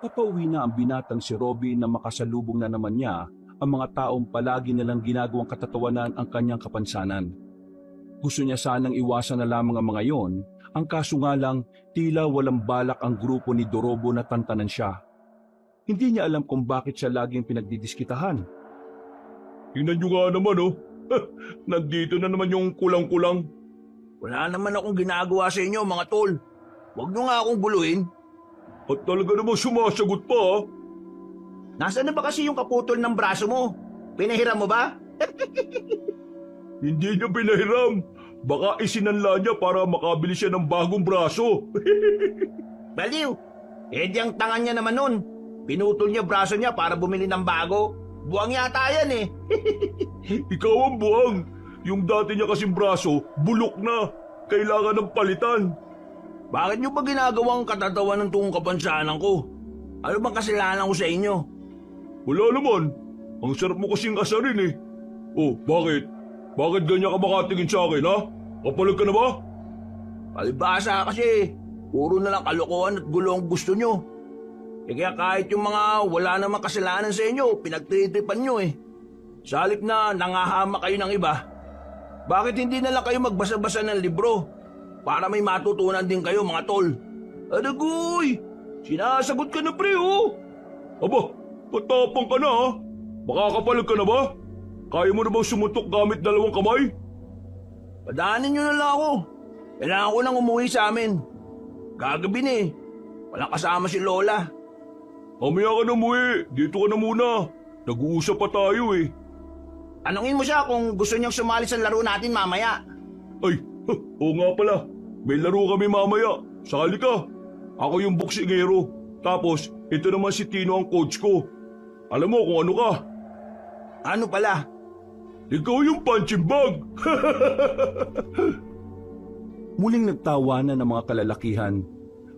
Papauwi na ang binatang si Robby na makasalubong na naman niya ang mga taong palagi nilang ginagawang katatawanan ang kanyang kapansanan. Gusto niya sanang iwasan na lamang ang mga yon, ang kaso nga lang tila walang balak ang grupo ni Dorobo na tantanan siya. Hindi niya alam kung bakit siya laging pinagdidiskitahan. Tingnan niyo nga naman oh, nandito na naman yung kulang-kulang. Wala naman akong ginagawa sa inyo, mga tol. Huwag niyo nga akong guluhin. At talaga naman sumasagot pa ah. Nasaan na ba kasi yung kaputol ng braso mo? Pinahiram mo ba? Hindi niya pinahiram. Baka isinanla niya para makabili siya ng bagong braso. Baliw! Eh di ang tanga niya naman nun. Pinutol niya braso niya para bumili ng bago. Buwang yata yan eh. Ikaw ang buwang. Yung dati niya kasing braso, bulok na. Kailangan ng palitan. Bakit niyo ba ginagawang katatawa ng tuong kapansanan ko? Ano bang kasalanan ko sa inyo? Wala naman. Ang sarap mo kasing asarin eh. Oh, bakit? Bakit ganyan ka makatingin sa akin ha? Kapalag ka na ba? Palibasa kasi. Puro na lang kalokohan at gulo ang gusto niyo. Eh kaya kahit yung mga wala namang kasalanan sa inyo, pinagtritripan niyo eh. Sa halip na nangahama kayo ng iba, bakit hindi na lang kayo magbasa-basa ng libro? Para may matutunan din kayo, mga tol. Adagoy! Sinasagot ka na, pre, oh! Aba, matapang ka na ha? Makakapalag ka na ba? Kaya mo na bang sumutok gamit 2 kamay? Padaanin nyo na lang ako. Kailangan ko nang umuwi sa amin. Gagabi na eh. Walang kasama si Lola. Mamaya ka na umuwi. Dito ka na muna. Nag-uusap pa tayo eh. Tanungin mo siya kung gusto niyang sumali sa laro natin mamaya. Ay, oo nga pala. May laro kami mamaya. Sali ka. Ako yung boksingero. Tapos, ito naman si Tino ang coach ko. Alam mo kung ano ka. Ano pala? Ikaw yung punching bag. Muling nagtawanan ng mga kalalakihan.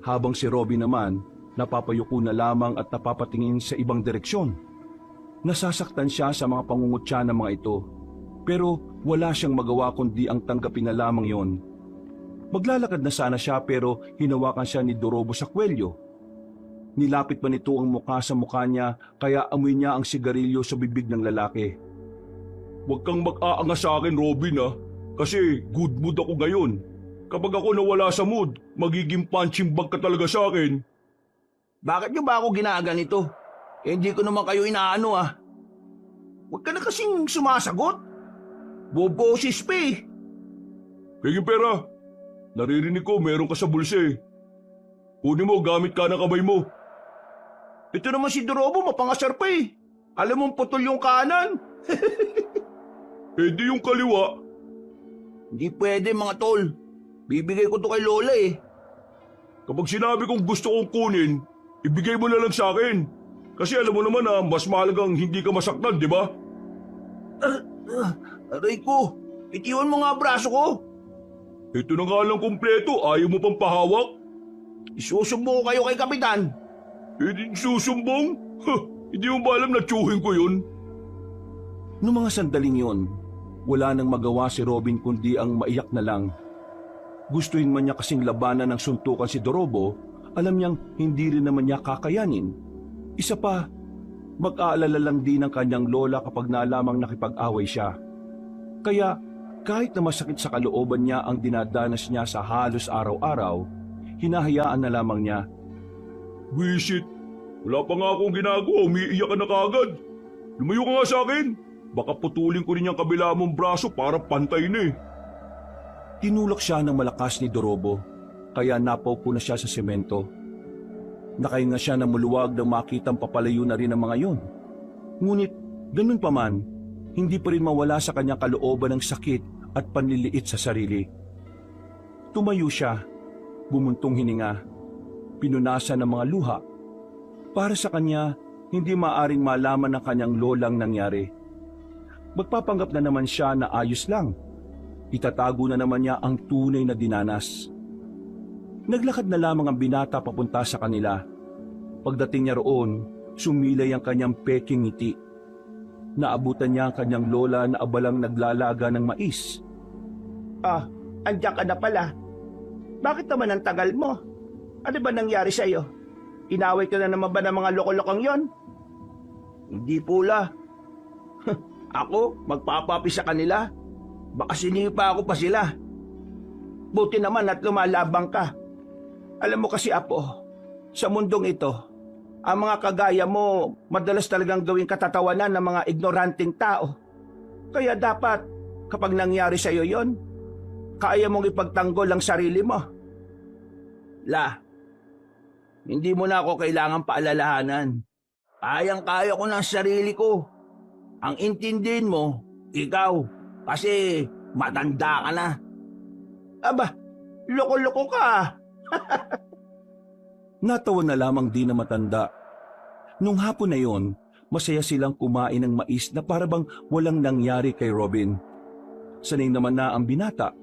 Habang si Robby naman, napapayuko na lamang at napapatingin sa ibang direksyon. Nasasaktan siya sa mga pangungutya ng mga ito. Pero wala siyang magawa kundi ang tanggapin na lamang yon. Maglalakad na sana siya pero hinawakan siya ni Dorobo sa kwelyo. Nilapit pa nito ang mukha sa mukha niya kaya amoy niya ang sigarilyo sa bibig ng lalaki. Huwag kang mag-aanga sa akin, Robin ha. Kasi good mood ako ngayon. Kapag ako nawala sa mood, magiging punching bag ka talaga sa akin. Bakit niyo ba ako ginaganito? Eh, hindi ko naman kayo inaano ah. Huwag ka na kasing sumasagot. Bobosis pa eh. Pegi pera. Naririnig ko meron ka sa bulsa eh. Kunin mo gamit ka ng kamay mo. Ito naman si Dorobo mapangasar pa eh. Alam mong putol yung kanan. Eh di yung kaliwa. Hindi pwede mga tol. Bibigay ko to kay Lola eh. Kapag sinabi kong gusto kong kunin, ibigay mo na lang sa akin. Kasi alam mo naman na mas mahalagang hindi ka masaktan, di ba? Aray ko, itiwan mo nga braso ko. Ito na nga lang kumpleto, ayaw mo pang pahawak? Isusumbong ko kayo kay Kapitan. Eh di susumbong? Hindi mo ba alam na tsuhin ko yun? Noong mga sandaling yun, wala nang magawa si Robin kundi ang maiyak na lang. Gustuin man niya kasing labanan ng suntukan si Dorobo, alam niyang hindi rin naman niya kakayanin. Isa pa, mag-aalala lang din ang kanyang lola kapag nalamang nakipag-away siya. Kaya kahit na masakit sa kalooban niya ang dinadanas niya sa halos araw-araw, hinahayaan na lamang niya. Wisit, wala pa nga akong ginagawa, umiiyak ka na kaagad. Lumayo ka nga sa akin, baka putulin ko rin yung kabila mong braso para pantay na eh. Tinulak siya ng malakas ni Dorobo, kaya napaupo na siya sa semento. Nakahinga siya ng muluwag nang makitang papalayo na rin ang mga yon. Ngunit, ganun pa man, hindi pa rin mawala sa kanyang kalooban ng sakit at panliliit sa sarili. Tumayo siya, bumuntong hininga, pinunasan ng mga luha. Para sa kanya, hindi maaring malaman ng kanyang lolang nangyari. Magpapanggap na naman siya na ayos lang. Itatago na naman niya ang tunay na dinanas. Naglakad na lamang ang binata papunta sa kanila. Pagdating niya roon, sumilay ang kanyang peking ngiti. Naabutan niya ang kanyang lola na abalang naglalaga ng mais. Ah, andiyan ka na pala. Bakit naman ang tagal mo? Ano ba nangyari sa'yo? Inaway ka na naman ba ng mga loko-lokong yon? Hindi pula. Ako, magpapapi sa kanila. Baka sinipa ako pa sila. Buti naman at lumalabang ka. Alam mo kasi, Apo, sa mundong ito, ang mga kagaya mo madalas talagang gawing katatawanan ng mga ignoranting tao. Kaya dapat, kapag nangyari sa iyo yon, kaya mong ipagtanggol ang sarili mo. La, hindi mo na ako kailangan paalalahanan. Kayang-kaya ko ng sarili ko. Ang intindihin mo, ikaw, kasi matanda ka na. Aba, loko-loko ka. Natawa na lamang din na matanda. Nung hapon na yon, masaya silang kumain ng mais na parabang walang nangyari kay Robin. Sanay naman na ang binata.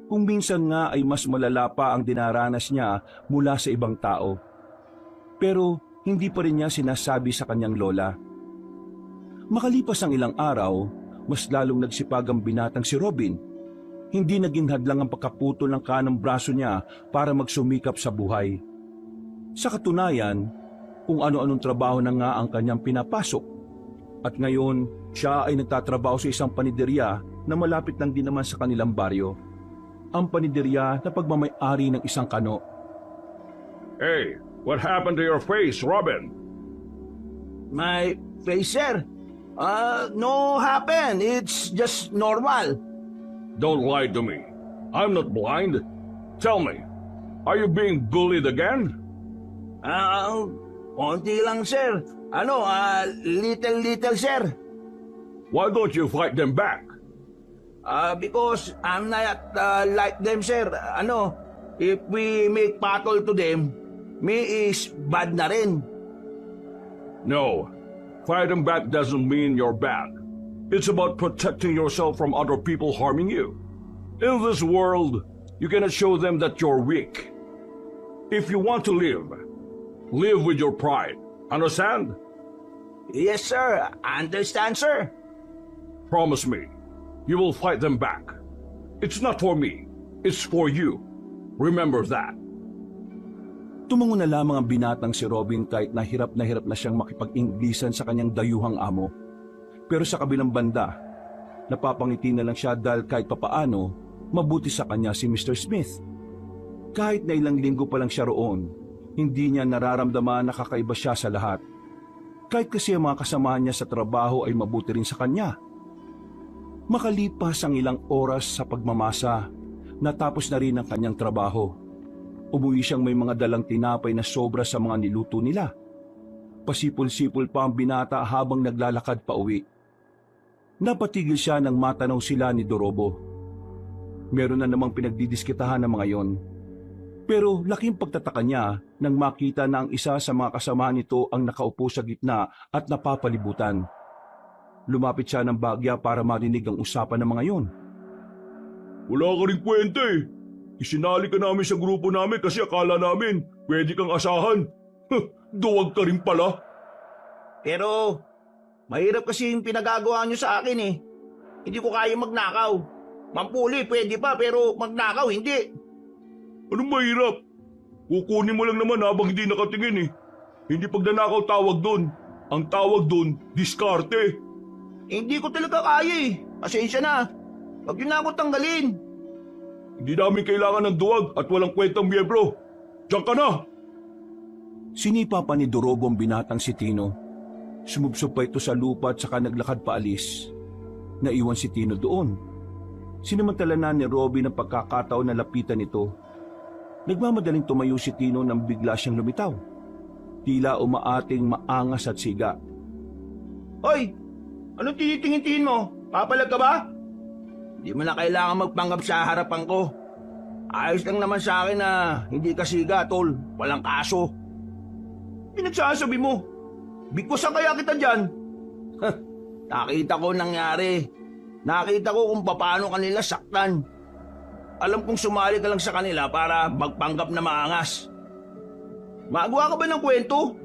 Kung minsan nga ay mas malala pa ang dinaranas niya mula sa ibang tao. Pero hindi pa rin niya sinasabi sa kanyang lola. Makalipas ang ilang araw, mas lalong nagsipag ang binatang si Robin. Hindi naging hadlang ang pagkaputol ng kanang braso niya para magsumikap sa buhay. Sa katunayan, kung ano-anong trabaho na nga ang kanyang pinapasok. At ngayon, siya ay nagtatrabaho sa isang paniderya na malapit lang din naman sa kanilang baryo. Ang paniderya na pagmamay-ari ng isang kano. Hey, what happened to your face, Robin? My face, sir? No happen. It's just normal. Don't lie to me. I'm not blind. Tell me, are you being bullied again? Konti lang, sir. Little, sir. Why don't you fight them back? Because I'm not like them, sir. If we make battle to them, me is bad na rin. No, fighting back doesn't mean you're bad. It's about protecting yourself from other people harming you. In this world, you cannot show them that you're weak. If you want to live with your pride. Understand? Yes, sir. Understand, sir. Promise me, you will fight them back. It's not for me, it's for you. Remember that. Tumango na lamang ang binatang si Robin kahit na hirap na siyang makipag-Inglisan sa kanyang dayuhang amo. Pero sa kabilang banda, napapangiti na lang siya dahil kahit papaano, mabuti sa kanya si Mr. Smith. Kahit na ilang linggo pa lang siya roon, hindi niya nararamdaman na kakaiba siya sa lahat. Kahit kasi ang mga kasamahan niya sa trabaho ay mabuti rin sa kanya. Makalipas ang ilang oras sa pagmamasa, natapos na rin ang kanyang trabaho. Umuwi siyang may mga dalang tinapay na sobra sa mga niluto nila. Pasipol-sipol pa ang binata habang naglalakad pa uwi. Napatigil siya nang matanaw sila ni Dorobo. Meron na namang pinagdidiskitahan ng mga yon. Pero laking pagtataka niya nang makita na ang isa sa mga kasamahan nito ang nakaupo sa gitna at napapalibutan. Lumapit siya ng bagya para marinig ang usapan ng mga yon. Wala ka rin kwenta eh. Isinali ka namin sa grupo namin kasi akala namin pwede kang asahan. Duwag ka rin pala. Pero, mahirap kasi yung pinagagawa niyo sa akin eh. Hindi ko kaya magnakaw. Mampuli, pwede pa, pero magnakaw, hindi. Anong mahirap? Kukunin mo lang naman habang hindi nakatingin eh. Hindi pagnanakaw tawag doon. Ang tawag doon, diskarte. Hindi ko talaga kaya eh. Pasensya na. Huwag yun na ako tanggalin. Hindi namin kailangan ng duwag at walang kwentang miyembro. Diyan ka na! Sinipa pa ni Dorobo ang binatang si Tino. Sumubsob pa ito sa lupa at saka naglakad paalis. Naiwan si Tino doon. Sinamantala na ni Robin ang pagkakataon na lapitan ito. Nagmamadaling tumayo si Tino nang bigla siyang lumitaw. Tila umaating maangas at siga. Hoy! Anong tinitingin-tingin mo? Papalag ka ba? Hindi mo na kailangan magpanggap sa harapan ko. Ayos lang naman sa akin na hindi ka siga, tol. Walang kaso. Pinagsasabi mo. Bigkusan kaya kita dyan. Nakita ko nangyari. Nakita ko kung paano kanila saktan. Alam kong sumali ka lang sa kanila para magpanggap na maangas. Magawa ka ba ng kwento?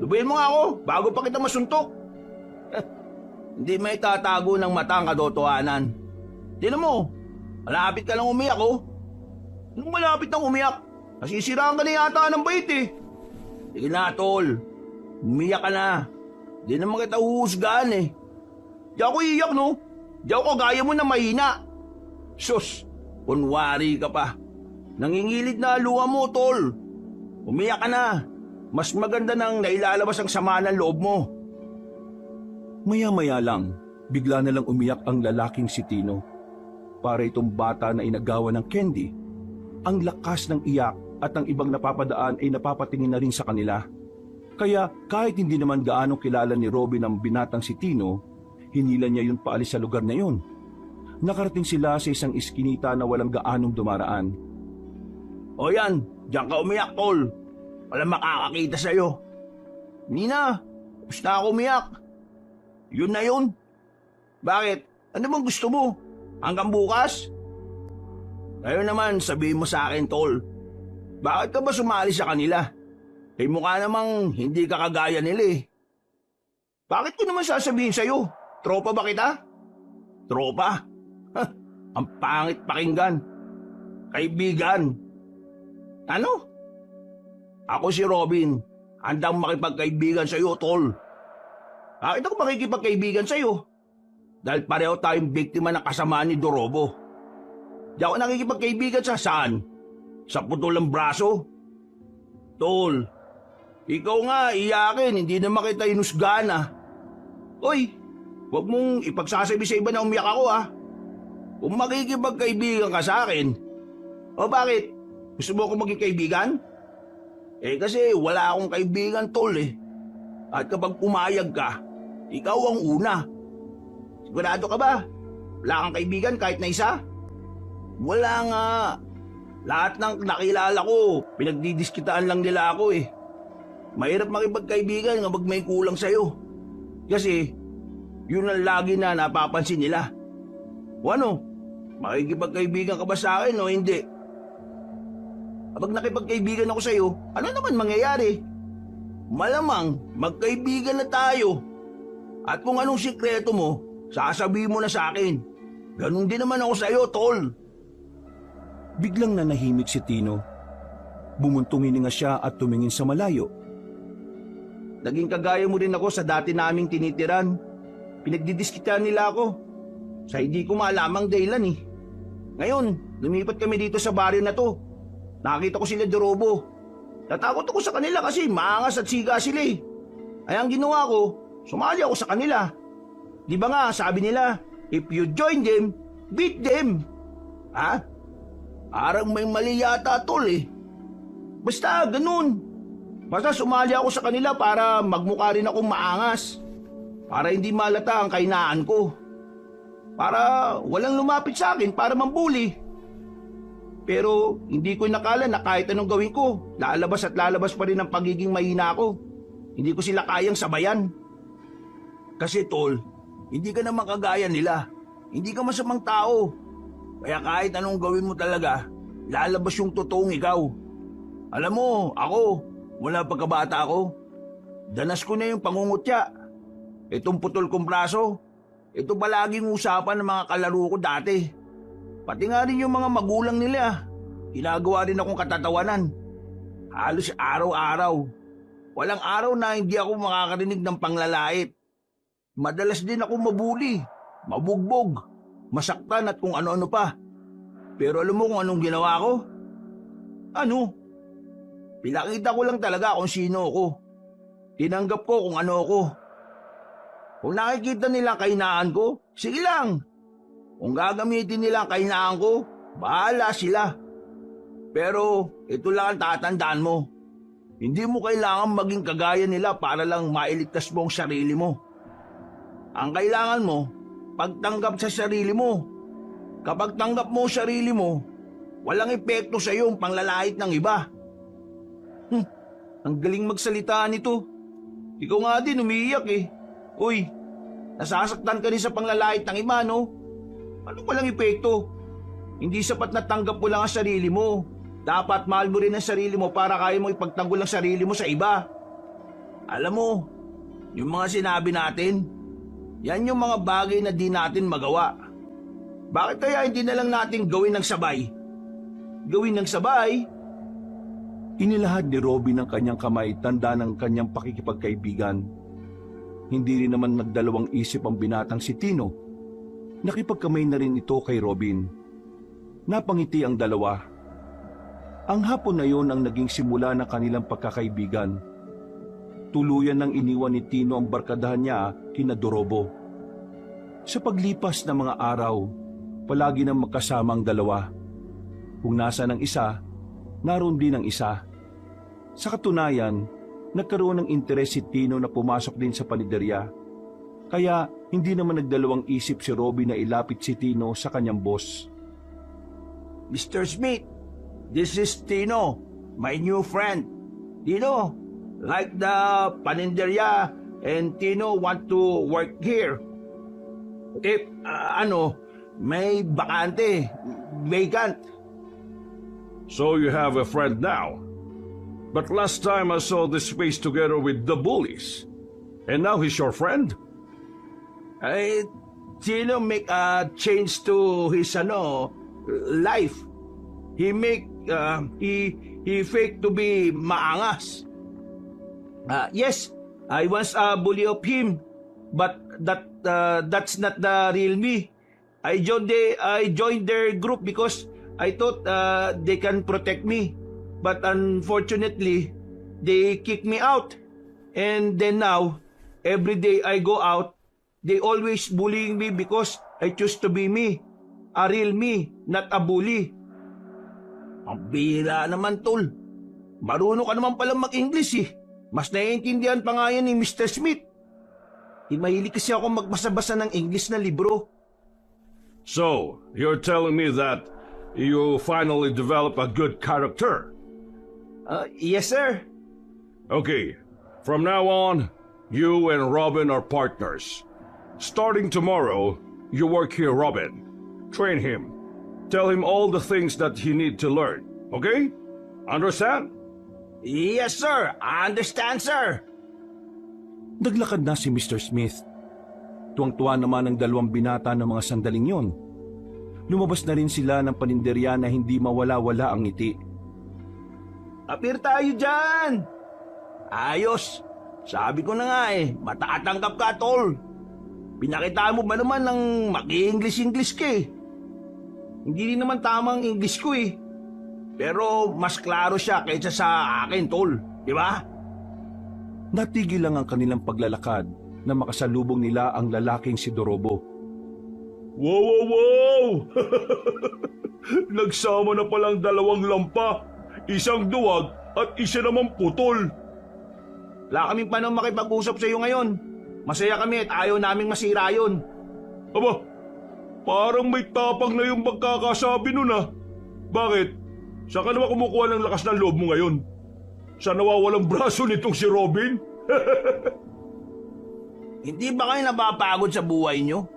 Lubayin mo nga ako bago pa kita masuntok. Hindi may tatago ng mata ang katotohanan. Tinan mo, malapit ka lang umiyak oh. Nung malapit nang umiyak, nasisiraan ka na yata ng bait eh. Sige na, tol. Umiyak ka na. Di naman kita huhusgahan eh. Di ako iiyak, no? Di ako kagaya mo na mahina. Sus, kunwari ka pa. Nangingilid na luha mo, tol. Umiyak ka na. Mas maganda nang nailalabas ang sama ng loob mo. Maya-maya lang, bigla na lang umiyak ang lalaking si Tino. Para itong bata na inagawa ng candy. Ang lakas ng iyak at ang ibang napapadaan ay napapatingin na rin sa kanila. Kaya kahit hindi naman gaano kilala ni Robin ang binatang si Tino, hinila niya yun paalis sa lugar na yun. Nakarating sila sa isang iskinita na walang gaanong dumaraan. O yan, diyan ka umiyak, tol. Walang makakakita sa'yo. Nina, tapos na ako umiyak. Yun na yun. Bakit? Ano bang gusto mo? Hanggang bukas? Ngayon naman, sabihin mo sa akin, tol. Bakit ka ba sumali sa kanila? Eh mukha namang hindi ka kagaya nila eh. Bakit ko naman sasabihin sa'yo? Tropa ba kita? Tropa? Ang pangit pakinggan. Kaibigan. Ano? Ako si Robin. Handang makipagkaibigan sa'yo, tol. Bakit ako makikipagkaibigan sa'yo? Dahil pareho tayong biktima ng kasamaan ni Dorobo. Di ako nakikipagkaibigan sa saan? Sa putol ng braso? Tol, ikaw nga iyakin, hindi naman kita inusgahan ah. Oy, huwag mong ipagsasabi sa iba na umiyak ako ah. Kung makikipagkaibigan ka sa akin, o bakit? Gusto mo akong maging kaibigan? Eh kasi wala akong kaibigan, tol eh. At kapag pumayag ka, ikaw ang una. Sigurado ka ba? Wala kang kaibigan kahit na isa? Wala nga. Lahat ng nakilala ko, pinagdidiskitaan lang nila ako eh. Mahirap makipagkaibigan kapag may kulang sa'yo. Kasi, yun ang lagi na napapansin nila. O ano, makikipagkaibigan ka ba sa akin o hindi? Kapag nakipagkaibigan ako sa'yo, ano naman mangyayari? Malamang, magkaibigan na tayo. At kung anong sikreto mo, sasabihin mo na sa akin. Ganun din naman ako sa'yo, tol. Biglang nanahimik si Tino. Bumuntong hininga siya at tumingin sa malayo. Naging kagaya mo rin ako sa dati naming tinitiran. Pinagdidiskitan nila ako. Sa hindi ko maalamang dahilan eh. Ngayon, lumipat kami dito sa baryo na to. Nakita ko sila Dorobo. Natakot ako sa kanila kasi maangas at siga sila eh. Ay ang ginawa ko, sumali ako sa kanila. Di ba nga sabi nila, if you join them, beat them. Ha? Parang may mali yata, tol eh. Basta ganun. Basta sumali ako sa kanila para magmukha rin akong maangas. Para hindi malata ang kahinaan ko. Para walang lumapit sa akin para mambuli. Pero hindi ko nakala na kahit anong gawin ko, lalabas at lalabas pa rin ang pagiging mahina ko. Hindi ko sila kayang sabayan. Kasi tol, hindi ka naman kagaya nila. Hindi ka masamang tao. Kaya kahit anong gawin mo talaga, lalabas yung totoong ikaw. Alam mo, ako, mula pagkabata ko, danas ko na yung pangungutya. Itong putol kong braso, ito palaging usapan ng mga kalaro ko dati. Pati nga rin yung mga magulang nila, ginagawa rin akong katatawanan. Halos araw-araw. Walang araw na hindi ako makakarinig ng panglalait. Madalas din ako mabuli, mabugbog, masaktan at kung ano-ano pa. Pero alam mo kung anong ginawa ko? Ano? Pinakita ko lang talaga kung sino ako. Tinanggap ko kung ano ako. Kung nakikita nila kahinaan ko, sige lang. Kung gagamitin nila ang kahinaan ko, bahala sila. Pero ito lang ang tatandaan mo. Hindi mo kailangan maging kagaya nila para lang mailigtas mo ang sarili mo. Ang kailangan mo, pagtanggap sa sarili mo. Kapag tanggap mo ang sarili mo, walang epekto sa iyo ang panglalait ng iba. Ang galing magsalita nito. Ikaw nga din umiiyak eh. Uy, nasasaktan ka rin sa panglalait ng iba, no? Ano walang epekto? Hindi sapat na tanggap mo lang ang sarili mo. Dapat mahal mo rin ang sarili mo para kaya mo ipagtanggol ang sarili mo sa iba. Alam mo, yung mga sinabi natin, yan yung mga bagay na di natin magawa. Bakit kaya hindi na lang natin gawin ng sabay? Gawin ng sabay? Inilahad ni Robin ang kanyang kamay, tanda ng kanyang pakikipagkaibigan. Hindi rin naman nagdalawang isip ang binatang si Tino. Nakipagkamay na rin ito kay Robin. Napangiti ang dalawa. Ang hapon na yon ang naging simula ng kanilang pagkakaibigan. Tuluyan nang iniwan ni Tino ang barkadahan niya kina Dorobo. Sa paglipas ng mga araw, palagi nang magkasama ang dalawa. Kung nasa ng isa, naroon din ang isa. Sa katunayan, nagkaroon ng interes si Tino na pumasok din sa paniderya. Kaya hindi naman nagdalawang isip si Robin na ilapit si Tino sa kanyang boss. Mr. Smith, this is Tino, my new friend. Tino, like the paninderya, and Tino want to work here. If, may bakante, vacant. So you have a friend now. But last time I saw this face together with the bullies. And now he's your friend? Tino make a change to his life. He fake to be maangas. Yes, I once bully of him, but that's not the real me. I joined their group because I thought they can protect me. But unfortunately, they kick me out. And then now, every day I go out, they always bullying me because I choose to be me. A real me, not a bully. Ang bira naman, tol. Marunong ka naman palang mag-English eh. Mas naiintindihan pa nga yan ni Mr. Smith. Mahilig kasi ako magbasa-basa ng English na libro. So, you're telling me that you finally develop a good character? Yes, sir. Okay, from now on, you and Robin are partners. Starting tomorrow, you work here, Robin. Train him. Tell him all the things that he need to learn. Okay? Understand? Yes, sir. I understand, sir. Naglakad na si Mr. Smith. Tuwang-tuwa naman ang dalawang binata ng mga sandaling yon. Lumabas na rin sila ng paninderya na hindi mawala-wala ang ngiti. Apir tayo dyan. Ayos. Sabi ko na nga matatanggap ka, tol. Pinakita mo ba naman ng mag-English ka eh. Hindi rin naman tamang English ko eh. Pero mas klaro siya kaysa sa akin, tol. Di ba? Natigil lang ang kanilang paglalakad na makasalubong nila ang lalaking si Dorobo. Wow! Nagsama na palang dalawang lampa. Isang duwag at isa namang putol. Wala kaming panahon makipag-usap sa iyo ngayon. Masaya kami at ayaw naming masira yun. Aba, parang may tapang na yung pagkakasabi nun ah. Bakit? Saan ka naman kumukuha ng lakas ng loob mo ngayon? Sa nawawalang braso nitong si Robin? Hindi ba kayo napapagod sa buhay nyo?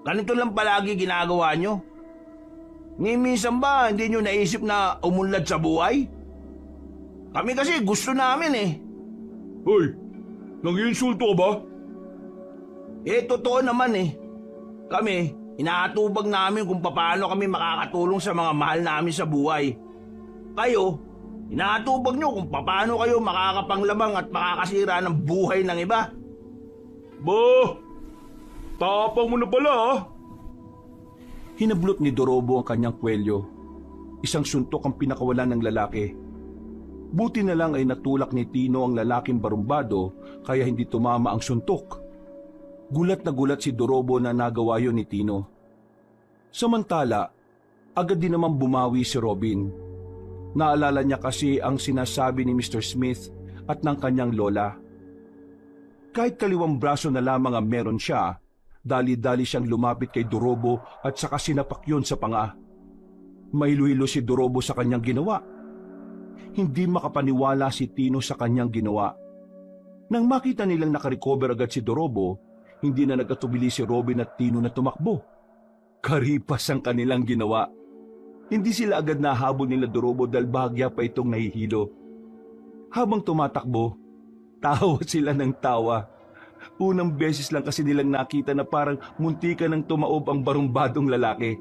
Ganito lang palagi ginagawa nyo? Ni minsan ba hindi nyo naisip na umunlad sa buhay? Kami kasi gusto namin Hoy, nang-iinsulto ka ba? Totoo naman Kami, inaatubag namin kung paano kami makakatulong sa mga mahal namin sa buhay. Kayo, inaatubag nyo kung paano kayo makakapanglabang at makakasira ng buhay ng iba. Bah, tapang mo na pala ah. Hinablot ni Dorobo ang kanyang kwelyo. Isang suntok ang pinakawalan ng lalaki. Buti na lang ay natulak ni Tino ang lalaking barumbado kaya hindi tumama ang suntok. Gulat na gulat si Dorobo na nagawa yun ni Tino. Samantala, agad din naman bumawi si Robin. Naalala niya kasi ang sinasabi ni Mr. Smith at ng kanyang lola. Kahit kaliwang braso na lamang ang meron siya, dali-dali siyang lumapit kay Dorobo at saka sinapak yun sa panga. Mahilo-hilo si Dorobo sa kanyang ginawa. Hindi makapaniwala si Tino sa kanyang ginawa. Nang makita nilang nakarecover agad si Dorobo, hindi na nagkatubili si Robin at Tino na tumakbo. Karipas ang kanilang ginawa. Hindi sila agad nahabol nila Dorobo dahil bahagya pa itong nahihilo. Habang tumatakbo, tawa sila ng tawa. Unang beses lang kasi nilang nakita na parang muntikan ng tumaob ang barumbadong lalaki.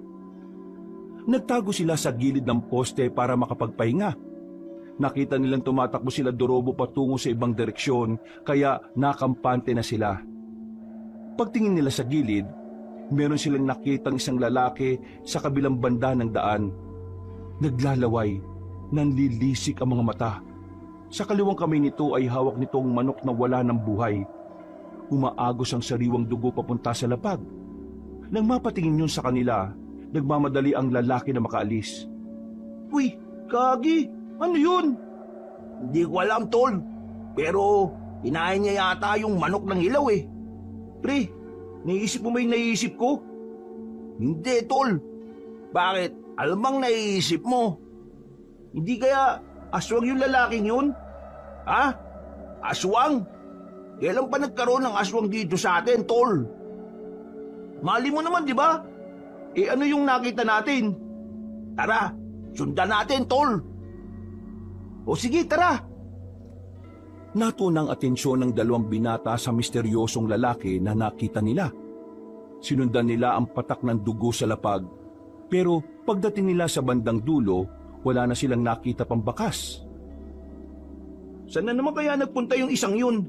Nagtago sila sa gilid ng poste para makapagpahinga. nakita nilang tumatakbo sila Dorobo patungo sa ibang direksyon, kaya nakampante na sila. Pagtingin nila sa gilid, meron silang nakitang isang lalaki sa kabilang banda ng daan. Naglalaway, nanlilisik ang mga mata. Sa kaliwang kamay nito ay hawak nitong manok na wala ng buhay. Umaagos ang sariwang dugo papunta sa lapag. Nang mapatingin yun sa kanila, nagmamadali ang lalaki na makaalis. Uy, Gagi, ano yun? Hindi ko alam, tol. Pero inahin niya yata yung manok ng hilaw eh. Pre, naisip mo ba yung naisip ko? Hindi, tol. Bakit? Alam bang naiisip mo? Hindi kaya aswang yung lalaking yun? Ha? Aswang? Kailan pa nagkaroon ng aswang dito sa atin, tol? Mali mo naman, di ba? Eh ano yung nakita natin? Tara, sundan natin, tol. O sige, tara. Natunang atensyon ng dalawang binata sa misteryosong lalaki na nakita nila. Sinundan nila ang patak ng dugo sa lapag. Pero pagdating nila sa bandang dulo, wala na silang nakita pang bakas. Saan na naman kaya nagpunta yung isang yun?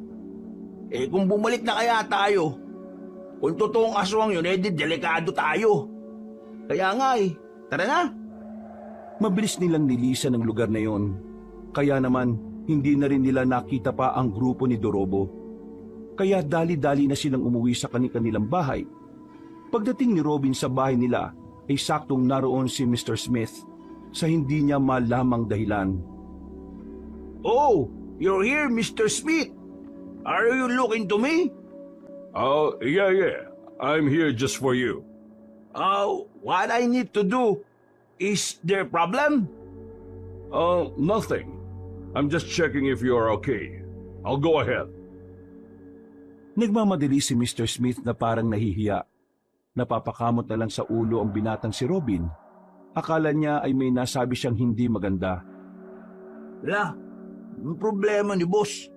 Eh kung bumalik na kaya tayo, kung totoong aswang yun, eh di delikado tayo. Kaya nga eh, tara na. Mabilis nilang nilisan ang lugar na yon. Kaya naman, hindi na rin nila nakita pa ang grupo ni Dorobo. Kaya dali-dali na silang umuwi sa kanilang bahay. Pagdating ni Robin sa bahay nila, ay saktong naroon si Mr. Smith sa hindi niya malamang dahilan. Oh, you're here, Mr. Smith. Are you looking to me? Oh, yeah. I'm here just for you. What I need to do, is there a problem? Nothing. I'm just checking if you're okay. I'll go ahead. Nagmamadali si Mr. Smith na parang nahihiya. Napapakamot na lang sa ulo ang binatang si Robin. Akala niya ay may nasabi siyang hindi maganda. Wala, ang problema ni boss.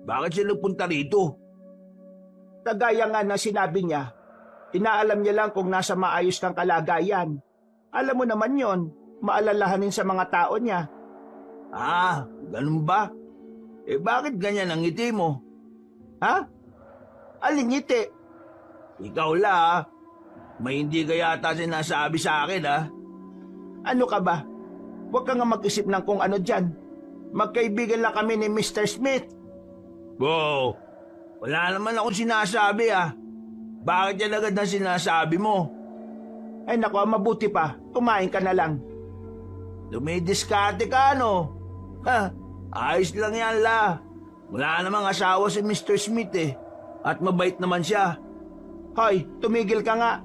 Bakit siya nagpunta rito? Kagaya nga na sinabi niya, inaalam niya lang kung nasa maayos kang kalagayan. Alam mo naman yon, maalalahanin sa mga tao niya. Ah, ganun ba? Eh bakit ganyan ang ngiti mo? Ha? Alin ngiti? Ikaw la, may hindi ka yata sinasabi sa akin ha? Ano ka ba? Huwag ka nga mag-isip ng kung ano dyan. Magkaibigan lang kami ni Mr. Smith. Wow, wala naman akong sinasabi ha. Bakit yan agad ang sinasabi mo? Ay naku, mabuti pa, kumain ka na lang. Dumidiskarte ka no? Ha, ayos lang yan la. Wala namang asawa si Mr. Smith eh. At mabait naman siya. Hoy, tumigil ka nga.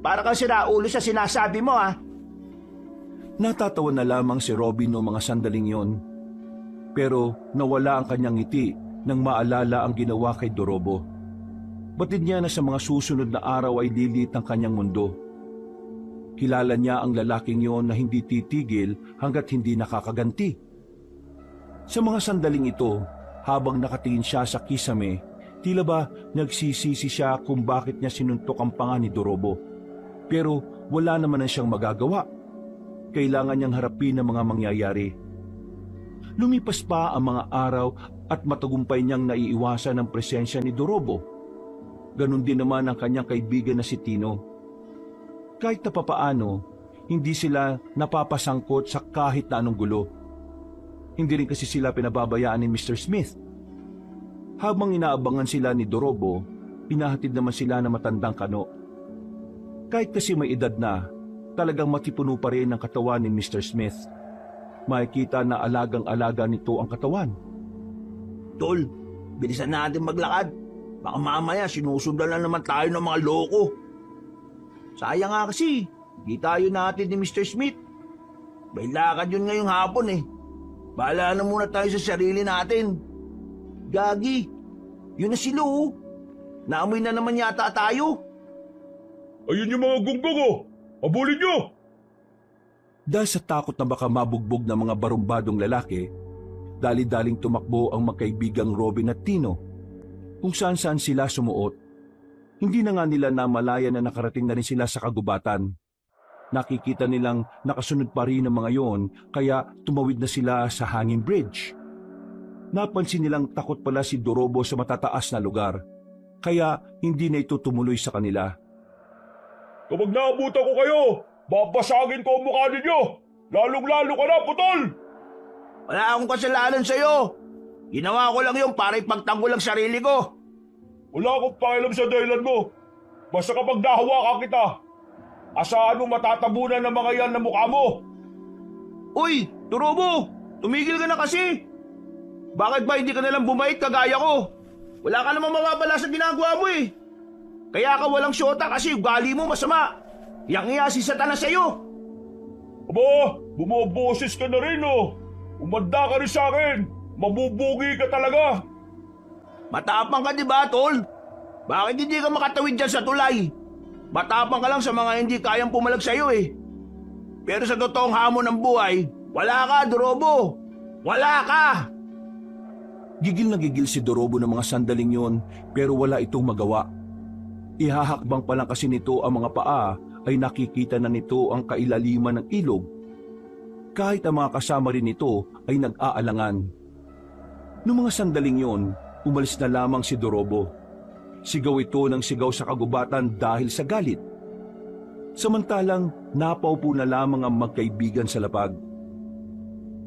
Para kang siraulo sa sinasabi mo ha. Natatawa na lamang si Robin noong mga sandaling yon. Pero nawala ang kanyang ngiti nang maalala ang ginawa kay Dorobo. Batid niya na sa mga susunod na araw ay lilit ang kanyang mundo. Kilala niya ang lalaking yon na hindi titigil hanggat hindi nakakaganti. Sa mga sandaling ito, habang nakatingin siya sa kisame, tila ba nagsisisi siya kung bakit niya sinuntok ang panga ni Dorobo. Pero wala naman na siyang magagawa. Kailangan niyang harapin ang mga mangyayari. Lumipas pa ang mga araw at matagumpay niyang naiiwasan ang presensya ni Dorobo. Ganon din naman ang kanyang kaibigan na si Tino. Kahit na papaano, hindi sila napapasangkot sa kahit na anong gulo. Hindi rin kasi sila pinababayaan ni Mr. Smith. Habang inaabangan sila ni Dorobo, pinahatid naman sila ng matandang kano. Kahit kasi may edad na, talagang matipuno pa rin ang katawan ni Mr. Smith. Makikita na alagang-alaga nito ang katawan. Tol, bilisan natin maglakad. Baka mamaya sinusundan na naman tayo ng mga loko. Sayang nga kasi, hindi tayo natin ni Mr. Smith. May lakad yun ngayong hapon eh. Bahala na muna tayo sa sarili natin. Gagi, yun na sila oh. Naamoy na naman yata tayo. Ayun yung mga gunggong oh! Abulin nyo! Dahil sa takot na baka mabugbog ng mga barumbadong lalaki, dali-daling tumakbo ang magkaibigang Robin at Tino. Kung saan-saan sila sumuot, hindi na nga nila namalayan na nakarating na rin sila sa kagubatan. Nakikita nilang nakasunod pa rin ang mga yon, kaya tumawid na sila sa hanging bridge. Napansin nilang takot pala si Dorobo sa matataas na lugar, kaya hindi na ito tumuloy sa kanila. Kapag naabutan ko kayo, babasagin ko ang mukha ninyo! Lalong-lalo ka na, putol! Wala akong kasalanan sa'yo. Ginawa ko lang yun para ipagtanggol ang sarili ko. Wala akong pakialam sa dahilan mo. Basta kapag nahawakan kita, asahan mo matatabunan ng mga yan na mukha mo. Uy, Dorobo! Tumigil ka na kasi! Bakit ba hindi ka nalang bumait kagaya ko? Wala ka namang mababala sa ginagawa mo eh. Kaya ka walang syota kasi ugali mo masama. Yang si Satanas sa'yo. Aba, bumaboses ka na rin oh. Umanda ka rin sa akin. Mabubugi ka talaga. Matapang ka diba, tol? Bakit hindi ka makatawid dyan sa tulay? Matapang ka lang sa mga hindi kayang pumalag sa'yo eh. Pero sa totoong hamon ng buhay, wala ka, Dorobo. Wala ka! Gigil na gigil si Dorobo ng mga sandaling yon, pero wala itong magawa. Ihahakbang pa lang kasi nito ang mga paa ay nakikita na nito ang kailaliman ng ilog. Kahit ang mga kasama rin nito ay nag-aalangan. Noong mga sandaling yon, umalis na lamang si Dorobo. Sigaw ito ng sigaw sa kagubatan dahil sa galit. Samantalang napaupo na lamang ang magkaibigan sa lapag.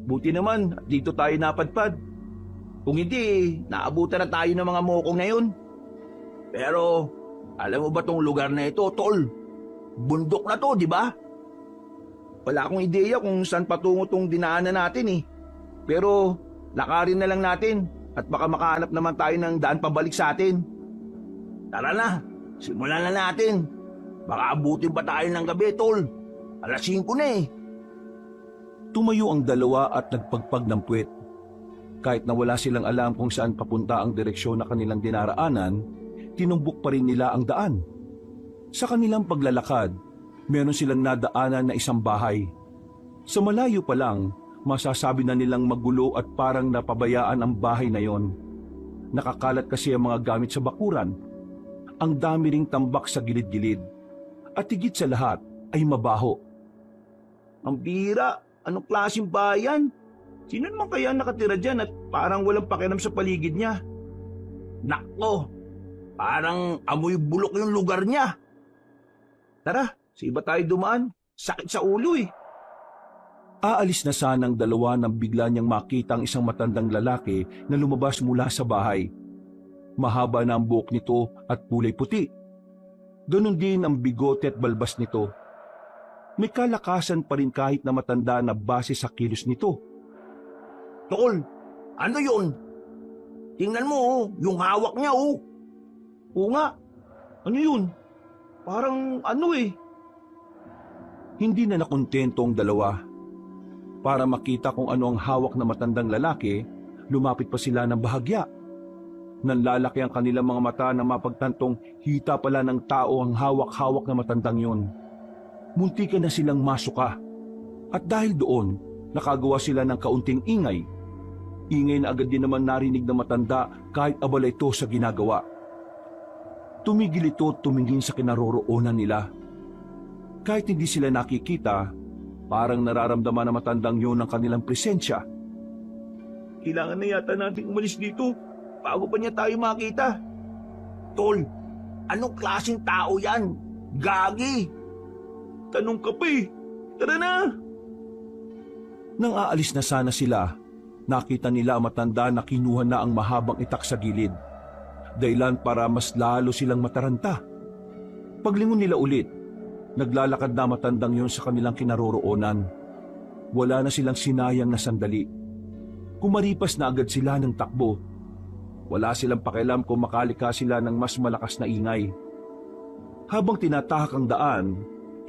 Buti naman, dito tayo napadpad. Kung hindi, naabutan na tayo ng mga mokong na yun. Pero, alam mo ba tong lugar na ito, tol? Bundok na to, di ba? Wala akong ideya kung saan patungo tong dinaanan natin eh. Pero, lakarin na lang natin at baka makahanap naman tayo ng daan pabalik sa atin. Tara na, simulan na natin. Baka abutin pa tayo ng gabi, tol. 5:00 na eh. Tumayo ang dalawa at nagpagpag ng puwet. Kahit na wala silang alam kung saan papunta ang direksyon na kanilang dinaraanan, tinumbok pa rin nila ang daan. Sa kanilang paglalakad, meron silang nadaanan na isang bahay. Sa malayo pa lang, masasabi na nilang magulo at parang napabayaan ang bahay na yon. Nakakalat kasi ang mga gamit sa bakuran. Ang dami ring tambak sa gilid-gilid. At higit sa lahat ay mabaho. Ang bira, anong klaseng bayan? Sino naman kaya nakatira dyan at parang walang pakialam sa paligid niya? Nako, parang amoy bulok yung lugar niya. Tara, sa iba tayo dumaan. Sakit sa ulo eh. Aalis na sanang dalawa nang bigla niyang makita ang isang matandang lalaki na lumabas mula sa bahay. Mahaba na ang buhok nito at kulay puti. Ganon din ang bigote at balbas nito. May kalakasan pa rin kahit na matanda na base sa kilos nito. Tol, ano yun? Tingnan mo oh, yung hawak niya oh. Oo nga, ano yun? Parang ano eh. Hindi na nakontento ang dalawa. Para makita kung ano ang hawak na matandang lalaki, lumapit pa sila ng bahagya. Nanlalaki ang kanilang mga mata na mapagtantong hita pala ng tao ang hawak-hawak na matandang yon. Muntikan na silang masuka. At dahil doon, nakagawa sila ng kaunting ingay. Ingay na agad din naman narinig ng matanda kahit abala ito sa ginagawa. Tumigil ito at tumingin sa kinaroroonan nila. Kahit hindi sila nakikita, parang nararamdaman na matandang yun ang kanilang presensya. Kailangan na yata natin umalis dito bago pa niya tayo makita. Tol, anong klaseng tao yan? Gagi! Tanong ka pa eh. Tara na! Nang aalis na sana sila, nakita nila ang matanda na kinuha na ang mahabang itak sa gilid. Dahilan para mas lalo silang mataranta. Paglingon nila ulit, naglalakad na matandang yon sa kanilang kinaroroonan. Wala na silang sinayang na sandali. Kumaripas na agad sila ng takbo. Wala silang pakialam kung makalika sila ng mas malakas na ingay. Habang tinatahak ang daan,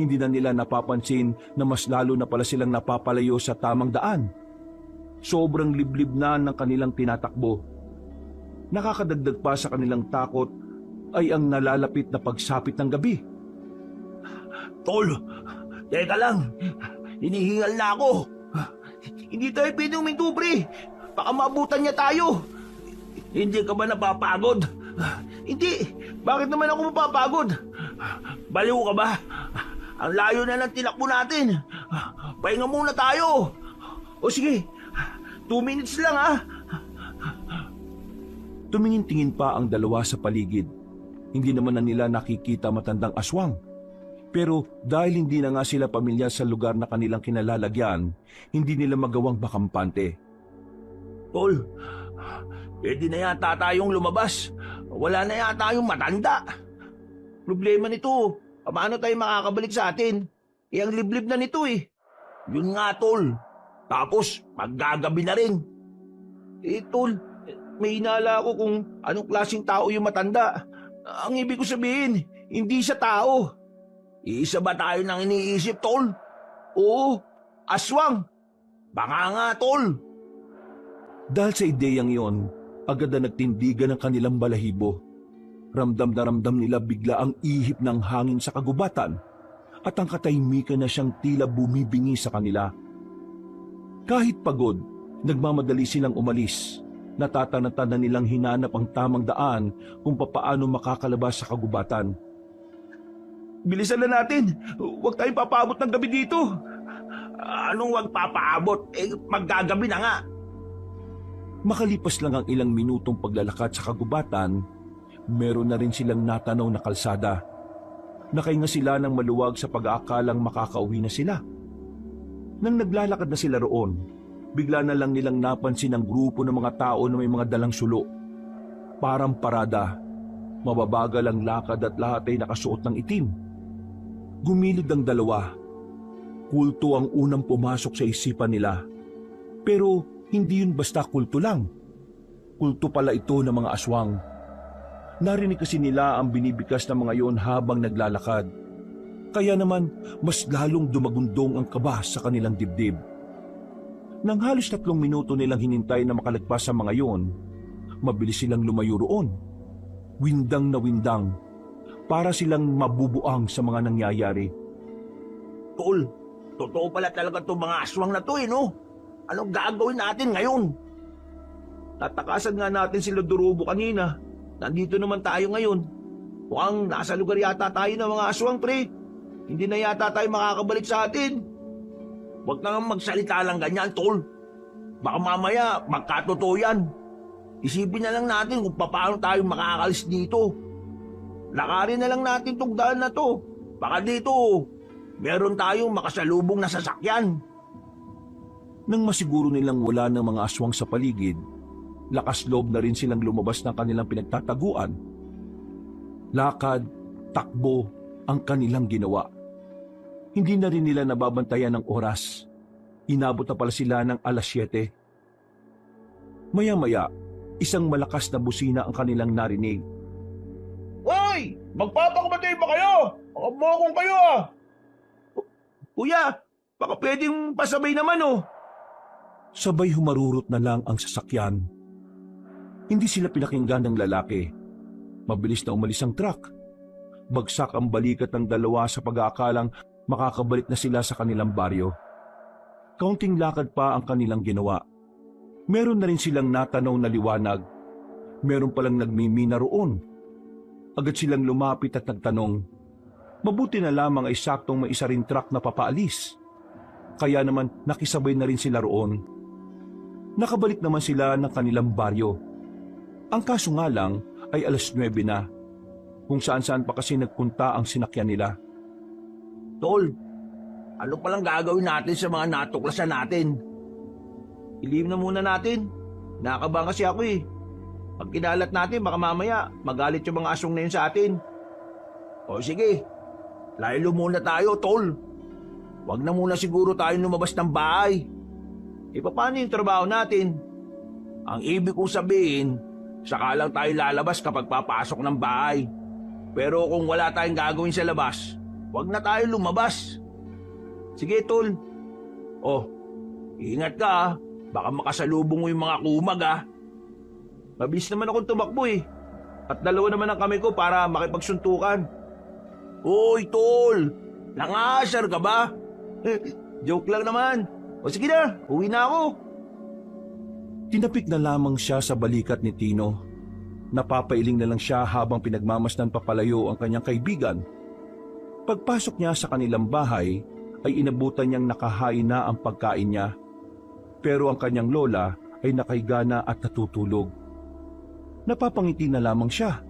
hindi na nila napapansin na mas lalo na pala silang napapalayo sa tamang daan. Sobrang liblib na ng kanilang tinatakbo. Nakakadagdag pa sa kanilang takot ay ang nalalapit na pagsapit ng gabi. Tol, teka lang. Hinihingal na ako. Hindi tayo pwedeng uminto, pre. Baka maabutan niya tayo. Hindi ka ba napapagod? Hindi. Bakit naman ako mapapagod? Baliw ka ba? Ang layo na ng tinakbo natin. Pahinga muna tayo. O sige, 2 minutes lang ha. Tumingin-tingin pa ang dalawa sa paligid. Hindi naman na nila nakikita matandang aswang. Pero dahil hindi na nga sila pamilyar sa lugar na kanilang kinalalagyan, hindi nila magawang makampante. Tol, pwede na yata tayong lumabas. Wala na yata yung matanda. Problema nito, paano tayo makakabalik sa atin? Ang liblib na nito eh. Yun nga, tol. Tapos, maggagabi na rin. Tol, may hinala ako kung anong klaseng tao yung matanda. Ang ibig ko sabihin, hindi siya tao. Isa ba tayo nang iniisip, tol? Oo, aswang. Baka nga, tol. Dahil sa ideyang iyon, agad na nagtindigan ang kanilang balahibo. Ramdam na ramdam nila bigla ang ihip ng hangin sa kagubatan at ang katahimikan na siyang tila bumibingi sa kanila. Kahit pagod, nagmamadali silang umalis. Natatanatan na nilang hinanap ang tamang daan kung papaano makakalabas sa kagubatan. Bilisan na natin. Huwag tayong papaabot ng gabi dito. Anong wag papaabot? Maggagabi na nga. Makalipas lang ang ilang minutong paglalakad sa kagubatan, meron na rin silang natanaw na kalsada. Nakahinga sila ng maluwag sa pag-aakalang makakauwi na sila. Nang naglalakad na sila roon, bigla na lang nilang napansin ang grupo ng mga tao na may mga dalang sulo. Parang parada, mababagal ang lakad at lahat ay nakasuot ng itim. Gumilid ang dalawa. Kulto ang unang pumasok sa isipan nila. Pero hindi yun basta kulto lang. Kulto pala ito ng mga aswang. Narinig kasi nila ang binibikas ng mga yon habang naglalakad. Kaya naman, mas lalong dumagundong ang kaba sa kanilang dibdib. Nang halos 3 minuto nilang hinintay na makalagpas sa mga yon, mabilis silang lumayo roon. Windang na windang, para silang mabubuang sa mga nangyayari. Tol, totoo pala talaga itong mga aswang na to no? Anong gagawin natin ngayon? Tatakasan nga natin sila Durubo kanina. Nandito naman tayo ngayon. Mukhang nasa lugar yata tayo ng mga aswang, pre. Hindi na yata tayo makakabalik sa atin. Huwag na nga magsalita lang ganyan, tol. Baka mamaya magkatotoo yan. Isipin na lang natin kung paano tayo makakalis dito. Lakarin na lang natin tong daan na to. Baka dito, meron tayong makasalubong na sasakyan. Nang masiguro nilang wala ng mga aswang sa paligid, lakas loob na rin silang lumabas ng kanilang pinagtataguan. Lakad, takbo ang kanilang ginawa. Hindi na rin nila nababantayan ng oras. Inabot na pala sila ng 7:00. Maya-maya, isang malakas na busina ang kanilang narinig. Hoy! Magpapakamatay ba kayo? Makabokong kayo ah! Kuya, baka pwedeng pasabay naman oh. Sabay humarurot na lang ang sasakyan. Hindi sila pinakinggan ng lalaki. Mabilis na umalis ang truck. Bagsak ang balikat ng dalawa sa pag-aakalang makakabalik na sila sa kanilang baryo. Kaunting lakad pa ang kanilang ginawa. Meron na rin silang natanaw na liwanag. Meron palang nagmimina roon. Agad silang lumapit at nagtanong. Mabuti na lamang ay saktong may isa ring truck na papaalis. Kaya naman nakisabay na rin sila roon. Nakabalik naman sila ng kanilang baryo. Ang kaso nga lang ay 9:00 na. Kung saan-saan pa kasi nagpunta ang sinakyan nila. Tol, ano palang gagawin natin sa mga natuklasan natin? Ilihim na muna natin. Nakakabahan kasi ako eh. Pag kinalat natin, baka mamaya magalit yung mga aswang na yun sa atin. O sige, laylo muna tayo, tol. Huwag na muna siguro tayo lumabas ng bahay. Paano yung trabaho natin? Ang ibig kong sabihin, saka lang tayo lalabas kapag papasok ng bahay. Pero kung wala tayong gagawin sa labas, huwag na tayo lumabas. Sige, tol. Oh, ingat ka ah. Baka makasalubong mo yung mga kumag ah. Mabilis naman akong tumakbo eh. At 2 naman ang kamay ko para makipagsuntukan. Hoy, tol! Nangasar ka ba? Joke lang naman. O sige na, uwi na ako. Tinapik na lamang siya sa balikat ni Tino. Napapailing na lang siya habang pinagmamasdan papalayo ang kanyang kaibigan. Pagpasok niya sa kanilang bahay, ay inabutan niyang nakahain na ang pagkain niya. Pero ang kanyang lola ay nakahiga na at natutulog. Napapangiti na lamang siya.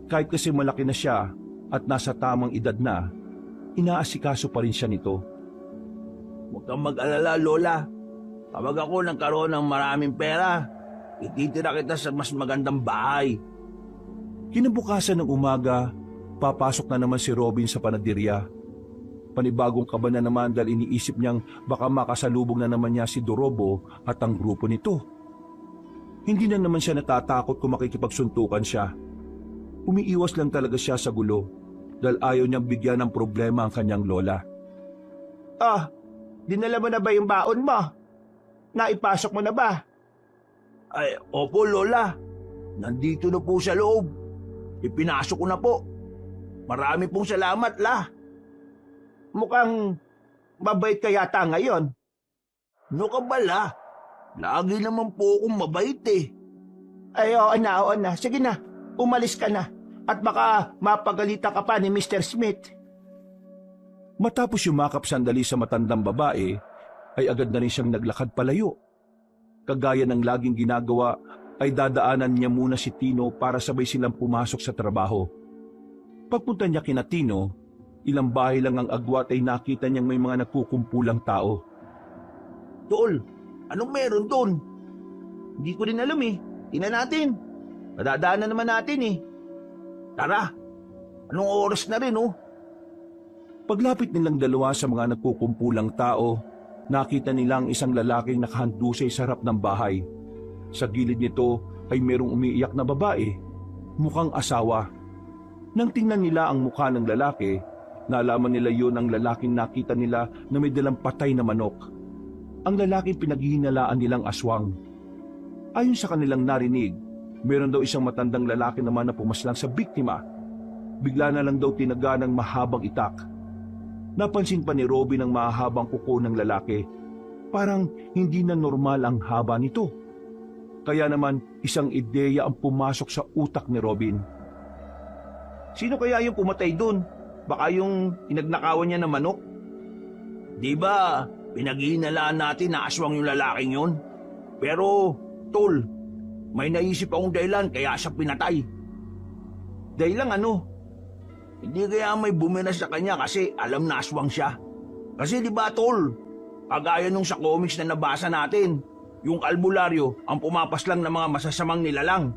Kahit kasi malaki na siya at nasa tamang edad na, inaasikaso pa rin siya nito. Huwag kang mag-alala, Lola. Kapag ako nagkaroon ng maraming pera, ititira kita sa mas magandang bahay. Kinabukasan ng umaga, papasok na naman si Robin sa panaderya. Panibagong kaba na naman dahil iniisip niyang baka makasalubong na naman niya si Dorobo at ang grupo nito. Hindi na naman siya natatakot kung makikipagsuntukan siya. Umiiwas lang talaga siya sa gulo dahil ayaw niyang bigyan ng problema ang kanyang lola. Dinala mo na ba yung baon mo? Naipasok mo na ba? Ay, opo, Lola. Nandito na po sa loob. Ipinasok ko na po. Marami pong salamat, La. Mukhang mabait ka yata ngayon. Ano ka ba, La? Lagi naman po akong mabait eh. Ay, oo na. Sige na, umalis ka na. At baka mapagalita ka pa ni Mr. Smith. Matapos yumakap sandali sa matandang babae, ay agad na rin siyang naglakad palayo. Kagaya ng laging ginagawa, ay dadaanan niya muna si Tino para sabay silang pumasok sa trabaho. Pagpunta niya kina Tino, ilang bahay lang ang agwat ay nakita niyang may mga nagkukumpulang tao. Tol, anong meron doon? Hindi ko rin alam eh. Tingnan natin. Madadaanan naman natin eh. Tara, anong oras na rin oh? Paglapit nilang dalawa sa mga nagkukumpulang tao, nakita nilang isang lalaking nakahandusay sa harap ng bahay. Sa gilid nito ay merong umiiyak na babae, mukhang asawa. Nang tingnan nila ang mukha ng lalaki, nalaman nila yun ang lalaking nakita nila na may dalang patay na manok. Ang lalaking pinaghihinalaan nilang aswang. Ayon sa kanilang narinig, meron daw isang matandang lalaki naman na pumaslang sa biktima. Bigla na lang daw tinaga ng mahabang itak. Napansin pa ni Robin ang mahabang kuko ng lalaki. Parang hindi na normal ang haba nito. Kaya naman isang ideya ang pumasok sa utak ni Robin. Sino kaya yung pumatay dun? Baka yung inagnakawan niya ng manok? Di ba, pinaghihinalaan natin na aswang yung lalaking yun? Pero, Tol, may naisip akong dahilan kaya siya pinatay. Dahil lang ano? Hindi kaya may bumira sa kanya kasi alam na aswang siya. Kasi di ba, Tol, kagaya nung sa comics na nabasa natin, yung albularyo ang pumapaslang ng mga masasamang nilalang.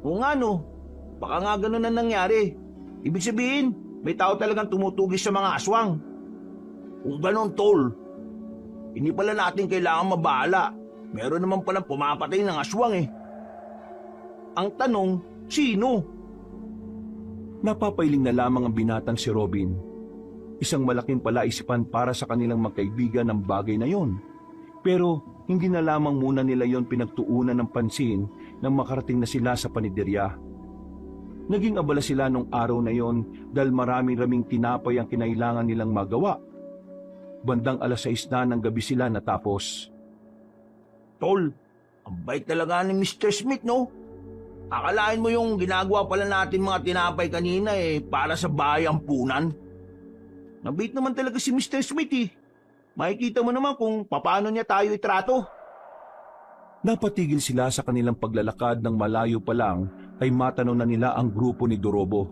O nga no, baka nga ganun na nangyari. Ibig sabihin, may tao talagang tumutugis sa mga aswang. Kung ganun, Tol, hindi pala natin kailangan mabahala. Meron naman palang pumapatay ng aswang eh. Ang tanong, sino? Napapailing na lamang ang binatang si Robin. Isang malaking palaisipan para sa kanilang magkaibigan ng bagay na yon. Pero hindi na lamang muna nila yon pinagtuunan ng pansin nang makarating na sila sa paniderya. Naging abala sila nung araw na yon dahil maraming tinapay ang kinailangan nilang magawa. Bandang 6:00 na ng gabi sila natapos. Tol, ang bait talaga ni Mr. Smith, no? Akalain mo yung ginagawa pala natin mga tinapay kanina eh para sa bayang punan? Nabait naman talaga si Mr. Smith eh. Makikita mo naman kung paano niya tayo itrato. Napatigil sila sa kanilang paglalakad ng malayo pa lang ay matanaw na nila ang grupo ni Dorobo.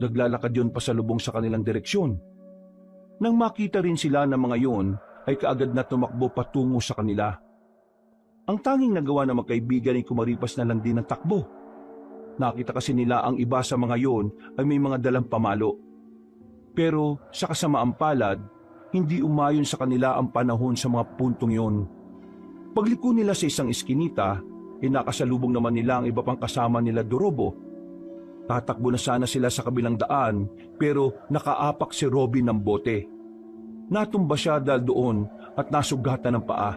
Naglalakad yun pasalubong sa kanilang direksyon. Nang makita rin sila ng mga yun ay kaagad na tumakbo patungo sa kanila. Ang tanging nagawa ng magkaibigan ay kumaripas na lang din ng takbo. Nakita kasi nila ang iba sa mga yon ay may mga dalang pamalo. Pero sa kasamaang palad, hindi umayon sa kanila ang panahon sa mga puntong yon. Pagliko nila sa isang iskinita, nakasalubong naman nila ang iba pang kasama nila Dorobo. Tatakbo na sana sila sa kabilang daan pero nakaapak si Robin ng bote. Natumba siya dahil doon at nasugatan ng paa.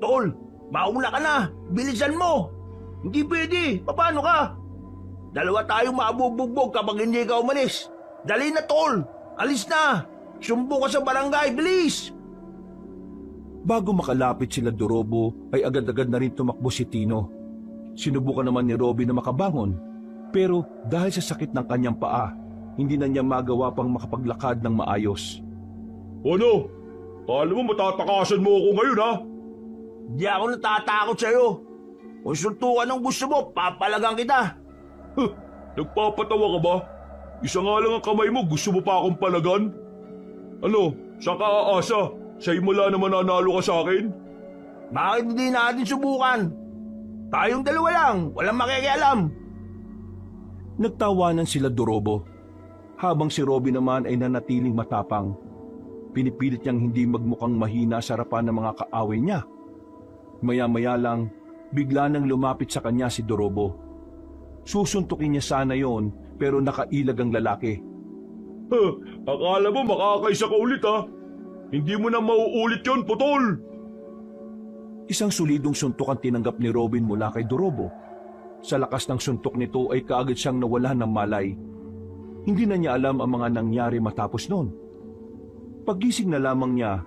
Tol, mauna ka na! Bilisan mo! Hindi pwede! Paano ka? Dalawa tayong mabubugbog kapag hindi ka umalis. Dali na, Tol! Alis na! Sumbo ka sa barangay! Bilis! Bago makalapit sila Dorobo ay agad-agad na rin tumakbo si Tino. Sinubukan naman ni Robin na makabangon pero dahil sa sakit ng kanyang paa hindi na niya magawa pang makapaglakad ng maayos. Ano? Kala mo matatakasan mo ako ngayon, ha? Di ako natatakot sa'yo. Kung suntukan ang gusto mo, papalagang kita. Huh, nagpapatawa ka ba? Isa nga lang ang kamay mo, gusto mo pa akong palagan? Ano, saan ka aasa? Sa'yo mo lang naman nanalo ka sa akin? Bakit hindi natin subukan? Tayong dalawa lang, walang makikialam. Nagtawanan sila Dorobo, habang si Robin naman ay nanatiling matapang. Pinipilit niyang hindi magmukhang mahina sa harapan ng mga kaaway niya. Maya-maya lang, bigla nang lumapit sa kanya si Dorobo. Susuntukin niya sana yon, pero nakailag ang lalaki. Huh, akala mo makakaisa ka ulit, ha? Hindi mo na mauulit yon, putol! Isang solidong suntok ang tinanggap ni Robin mula kay Dorobo. Sa lakas ng suntok nito ay kaagad siyang nawala ng malay. Hindi na niya alam ang mga nangyari matapos noon. Paggising na lamang niya,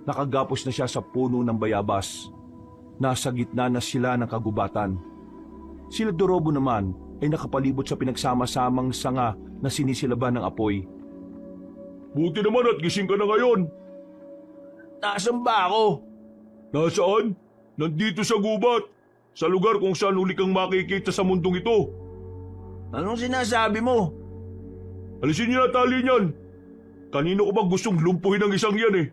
nakagapos na siya sa puno ng bayabas. Nasa gitna na sila ng kagubatan. Sila Dorobo naman ay nakapalibot sa pinagsama-samang sanga na sinisilaban ng apoy. Buti naman at gising ka na ngayon. Nasaan ba ako? Nasaan? Nandito sa gubat. Sa lugar kung saan uli kang makikita sa mundong ito. Anong sinasabi mo? Alisin niyo na tali niyan. Kanino ko ba gustong lumpuhin ang isang yan, eh?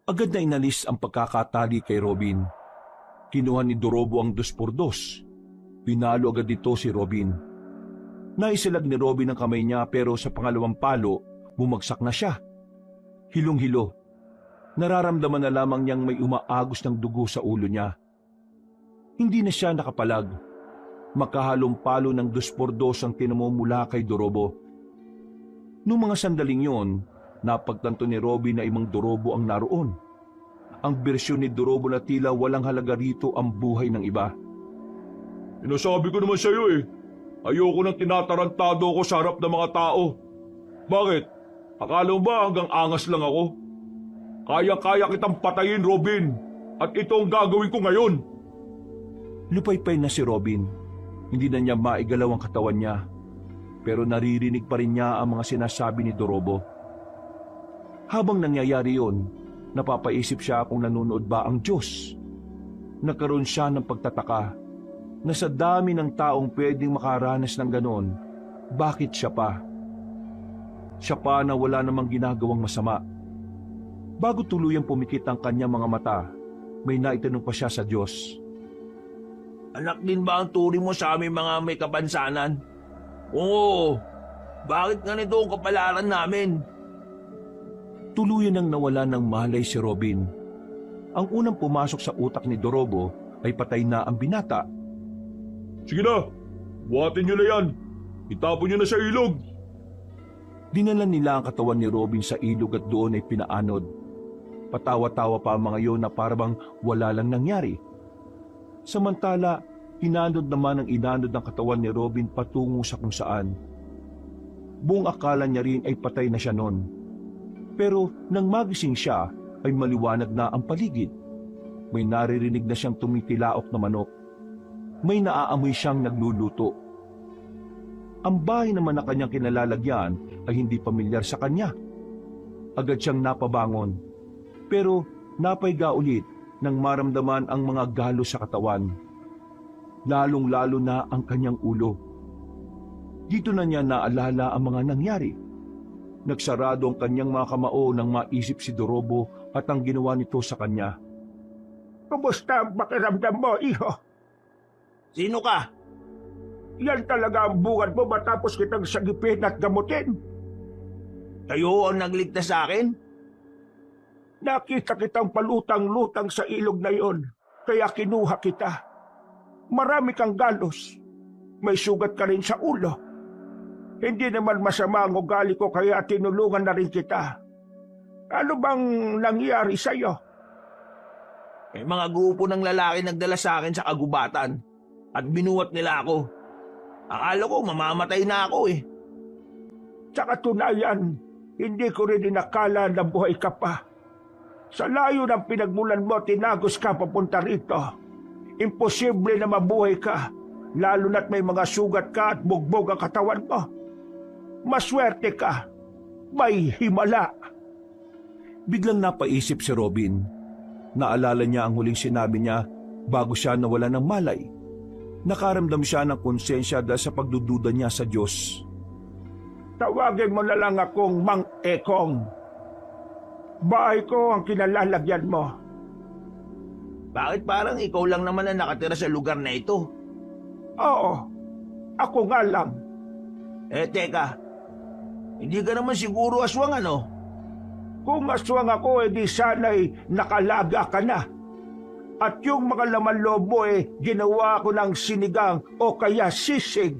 Agad na inalis ang pagkakatali kay Robin. Kinuha ni Dorobo ang 2x2. Pinalo agad dito si Robin. Naisalag ni Robin ang kamay niya pero sa pangalawang palo, bumagsak na siya. Hilong-hilo. Nararamdaman na lamang niyang may umaagos ng dugo sa ulo niya. Hindi na siya nakapalag. Makahalong palo ng 2x2 ang tinamumula kay Dorobo. Noong mga sandaling yon, napagtanto ni Robin na imang Dorobo ang naroon. Ang bersyon ni Dorobo na tila walang halaga rito ang buhay ng iba. Sinasabi ko naman sa iyo, eh. Ayoko nang tinatarantado ko sa harap ng mga tao. Bakit? Akala mo ba hanggang angas lang ako? Kaya-kaya kitang patayin, Robin. At ito ang gagawin ko ngayon. Lupaypay na si Robin. Hindi na niya maigalaw ang katawan niya. Pero naririnig pa rin niya ang mga sinasabi ni Dorobo. Habang nangyayari yon, napapaisip siya kung nanonood ba ang Diyos. Nagkaroon siya ng pagtataka na sa dami ng taong pwedeng makaranas ng ganon, bakit siya pa? Siya pa na wala namang ginagawang masama. Bago tuluyang pumikit ang kanyang mga mata, may naitanong pa siya sa Diyos. Anak din ba ang turing mo sa aming mga may kapansanan? Oo. Bakit ganito ang kapalaran namin? Tuluyan nang nawala ng malay si Robin. Ang unang pumasok sa utak ni Dorobo ay patay na ang binata. Sige na, buhatin niyo na yan. Itapon niyo na sa ilog. Dinala nila ang katawan ni Robin sa ilog at doon ay pinaanod. Patawa-tawa pa ang mga yon na parang wala lang nangyari. Samantala, inanod naman ang inanod ng katawan ni Robin patungo sa kung saan. Buong akala niya rin ay patay na siya noon. Pero nang magising siya, ay maliwanag na ang paligid. May naririnig na siyang tumitilaok na manok. May naaamoy siyang nagluluto. Ang bahay naman na kanyang kinalalagyan ay hindi pamilyar sa kanya. Agad siyang napabangon. Pero napaiga ulit nang maramdaman ang mga galo sa katawan. Lalong-lalo na ang kanyang ulo. Dito na niya naalala ang mga nangyari. Nagsarado ang kanyang mga kamao nang maisip si Dorobo at ang ginawa nito sa kanya. Kumusta ang pakiramdam mo, iho? Sino ka? Yan talaga ang bungad mo matapos kitang sagipin at gamutin. Kayo ang nagligtas sa akin? Nakita kitang palutang-lutang sa ilog na yon, kaya kinuha kita. Marami kang galos. May sugat ka rin sa ulo. Hindi naman masama ang ugali ko kaya tinulungan na rin kita. Ano bang nangyari sa'yo? May mga grupo ng lalaki nagdala sa akin sa kagubatan at binuhat nila ako. Akala ko mamamatay na ako eh. Sa katunayan, hindi ko rin inakala na buhay ka pa. Sa layo ng pinagmulan mo, tinagos ka papunta rito. Imposible na mabuhay ka, lalo na't may mga sugat ka at bugbog ang katawan mo. Maswerte ka. May himala. Biglang napaisip si Robin. Naalala niya ang huling sinabi niya bago siya nawala ng malay. Nakaramdam siya ng konsensya dahil sa pagdududa niya sa Diyos. Tawagin mo na lang akong Mang Ekong. Bahay ko ang kinalalagyan mo. Bakit parang ikaw lang naman ang nakatira sa lugar na ito? Oo, ako nga lang. Teka. Hindi ka naman siguro aswang ano? Kung aswang ako, edi sana'y nakalaga ka na. At yung mga laman lobo ginawa ko ng sinigang o kaya sisig.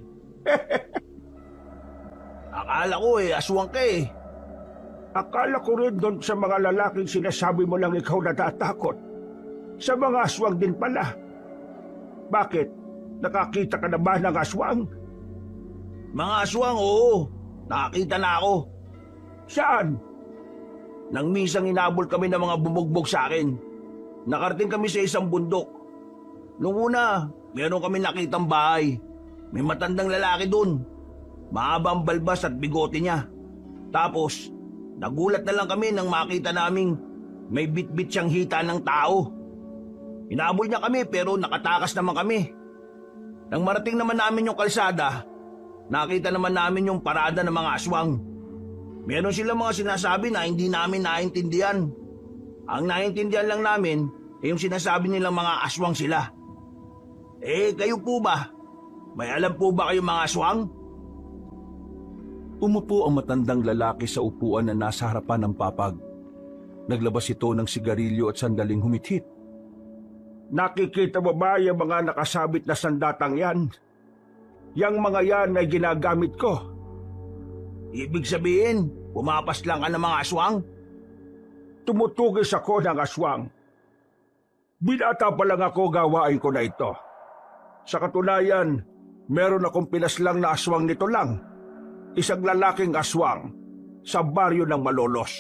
Akala ko aswang ka eh. Akala ko rin doon sa mga lalaking sinasabi mo lang ikaw natatakot. Sa mga aswang din pala. Bakit? Nakakita ka na ba ng aswang? Mga aswang, oo. Nakakita na ako. Saan? Nang misang inabol kami ng mga bumugbog sa akin. Nakarating kami sa isang bundok. Noong una, meron kami nakitang bahay. May matandang lalaki dun. Mahabang balbas at bigote niya. Tapos, nagulat na lang kami nang makita naming may bit-bit siyang hita ng tao. Inabol niya kami pero nakatakas naman kami. Nang marating naman namin yung kalsada, nakita naman namin yung parada ng mga aswang. Meron silang mga sinasabi na hindi namin naintindihan. Ang naintindihan lang namin ay yung sinasabi nilang mga aswang sila. Kayo po ba? May alam po ba kayong mga aswang? Umupo ang matandang lalaki sa upuan na nasa harapan ng papag. Naglabas ito ng sigarilyo at sandaling humithit. Nakikita mo ba yung mga nakasabit na sandatang yan? Yang mga yan ay ginagamit ko. Ibig sabihin, pumapas lang ka ng mga aswang? Tumutugis ako ng aswang. Binata pa lang ako gawain ko na ito. Sa katunayan, meron akong pinaslang na aswang nito lang. Isang lalaking aswang sa baryo ng Malolos.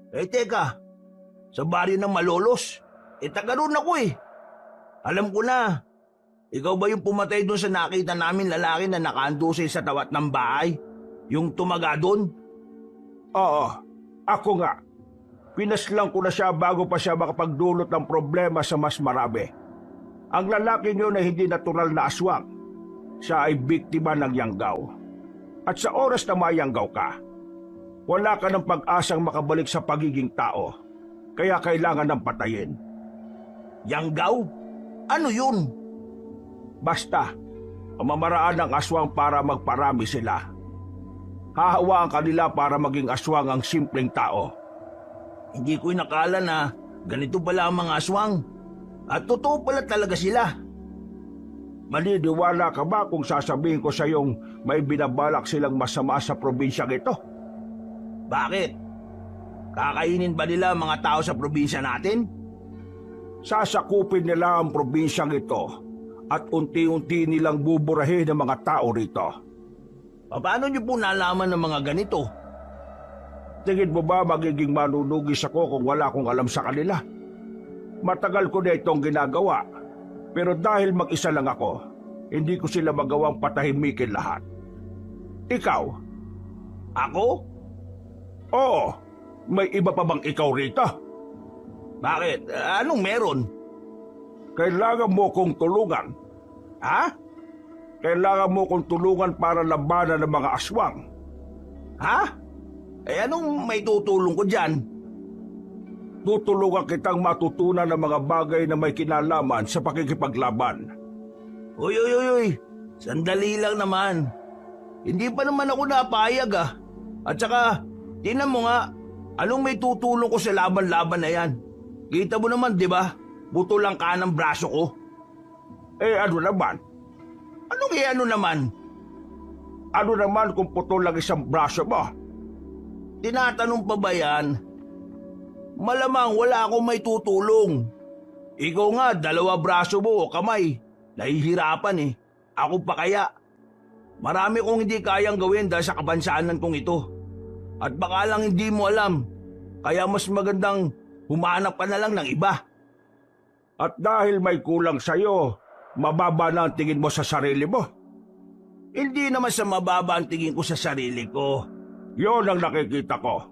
Teka, sa baryo ng Malolos? Taga roon ako eh. Alam ko na. Ikaw ba yung pumatay doon sa nakita namin lalaki na nakaandusay sa tawat ng bahay? Yung tumaga doon? Oo, ako nga. Pinaslang ko na siya bago pa siya makapagdulot ng problema sa mas marami. Ang lalaki niyo na hindi natural na aswang. Siya ay biktima ng yanggaw. At sa oras na mayanggaw ka, wala ka ng pag-asang makabalik sa pagiging tao. Kaya kailangan ng patayin. Yanggaw? Ano yun? Basta, ang mamaraan ng aswang para magparami sila. Hahawaan kanila para maging aswang ang simpleng tao. Hindi ko inakala na ganito pala ang mga aswang. At totoo pala talaga sila. Maniniwala ka ba kung sasabihin ko sa iyong may binabalak silang masama sa probinsyang ito? Bakit? Kakainin ba nila ang mga tao sa probinsya natin? Sasakupin nila ang probinsyang ito at unti-unti nilang buburahin ang mga tao rito. Paano niyo po nalaman ng mga ganito? Tingin mo ba magiging manunugis ako kung wala akong alam sa kanila? Matagal ko na itong ginagawa, pero dahil mag-isa lang ako, hindi ko sila magawang patahimikin lahat. Ikaw? Ako? Oo, may iba pa bang ikaw rito? Bakit? Anong meron? Kailangan mo kong tulungan. Ha? Kailangan mo kong tulungan para labanan ng mga aswang. Ha? Anong may tutulong ko dyan? Tutulungan kitang matutunan ng mga bagay na may kinalaman sa pakikipaglaban. Uy. Sandali lang naman. Hindi pa naman ako napayag ah. At saka, tingnan mo nga, anong may tutulong ko sa laban-laban na yan? Kita mo naman, di ba? Buto lang ka ng braso ko. Ano naman? Anong ano naman? Ano naman kung putol lang isang braso mo? Tinatanong pa ba yan? Malamang wala akong may tutulong. Ikaw nga, 2 braso mo o kamay. Nahihirapan eh. Ako pa kaya? Marami kong hindi kayang gawin dahil sa kabansanan kong ito. At baka lang hindi mo alam. Kaya mas magandang humanap ka na lang ng iba. At dahil may kulang sa'yo, mababa na ang tingin mo sa sarili mo. Hindi naman sa mababa ang tingin ko sa sarili ko. Yon ang nakikita ko.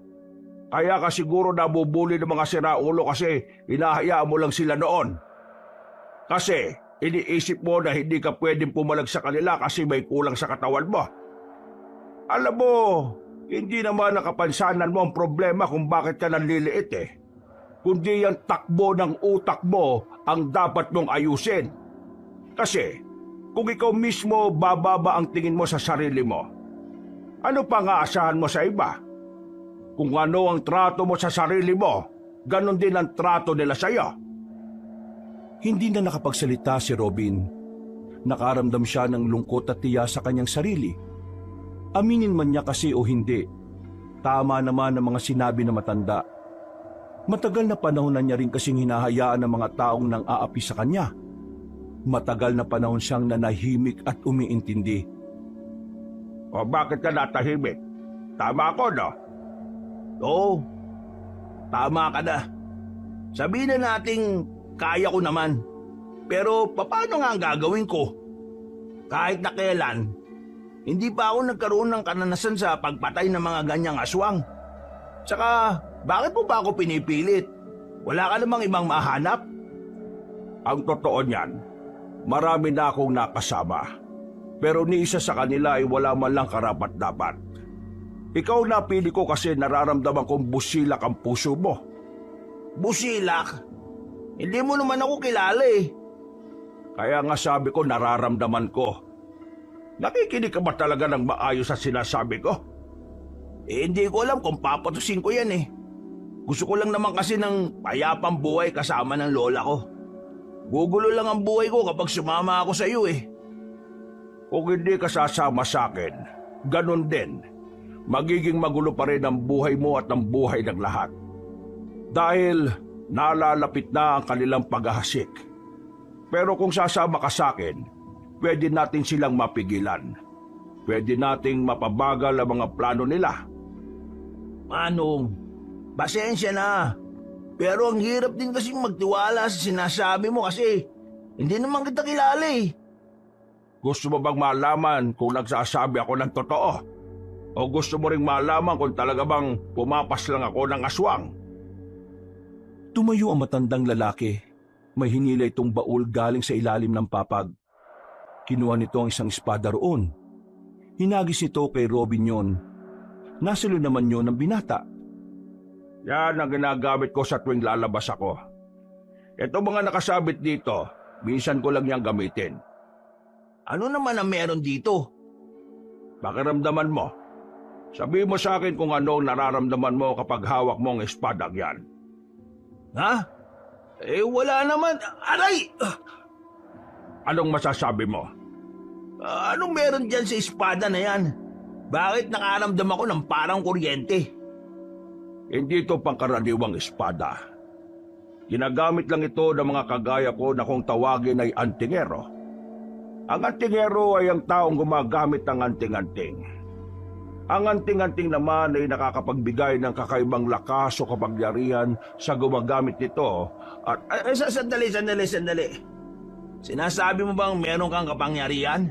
Kaya ka siguro nabubuli ng mga siraulo kasi hinahayaan mo lang sila noon. Kasi iniisip mo na hindi ka pwedeng pumalag sa kanila kasi may kulang sa katawan mo. Alam mo, hindi naman nakapansanan mo ang problema kung bakit ka nanliliit eh. Kundi yung takbo ng utak mo ang dapat mong ayusin. Kasi kung ikaw mismo bababa ang tingin mo sa sarili mo, ano pa nga asahan mo sa iba? Kung ano ang trato mo sa sarili mo, ganon din ang trato nila sa iyo. Hindi na nakapagsalita si Robin. Nakaramdam siya ng lungkot at tiya sa kanyang sarili. Aminin man niya kasi o hindi, tama naman ang mga sinabi na matanda. Matagal na panahon na niya rin kasing hinahayaan ng mga taong nang aapi sa kanya. Matagal na panahon siyang nanahimik at umiintindi. O bakit ka natahimik? Tama ako, no? Oo, tama ka na. Sabihin na nating kaya ko naman. Pero paano nga ang gagawin ko? Kahit na kailan, hindi pa ako nagkaroon ng karanasan sa pagpatay ng mga ganyang aswang. Tsaka, bakit mo ba ako pinipilit? Wala ka namang ibang mahanap? Ang totoo niyan, marami na akong nakasama. Pero ni isa sa kanila ay wala man lang karapat-dapat. Ikaw napili ko kasi nararamdaman kong busilak ang puso mo. Busilak? Hindi mo naman ako kilala eh. Kaya nga sabi ko nararamdaman ko. Nakikinig ka ba talaga ng maayos sa sinasabi ko? Hindi ko alam kung papatusin ko yan eh. Gusto ko lang naman kasi ng payapang buhay kasama ng lola ko. Gugulo lang ang buhay ko kapag sumama ako sa iyo eh. Kung hindi ka sasama sa akin, ganun din. Magiging magulo pa rin ang buhay mo at ang buhay ng lahat. Dahil nalalapit na ang kanilang paghahasik. Pero kung sasama ka sa akin, pwede natin silang mapigilan. Pwede nating mapabagal ang mga plano nila. Manong, pasensya na. Pero ang hirap din kasi magtiwala sa sinasabi mo kasi hindi naman kita kilala eh. Gusto mo bang malaman kung nagsasabi ako ng totoo? O gusto mo ring malaman kung talaga bang pumapas lang ako ng aswang? Tumayo ang matandang lalaki. May hinila itong baul galing sa ilalim ng papag. Kinuha nito ang isang espada roon. Hinagis ito kay Robin yon. Nasalo naman yon ng binata. Yan ang ginagamit ko sa tuwing lalabas ako. Ito mga nakasabit dito, minsan ko lang niyang gamitin. Ano naman ang meron dito? Pakiramdaman mo. Sabihin mo sa akin kung ano ang nararamdaman mo kapag hawak mo ang espadang yan. Ha? Wala naman. Aray! Anong masasabi mo? Anong meron dyan sa espada na yan? Bakit nakaramdam ako ng parang kuryente? Hindi ito pangkaraniwang espada. Ginagamit lang ito ng mga kagaya ko na kung tawagin ay antingero. Ang antingero ay ang taong gumagamit ng anting-anting. Ang anting-anting naman ay nakakapagbigay ng kakaibang lakas o kapangyarihan sa gumagamit nito at... Sandali. Sinasabi mo bang meron kang kapangyarihan?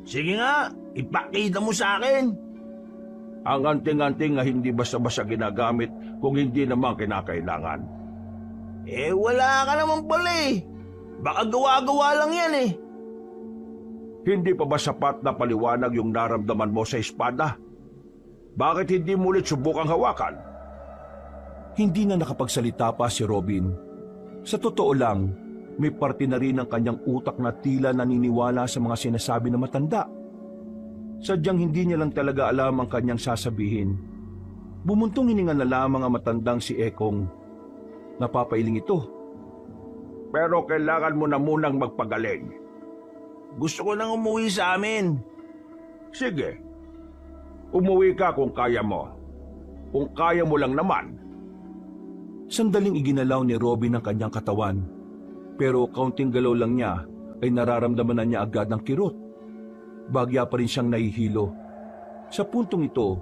Sige nga, ipakita mo sa akin. Ang anting-anting ay hindi basta-basta ginagamit kung hindi naman kinakailangan. Wala ka naman pala eh. Baka gawa-gawa lang yan eh. Hindi pa ba sapat na paliwanag yung naramdaman mo sa espada? Bakit hindi mo ulit subukang hawakan? Hindi na nakapagsalita pa si Robin. Sa totoo lang, may parte na rin ng kanyang utak na tila naniniwala sa mga sinasabi ng matanda. Sadyang hindi niya lang talaga alam ang kanyang sasabihin. Bumuntong hininga na lamang ang matandang si Ekong. Napapailing ito. Pero kailangan mo na munang magpagaling. Gusto ko nang umuwi sa amin. Sige. Umuwi ka kung kaya mo. Kung kaya mo lang naman. Sandaling iginalaw ni Robin ang kanyang katawan. Pero kaunting galaw lang niya ay nararamdaman na niya agad ng kirot. Bagya pa rin siyang nahihilo. Sa puntong ito,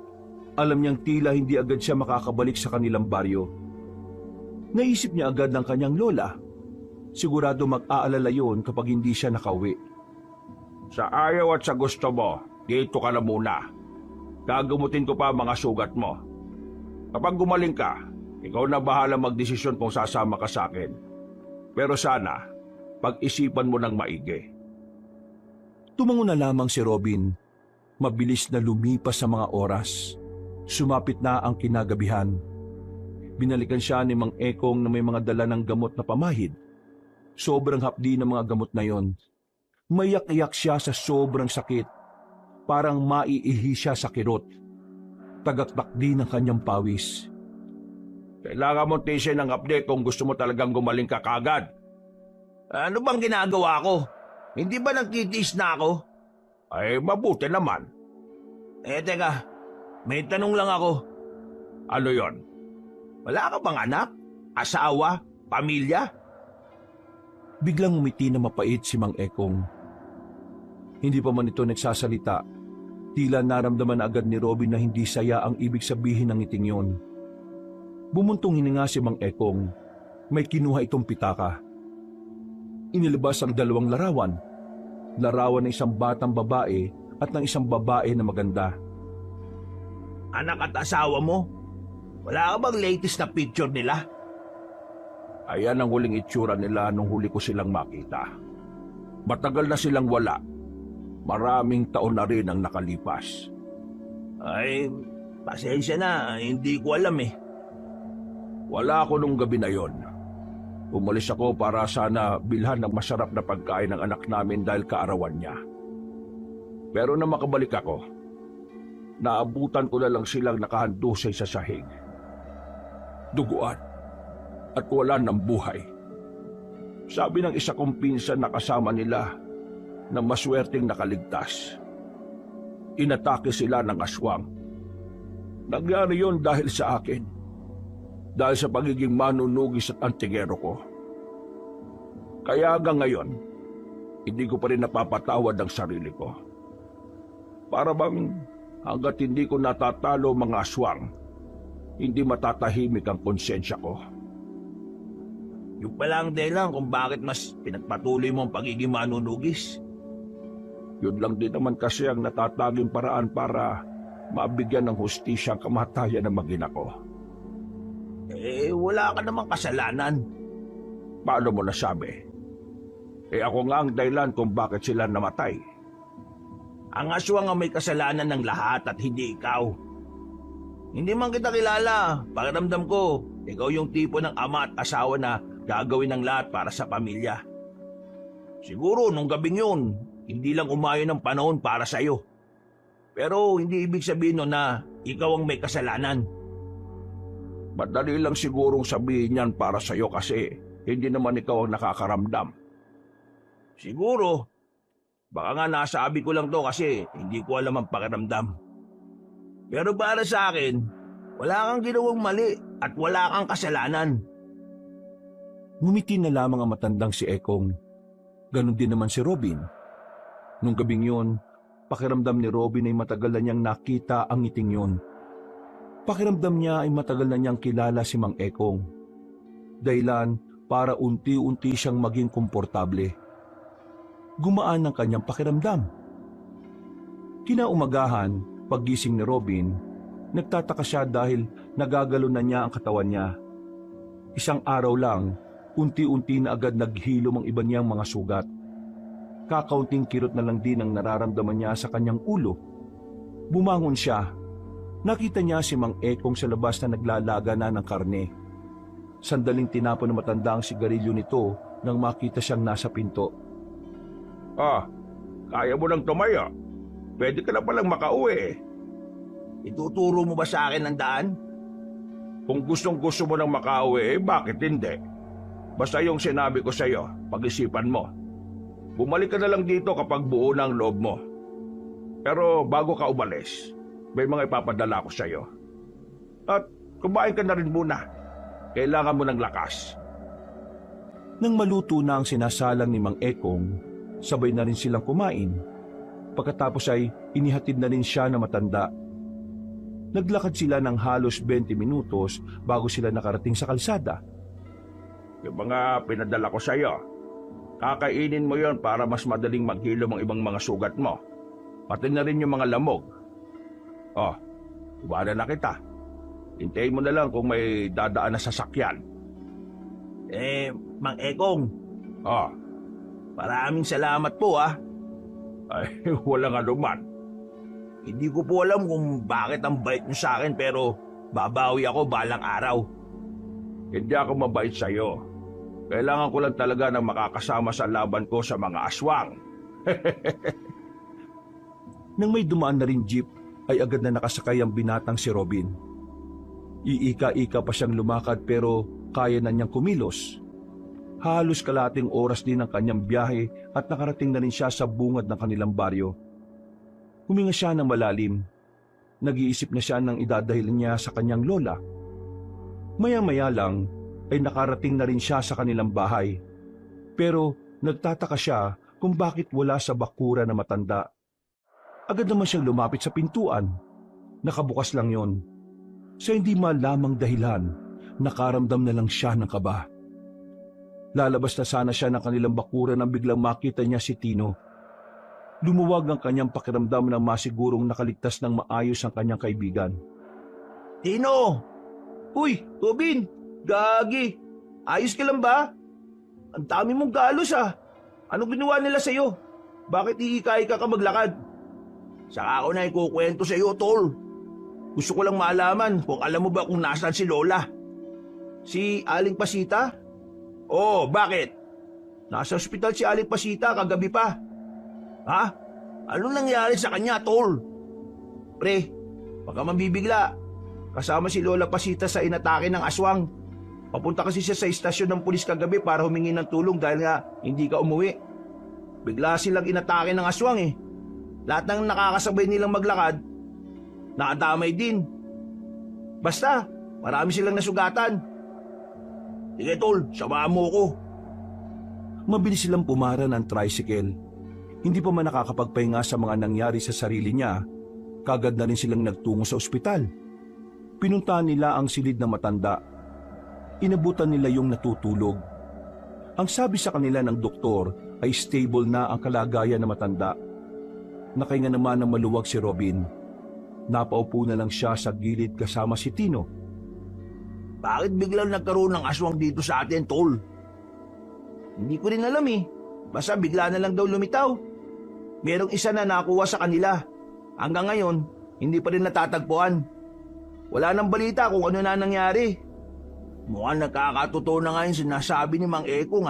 alam niyang tila hindi agad siya makakabalik sa kanilang baryo. Naisip niya agad ng kanyang lola. Sigurado mag-aalala yon kapag hindi siya nakauwi. Sa ayaw at sa gusto mo, dito ka na muna. Gagamutin ko pa ang mga sugat mo. Kapag gumaling ka, ikaw na bahala magdesisyon kung sasama ka sa akin. Pero sana, pag-isipan mo ng maigi. Tumango na lamang si Robin. Mabilis na lumipas sa mga oras. Sumapit na ang kinagabihan. Binalikan siya ni Mang Ekong na may mga dala ng gamot na pamahid. Sobrang hapdi ng mga gamot na yon. Mayak-iyak siya sa sobrang sakit. Parang maiihi siya sa kirot. Tagaktak din ang kanyang pawis. Kailangan mo tisin ng update kung gusto mo talagang gumaling ka kagad. Ano bang ginagawa ko? Hindi ba nagtitiis na ako? Ay, mabuti naman. Teka, may tanong lang ako. Ano yon? Wala ka bang anak? Asawa? Pamilya? Biglang umiti na mapait si Mang Ekong. Hindi pa man ito nagsasalita, tila naramdaman agad ni Robin na hindi saya ang ibig sabihin ng ngiting yon. Bumuntong hininga si Mang Ekong. May kinuha itong pitaka. Inilabas ang dalawang larawan. Larawan ng isang batang babae at ng isang babae na maganda. Anak at asawa mo? Wala ka bang latest na picture nila? Ayan ang huling itsura nila nung huli ko silang makita. Matagal na silang wala. Maraming taon na rin ang nakalipas. Ay, pasensya na. Hindi ko alam eh. Wala ako nung gabi na yon. Umalis ako para sana bilhan ng masarap na pagkain ng anak namin dahil kaarawan niya. Pero na makabalik ako, naabutan ko na lang silang nakahandusay sa sahig. Duguan at wala ng buhay. Sabi ng isa kong pinsan na kasama nila na maswerteng nakaligtas. Inatake sila ng aswang. Nangyari yon dahil sa akin. Dahil sa pagiging manunugis at antigero ko. Kaya hanggang ngayon, hindi ko pa rin napapatawad ang sarili ko. Para bang hanggat hindi ko natatalo mga aswang, hindi matatahimik ang konsensya ko. Yung pala ang dahilan kung bakit mas pinagpatuloy mo ang pagiging manunugis. Yun lang din naman kasi ang natataging paraan para mabigyan ng hustisya ang kamatayan ng mag-ina ko. Wala ka namang kasalanan. Paano mo nasabi? Ako nga ang dahilan kung bakit sila namatay. Ang aswang ang may kasalanan ng lahat at hindi ikaw. Hindi man kita kilala. Pakiramdam ko, ikaw yung tipo ng ama at asawa na gagawin ng lahat para sa pamilya. Siguro nung gabing yun, hindi lang umayon ng panahon para sa'yo. Pero hindi ibig sabihin nun na ikaw ang may kasalanan. Madali lang sigurong sabihin yan para sa'yo kasi hindi naman ikaw ang nakakaramdam. Siguro. Baka nga nasabi ko lang to kasi hindi ko alam ang pakiramdam. Pero para sa akin, wala kang ginawang mali at wala kang kasalanan. Ngumiti na lamang ang matandang si Ekong. Ganon din naman si Robin. Nung gabing yun, pakiramdam ni Robin ay matagal na niyang nakita ang ngiting yun. Pakiramdam niya ay matagal na niyang kilala si Mang Ekong. Dahilan para unti-unti siyang maging komportable. Gumaan ang kanyang pakiramdam. Kinaumagahan, paggising ni Robin, nagtataka siya dahil nagagalo na niya ang katawan niya. Isang araw lang, unti-unti na agad naghilom ang iba niyang mga sugat. Kakaunting kirot na lang din ang nararamdaman niya sa kanyang ulo. Bumangon siya. Nakita niya si Mang Ekong sa labas na naglalaga na ng karne. Sandaling tinapon ng matanda ang sigarilyo nito nang makita siyang nasa pinto. Kaya mo nang tumaya. Pwede ka na palang makauwi. Ituturo mo ba sa akin ang daan? Kung gustong-gusto mo nang makauwi, bakit hindi? Basta yung sinabi ko sa'yo, pag-isipan mo. Bumalik ka na lang dito kapag buo na ang loob mo. Pero bago ka umalis, may mga ipapadala ko sa'yo. At kumain ka na rin muna. Kailangan mo ng lakas. Nang maluto na ang sinasalang ni Mang Ekong, sabay na rin silang kumain. Pagkatapos ay inihatid na rin siya na matanda. Naglakad sila ng halos 20 minutos bago sila nakarating sa kalsada. Yung mga pinadala ko sa'yo, Kakainin mo yon para mas madaling maghilom ang ibang mga sugat mo. Pati na rin yung mga lamog. Oh, iwanan na kita. Hintayin mo na lang kung may dadaan na sasakyan. Mang Ekong. Oh, maraming salamat po Ay, walang anuman. Hindi ko po alam kung bakit ang bait niyo sa akin pero babawi ako balang araw. Hindi ako mabait sa'yo. Kailangan ko lang talaga ng makakasama sa laban ko sa mga aswang. Nang may dumaan na rin jeep, ay agad na nakasakay ang binatang si Robin. Iika-ika pa siyang lumakad pero kaya na niyang kumilos. Halos kalating oras din ang kanyang biyahe at nakarating na rin siya sa bungad ng kanilang baryo. Huminga siya ng malalim. Nag-iisip na siya ng idadahil niya sa kanyang lola. Maya-maya lang ay nakarating na rin siya sa kanilang bahay. Pero nagtataka siya kung bakit wala sa bakura na matanda. Agad naman siyang lumapit sa pintuan. Nakabukas lang yon. Sa hindi malamang dahilan, nakaramdam na lang siya ng kaba. Lalabas na sana siya ng kanilang bakura nang biglang makita niya si Tino. Lumuwag ang kanyang pakiramdam nang masigurong nakaligtas ng maayos ang kanyang kaibigan. Tino! Uy, Robin! Gagi! Ayos ka lang ba? Ang dami mong galos Anong ginawa nila sa'yo? Bakit iika-ika ka maglakad? Saka ako na ikukwento sa'yo, tol. Gusto ko lang malaman kung alam mo ba kung nasaan si Lola. Si Aling Pasita? Oh, bakit? Nasa ospital si Aling Pasita kagabi pa. Ha? Anong nangyari sa kanya, tol? Pre, baka mabibigla. Kasama si Lola Pasita sa inatake ng aswang. Papunta kasi siya sa istasyon ng pulis kagabi para humingi ng tulong dahil nga hindi ka umuwi. Bigla silang inatake ng aswang Lahat ng nakakasabay nilang maglakad, nakadamay din. Basta, marami silang nasugatan. Sige tol, samahan mo ko. Mabilis silang pumara ng tricycle. Hindi pa man nakakapagpahinga sa mga nangyari sa sarili niya, kagad na rin silang nagtungo sa ospital. Pinuntahan nila ang silid na matanda. Inabutan nila yung natutulog. Ang sabi sa kanila ng doktor ay stable na ang kalagayan ng matanda. Nakahinga naman ng maluwag si Robin. Napaupo na lang siya sa gilid kasama si Tino. Bakit biglang nagkaroon ng aswang dito sa atin, tol? Hindi ko rin alam Basta bigla na lang daw lumitaw. Merong isa na nakuha sa kanila. Hanggang ngayon, hindi pa rin natatagpuan. Wala nang balita kung ano na nangyari. Mukhang nakakatotoo na nga yung sinasabi ni Mang Ekong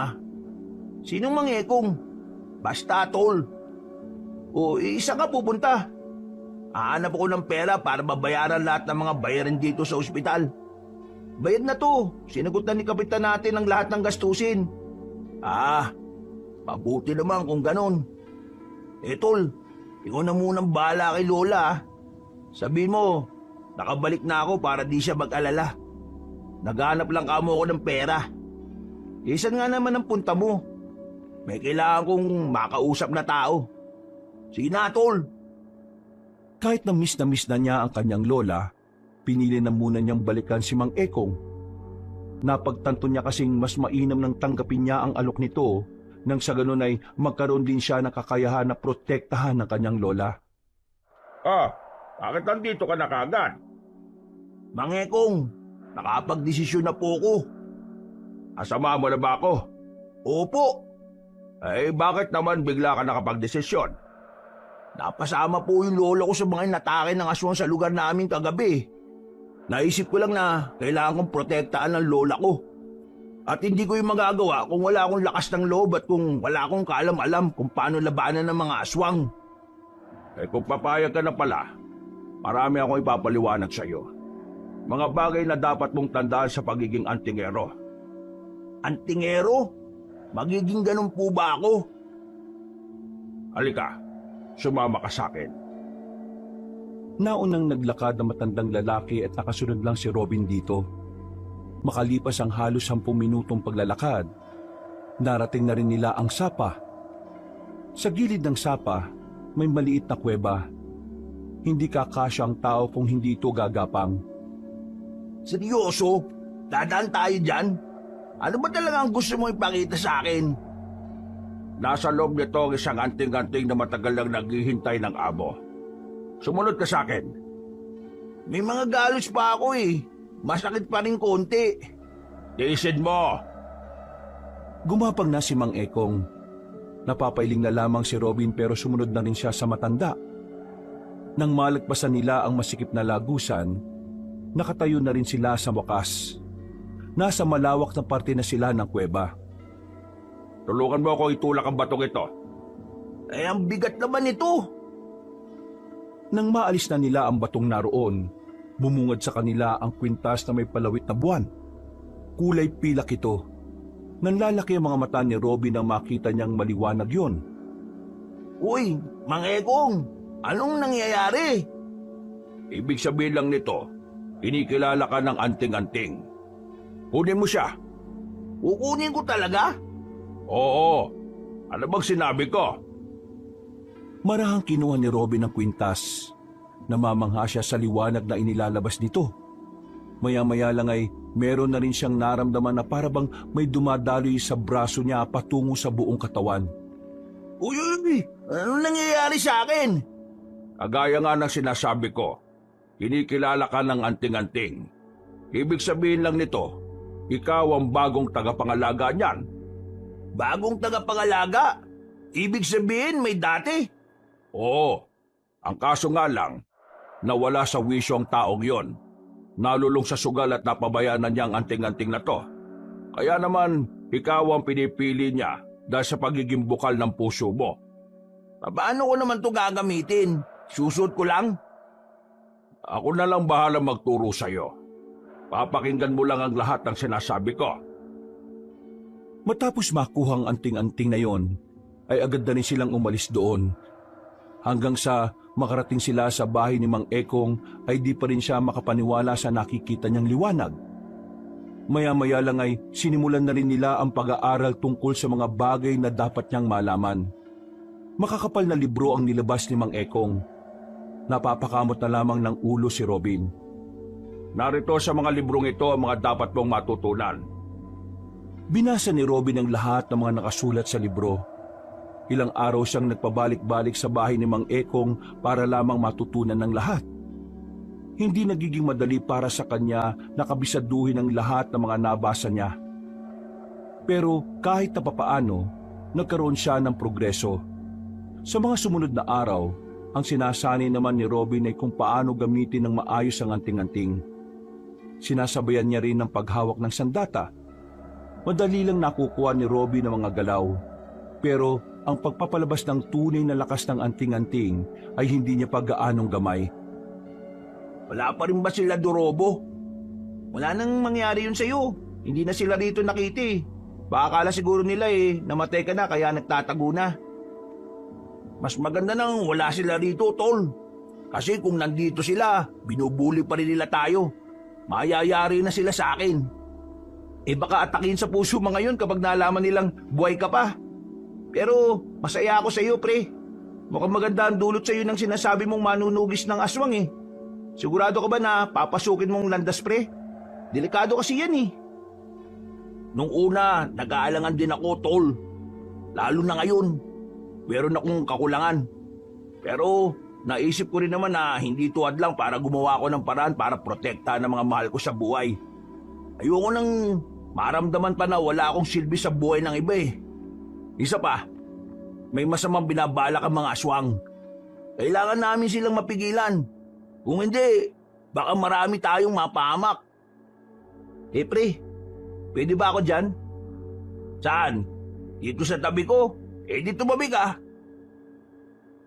Sinong Mang Ekong? Basta, tol. O isa ka pupunta. Hahanap ako ng pera para mabayaran lahat ng mga bayarin dito sa ospital. Bayad na to. Sinagot na ni kapitan natin ang lahat ng gastusin. Mabuti naman kung ganon. Tol, ikaw na munang bahala kay Lola. Sabihin mo, nakabalik na ako para di siya mag-alala. Naghanap lang kamo ako ng pera. Isan nga naman ang punta mo. May kailangan kong makausap na tao. Sige na, tol. Kahit na miss na niya ang kanyang lola, pinili na muna niyang balikan si Mang Ekong. Napagtanto niya kasing mas mainam nang tanggapin niya ang alok nito nang sa ganun ay magkaroon din siya ng kakayahan na protektahan ng kanyang lola. Bakit nandito ka na kagad? Mang Ekong, nakapag-desisyon na po ko. Asama mo na ba ako? Opo. Bakit naman bigla ka nakapag-desisyon? Napasama po yung lola ko sa mga inatake ng aswang sa lugar namin kagabi. Naisip ko lang na kailangan kong protektaan ng lola ko. At hindi ko yung magagawa kung wala akong lakas ng loob at kung wala akong kaalam-alam kung paano labanan ng mga aswang. Kung papayag ka na pala, marami akong ipapaliwanag sa iyo. Mga bagay na dapat mong tandaan sa pagiging antingero. Antingero? Magiging ganun po ba ako? Halika, sumama ka sa akin. Naunang naglakad na matandang lalaki at nakasunod lang si Robin dito. Makalipas ang halos 10 minutong paglalakad, narating na rin nila ang sapa. Sa gilid ng sapa, may maliit na kuweba. Hindi kakasya ang tao kung hindi ito gagapang. Seryoso? Dadaan tayo dyan? Ano ba talaga ang gusto mo ipakita sa akin? nasa loob nito ang isang anting-anting na matagal lang naghihintay ng amo. Sumunod ka sa akin. May mga galos pa ako eh. Masakit pa rin konti. Tiisin mo. Gumapang na si Mang Ekong. Napapailing na lamang si Robin pero sumunod na rin siya sa matanda. Nang malagpasan nila ang masikip na lagusan, nakatayo na rin sila sa wakas. Nasa malawak na parte na sila ng kuweba. Tulungan mo ako itulak ang batong ito. Eh, ang bigat naman ito. Nang maalis na nila ang batong naroon, bumungad sa kanila ang kwintas na may palawit na buwan. Kulay pilak ito. Nanlalaki ang mga mata ni Robin nang makita niyang maliwanag yon. Uy, Mang Ekong, anong nangyayari? Ibig sabihin lang nito, kinikilala ka ng anting-anting. Kunin mo siya. Kukunin ko talaga? Oo. Ano bang sinabi ko? Marahang kinuha ni Robin ang kwintas. Namamangha siya sa liwanag na inilalabas nito. Maya-maya lang ay meron na rin siyang naramdaman na parabang may dumadaloy sa braso niya patungo sa buong katawan. Uy, anong nangyayari sa akin? Kagaya nga ng sinasabi ko, kinikilala ka ng anting-anting. Ibig sabihin lang nito, ikaw ang bagong tagapangalaga niyan. Bagong tagapangalaga? Ibig sabihin may dati? Oo. Ang kaso nga lang, nawala sa wisyo ang taong yon. Nalulong sa sugal at napabayaan niya ang anting-anting na to. Kaya naman, ikaw ang pinipili niya dahil sa pagiging bukal ng puso mo. Paano ko naman to gagamitin? Susot ko lang? Ako na lang bahala magturo sa'yo. Papakinggan mo lang ang lahat ng sinasabi ko. Matapos makuha ang anting-anting na yon, ay agad na rin silang umalis doon. Hanggang sa makarating sila sa bahay ni Mang Ekong ay di pa rin siya makapaniwala sa nakikita niyang liwanag. Maya-maya lang ay sinimulan na rin nila ang pag-aaral tungkol sa mga bagay na dapat niyang malaman. Makakapal na libro ang nilabas ni Mang Ekong. Napapakamot na lamang ng ulo si Robin. Narito sa mga librong ito ang mga dapat mong matutunan. Binasa ni Robin ang lahat ng mga nakasulat sa libro. Ilang araw siyang nagpabalik-balik sa bahay ni Mang Ekong para lamang matutunan ng lahat. Hindi nagiging madali para sa kanya na kabisaduhin ang lahat ng mga nabasa niya. Pero kahit na papaano, nagkaroon siya ng progreso. Sa mga sumunod na araw, ang sinasanay naman ni Robin ay kung paano gamitin ng maayos ang anting-anting. Sinasabayan niya rin ng paghawak ng sandata. Madali lang nakukuha ni Robin ang mga galaw. Pero ang pagpapalabas ng tunay na lakas ng anting-anting ay hindi niya pa gaanong gamay. Wala pa rin ba sila Dorobo? Wala nang mangyari yun sa'yo. Hindi na sila rito nakita eh. Baka akala siguro nila namatay ka na kaya nagtatago na. Mas maganda nang wala sila rito, tol. Kasi kung nandito sila, binubuli pa rin nila tayo. Mayayari na sila sa akin. Baka atakin sa puso mga yun kapag nalaman nilang buhay ka pa. Pero masaya ako sa iyo, pre. Mukhang maganda ang dulot sa iyo ng sinasabi mong manunugis ng aswang eh. Sigurado ka ba na papasukin mong landas, pre? Delikado kasi yan eh. Nung una, nag-aalangan din ako, tol. Lalo na ngayon. Meron akong kakulangan. Pero naisip ko rin naman na hindi tuwad lang para gumawa ko ng paraan para protektahan ang mga mahal ko sa buhay. Ayoko nang maramdaman pa na wala akong silbi sa buhay ng iba eh. Isa pa, may masamang binabalak ang mga aswang. Kailangan namin silang mapigilan. Kung hindi, baka marami tayong mapahamak. Pre, pwede ba ako dyan? Saan? Dito sa tabi ko? Dito tumabi ka.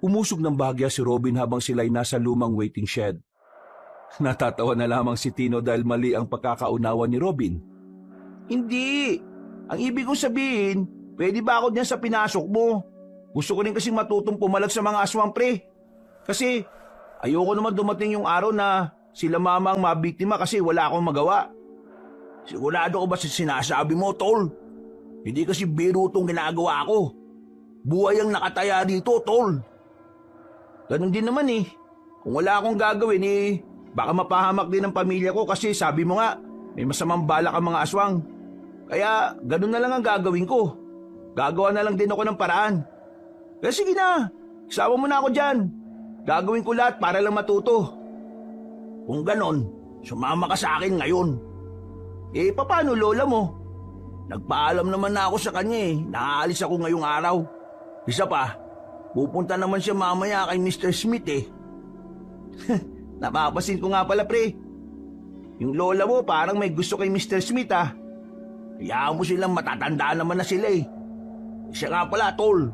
Umusog ng bagya si Robin habang sila'y nasa lumang waiting shed. Natatawa na lamang si Tino dahil mali ang pagkakaunawa ni Robin. Hindi. Ang ibig kong sabihin, pwede ba ako dyan sa pinasok mo? Gusto ko rin kasing matutong pumalag sa mga aswang, pre. Kasi ayoko naman dumating yung araw na sila mama ang mabiktima kasi wala akong magawa. Sigurado ko ba sa sinasabi mo, tol? Hindi kasi biro itong ginagawa ko. Buhay ang nakataya dito, tol. Ganun din naman eh. Kung wala akong gagawin baka mapahamak din ang pamilya ko kasi sabi mo nga, may masamang balak ang mga aswang. Kaya ganun na lang ang gagawin ko. Gagawa na lang din ako ng paraan. Kaya sige na, isama mo na ako dyan. Gagawin ko lahat para lang matuto. Kung ganon, sumama ka sa akin ngayon. Paano lola mo? Nagpaalam naman na ako sa kanya Naaalis ako ngayong araw. Isa pa, pupunta naman siya mamaya kay Mr. Smith Napapasin ko nga pala pre. Yung lola mo parang may gusto kay Mr. Smith Hayaan mo silang matatanda naman na sila Siya nga pala tol.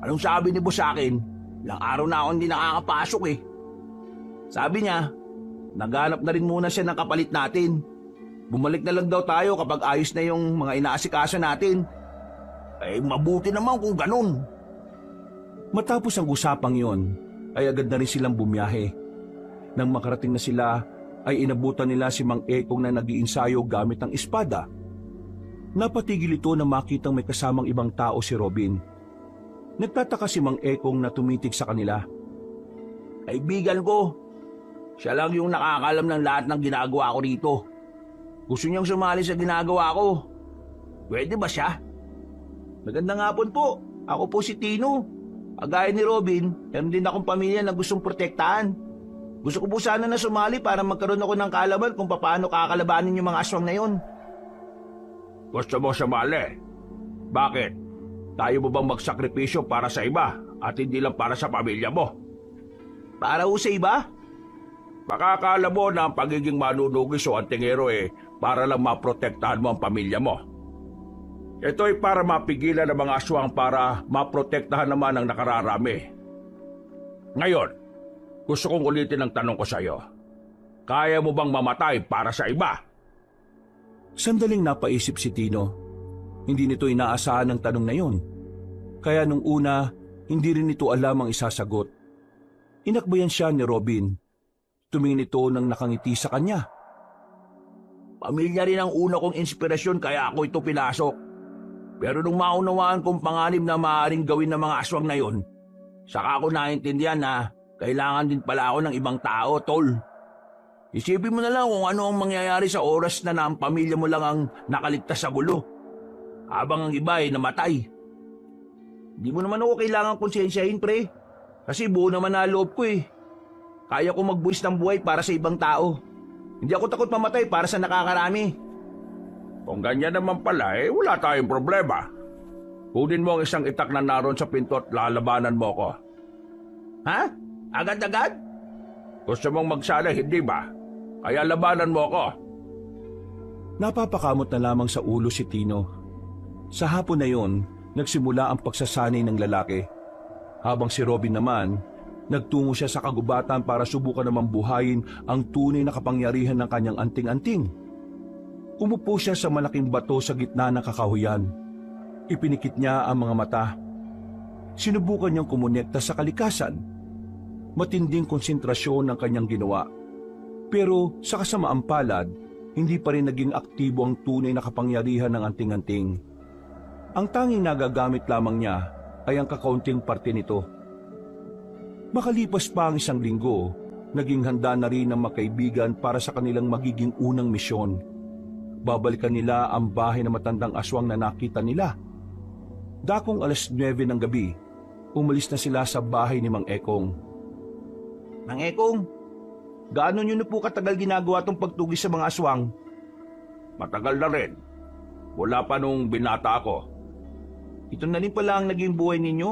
Anong sabi ni boss sa akin? Ilang araw na ako hindi nakakapasok Sabi niya, naghanap na rin muna siya ng kapalit natin. Bumalik na lang daw tayo kapag ayos na yung mga inaasikaso natin. Mabuti naman kung ganun. Matapos ang usapang yon, ay agad na rin silang bumiyahe. Nang makarating na sila, ay inabutan nila si Mang Ekong na nag-iinsayo gamit ang espada. Napatigil ito na makitang may kasamang ibang tao si Robin. Nagtataka si Mang Ekong na tumitig sa kanila. Kaibigan ko, siya lang yung nakakalam ng lahat ng ginagawa ko rito. Gusto niyang sumali sa ginagawa ko. Pwede ba siya? Magandang hapon po. Ako po si Tino. Kagaya ni Robin, meron din akong pamilya na gustong protektahan. Gusto ko po sana na sumali para magkaroon ako ng kaalaman kung paano kakalabanin yung mga aswang na yon. Gusto mo sumali? Bakit? Tayo mo bang magsakripisyo para sa iba at hindi lang para sa pamilya mo? Para ho sa iba? Makakala mo na ang pagiging manunugis o antingero para lang maprotektahan mo ang pamilya mo. Ito ay para mapigilan ang mga aswang para maprotektahan naman ang nakararami. Ngayon, gusto kong ulitin ang tanong ko sa iyo. Kaya mo bang mamatay para sa iba? Sandaling napaisip si Tino. Hindi nito inaasahan ang tanong na yon. Kaya nung una, hindi rin ito alam ang isasagot. Inakbayan siya ni Robin. Tumingin ito nang nakangiti sa kanya. Pamilya rin ang una kong inspirasyon kaya ako ito pinasok. Pero nung maunawaan kong panganib na maaaring gawin ng mga aswang na yon, saka ako naintindihan na kailangan din pala ako ng ibang tao, tol. Isipin mo na lang kung ano ang mangyayari sa oras na ang pamilya mo lang ang nakaligtas sa gulo, habang ang iba ay namatay. Hindi mo naman ako kailangan konsensyahin, pre. Kasi buo naman na loob ko Kaya ko magbuwis ng buhay para sa ibang tao. Hindi ako takot mamatay para sa nakakarami. Kung ganyan naman pala, wala tayong problema. Kunin mo ang isang itak na naroon sa pinto at lalabanan mo ko. Ha? Agad-agad? Gusto mong magsala, hindi ba? Kaya labanan mo ko. Napapakamot na lamang sa ulo si Tino. Sa hapon na yon, nagsimula ang pagsasanay ng lalaki. Habang si Robin naman, nagtungo siya sa kagubatan para subukan namang buhayin ang tunay na kapangyarihan ng kanyang anting-anting. Umupo siya sa malaking bato sa gitna ng kakahuyan. Ipinikit niya ang mga mata. Sinubukan niyang kumonekta sa kalikasan. Matinding konsentrasyon ang kanyang ginawa. Pero sa kasamaang palad, hindi pa rin naging aktibo ang tunay na kapangyarihan ng anting-anting. Ang tanging nagagamit lamang niya ay ang kakaunting parte nito. Makalipas pa ang isang linggo, naging handa na rin ang magkaibigan para sa kanilang magiging unang misyon. Babalikan nila ang bahay na matandang aswang na nakita nila. Dakong 9:00 ng gabi, umalis na sila sa bahay ni Mang Ekong. Mang Ekong, gaano nyo na po katagal ginagawa tong pagtugis sa mga aswang? Matagal na rin. Wala pa nung binata ako. Ito na rin pala ang naging buhay ninyo?